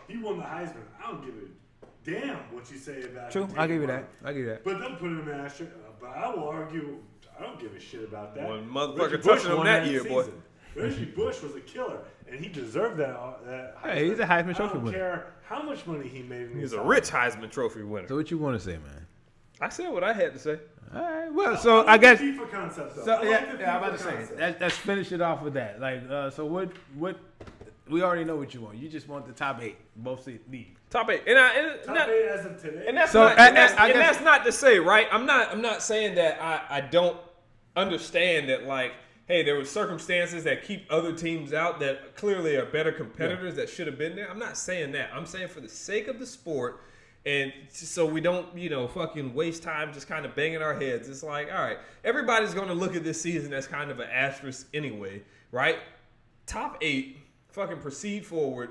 he won the Heisman. I don't give a damn what you say about True, him. I'll give you that. But they'll put him in an asterisk. But I will argue, I don't give a shit about that. One motherfucker Reggie Bush touching him won that year, boy. season. Reggie Bush was a killer, and he deserved that Heisman. Hey, he's a Heisman Trophy I don't winner. care how much money he made. He's a rich Heisman Trophy winner. So what you want to say, man? I said what I had to say. All right. Well, so I guess. The FIFA concept, though. So I like the I'm FIFA about to say. concept. Let's finish it off with that. Like, so what? We already know what you want. You just want the top 8, both leagues. Top 8, Top 8 as of today. and that's So, not, and that's not to say, right? I'm not saying that I don't understand that, like, hey, there were circumstances that keep other teams out that clearly are better competitors that should have been there. I'm not saying that. I'm saying for the sake of the sport, and so we don't, fucking waste time just kind of banging our heads. It's like, all right, everybody's going to look at this season as kind of an asterisk anyway, right? Top 8, fucking proceed forward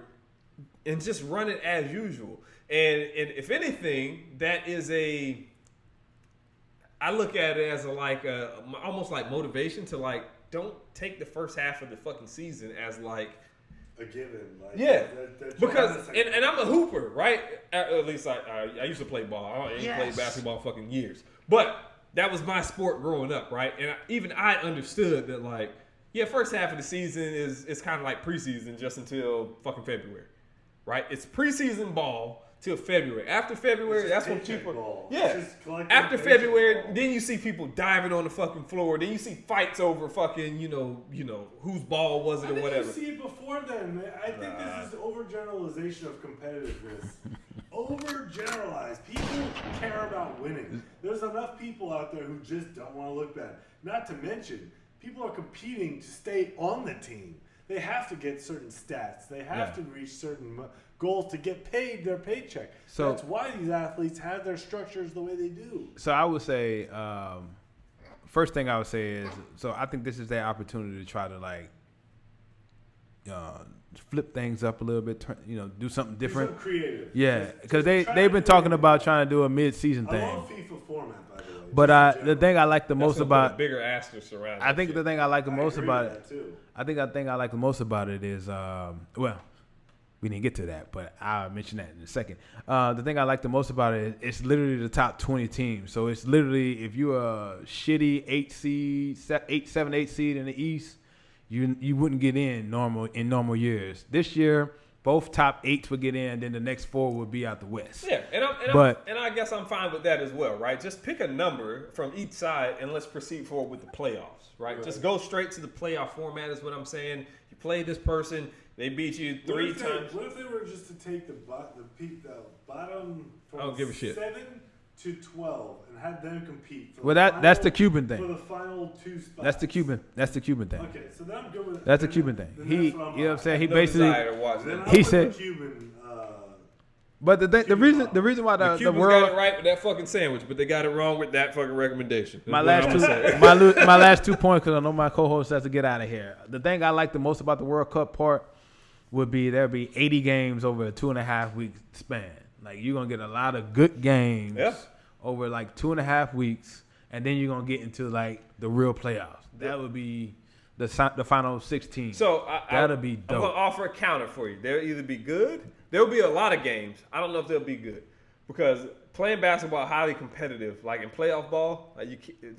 and just run it as usual. And if anything, that is I look at it as almost like motivation to, like, don't take the first half of the fucking season as like a given. Like, yeah, that because and I'm a hooper, right? At least I used to play ball. I ain't played basketball in fucking years, but that was my sport growing up, right? And even I understood that, like, yeah, first half of the season is kind of like preseason just until fucking February, right? It's preseason ball till February. After February, that's when people. Yeah. After February, then you see people diving on the fucking floor. Then you see fights over fucking, whose ball was it or whatever. You see it before then, man. I think this is overgeneralization of competitiveness. Overgeneralized. People care about winning. There's enough people out there who just don't want to look bad. Not to mention, people are competing to stay on the team. They have to get certain stats. They have to reach certain goals to get paid their paycheck. So that's why these athletes have their structures the way they do. So I would say, first thing I would say is, so I think this is their opportunity to try to, like, flip things up a little bit, do something different. Do something creative. Yeah, because they've been talking about trying to do a mid-season thing. I love FIFA format, by the way. But the thing I like the most about bigger asterisk around. I think the thing I like the most about it. Too. I think I like the most about it is we didn't get to that, but I'll mention that in a second. The thing I like the most about it is it's literally the top 20 teams. So it's literally, if you're a shitty 8 seed in the East, you wouldn't get in normal years. This year, both top 8s would get in, then the next 4 would be out the West. Yeah, and I guess I'm fine with that as well, right? Just pick a number from each side and let's proceed forward with the playoffs, right? Just go straight to the playoff format is what I'm saying. You play this person, they beat you 3 times. What if they were just to take the bottom from I don't give a shit. 7 to 12 and have them compete for That's the Cuban for thing. the final 2 spots? That's the Cuban thing. Okay, so then I'm good with That's the Cuban thing. then He, that's what I'm you know what I'm on. saying? He No basically. desire to watch Then that. I'm He with said- the Cuban. But the reason why the Cubans world got it right with that fucking sandwich, but they got it wrong with that fucking recommendation. my That's last what two I'm saying. my last 2 points, because I know my co-host has to get out of here. The thing I like the most about the World Cup part would be there'll be 80 games over a 2.5 week span. Like, you're gonna get a lot of good games over like 2.5 weeks, and then you're gonna get into like the real playoffs. That would be the final 16. So that'll be dope. I'm gonna offer a counter for you. There'll either be good. There'll be a lot of games. I don't know if they'll be good, because playing basketball highly competitive. Like in playoff ball,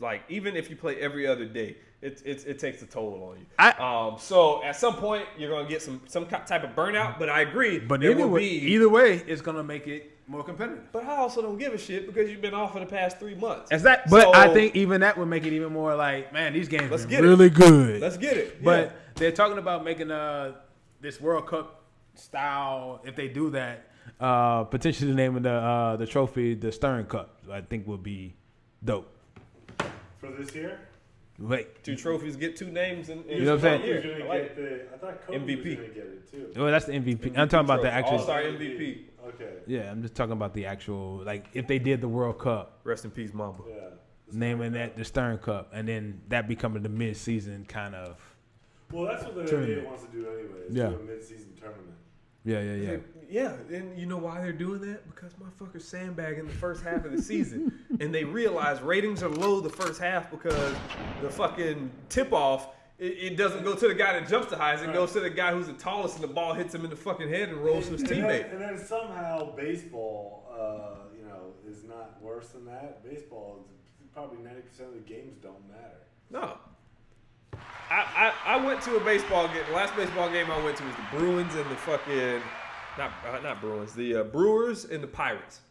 like even if you play every other day, it takes a toll on you. So at some point you're gonna get some type of burnout. But I agree. But there anyway, will be either way, it's gonna make it more competitive. But I also don't give a shit because you've been off for the past 3 months. Exactly. But I think even that would make it even more like, man, these games are really good. Let's get it. But they're talking about making this World Cup style. If they do that, potentially naming the trophy the Stern Cup, I think would be dope. For this year? Wait, 2 trophies get 2 names in you know what I'm saying? I thought Kobe MVP. was going to get it too. Well, that's the MVP. I'm talking about the actual All-Star MVP. Okay. Yeah, I'm just talking about the actual, like, if they did the World Cup, Rest in peace, Mamba. Yeah. naming that the Stern Cup, and then that becoming the mid-season kind of. Well, that's what the NBA wants to do anyway. Is do a mid-season tournament. Yeah. Yeah, and you know why they're doing that? Because motherfuckers sandbagging the first half of the season. And they realize ratings are low the first half because the fucking tip-off, it doesn't go to the guy that jumps the highest. It goes to the guy who's the tallest and the ball hits him in the fucking head and rolls to his teammate. And then somehow baseball, is not worse than that. Baseball, probably 90% of the games don't matter. No. I went to a baseball game. The last baseball game I went to was the Bruins and the fucking not Bruins, the Brewers and the Pirates.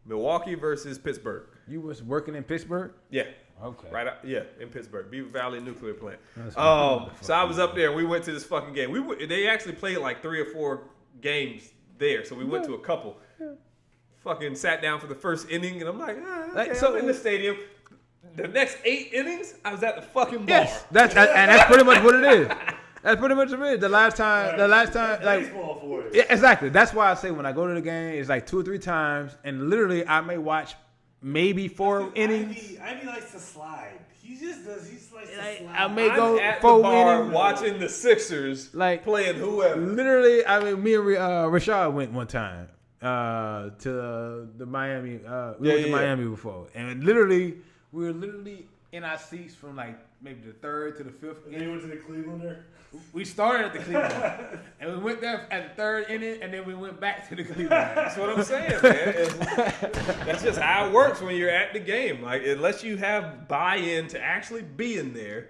Milwaukee versus Pittsburgh. You was working in Pittsburgh? Yeah. Okay. Right. In Pittsburgh, Beaver Valley Nuclear Plant. So I was up there. And we went to this fucking game. They actually played like 3 or 4 games there, so we went to a couple. Fucking sat down for the first inning, and I'm like, okay, I'm in the stadium. The next 8 innings, I was at the fucking bar. Yes, that's pretty much what it is. That's pretty much what it is. The last time, like, baseball for it. yeah, exactly. That's why I say when I go to the game, it's like 2 or 3 times, and literally I may watch maybe 4 innings. Ivy likes to slide. He just likes to slide. I may I'm go at 4 the bar innings. watching the Sixers playing whoever. Literally, I mean, me and Rashad went one time to the Miami. We went to Miami before, and literally, we were literally in our seats from like maybe the 3rd to the 5th. And then you went to the Clevelander? We started at the Cleveland, and we went there at the 3rd inning, and then we went back to the Cleveland. That's what I'm saying, man. That's just how it works when you're at the game. Like, unless you have buy-in to actually be in there,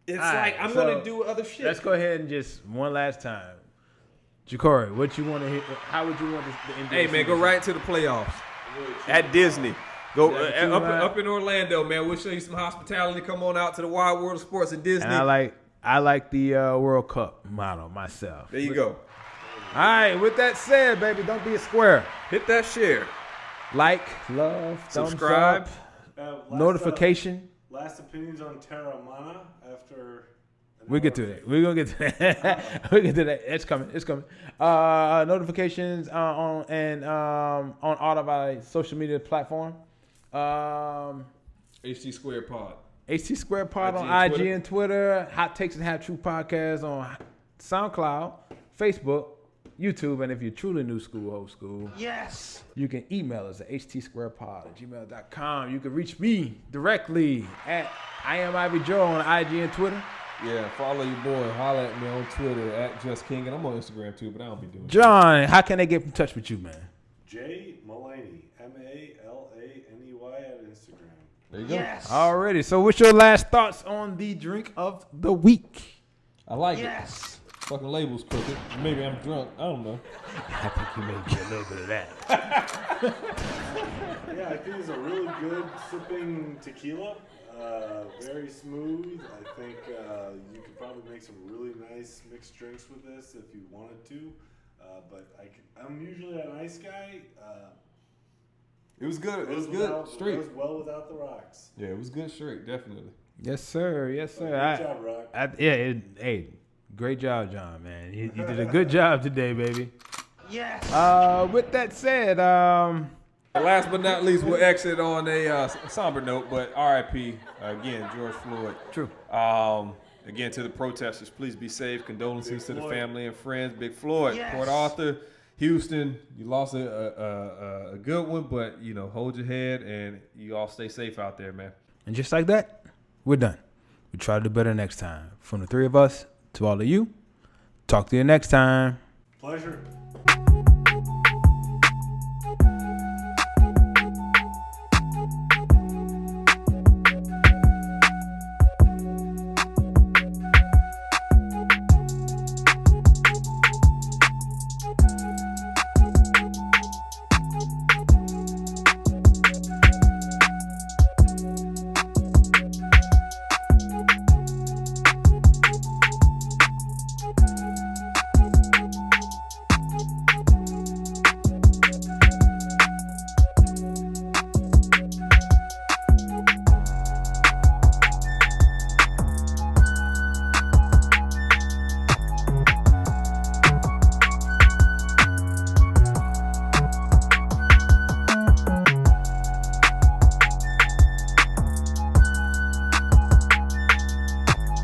it's like, I'm going to do other shit. Let's go ahead and just one last time. Ja'Cory, what you want to hear? How would you want the NBA? Hey, man, go right to the playoffs at Disney. Go up in Orlando, man. We'll show you some hospitality. Come on out to the wide world of sports at Disney. And I like the World Cup model myself. There you go. All right, with that said, baby, don't be a square. Hit that share. Like, love, subscribe, notification. Last opinions on Teremana after. We'll get to that. We're going to get to that. We'll get to that. It's coming. Notifications on all of our social media platform. HT Squared Pod. HT Squared Pod on IG and Twitter. Hot Takes and Half True Podcast on SoundCloud, Facebook, YouTube, and if you're truly new school, old school, Yes. you can email us at htsquaredpod@gmail.com. You can reach me directly at I am Ivy Joe on IG and Twitter. Yeah, follow your boy. Holla at me on Twitter at Just King, and I'm on Instagram too, but I don't be doing John, how can they get in touch with you, man? J Malaney, Malaney at Instagram. There you go. Yes. Alrighty. So, what's your last thoughts on the drink of the week? I like Yes. it. Fucking label's crooked. Maybe I'm drunk. I don't know. I think you may get a little bit of that. Yeah, I think it's a really good sipping tequila. Very smooth. I think you could probably make some really nice mixed drinks with this if you wanted to. But I'm usually a nice guy. It was good. It was good. Straight. It was well without the rocks. Yeah, it was good straight. Definitely. Yes, sir. Yes, sir. Good job, Rock. Hey, great job, John, man. You did a good job today, baby. Yes. With that said, Last but not least, we'll exit on a somber note, but RIP, again, George Floyd. True. Again, to the protesters, please be safe. Condolences to the family and friends. Big Floyd, Yes. Port Arthur, Houston, you lost a good one, but, hold your head and you all stay safe out there, man. and just like that, we're done. We try to do better next time. From the 3 of us to all of you, talk to you next time. Pleasure.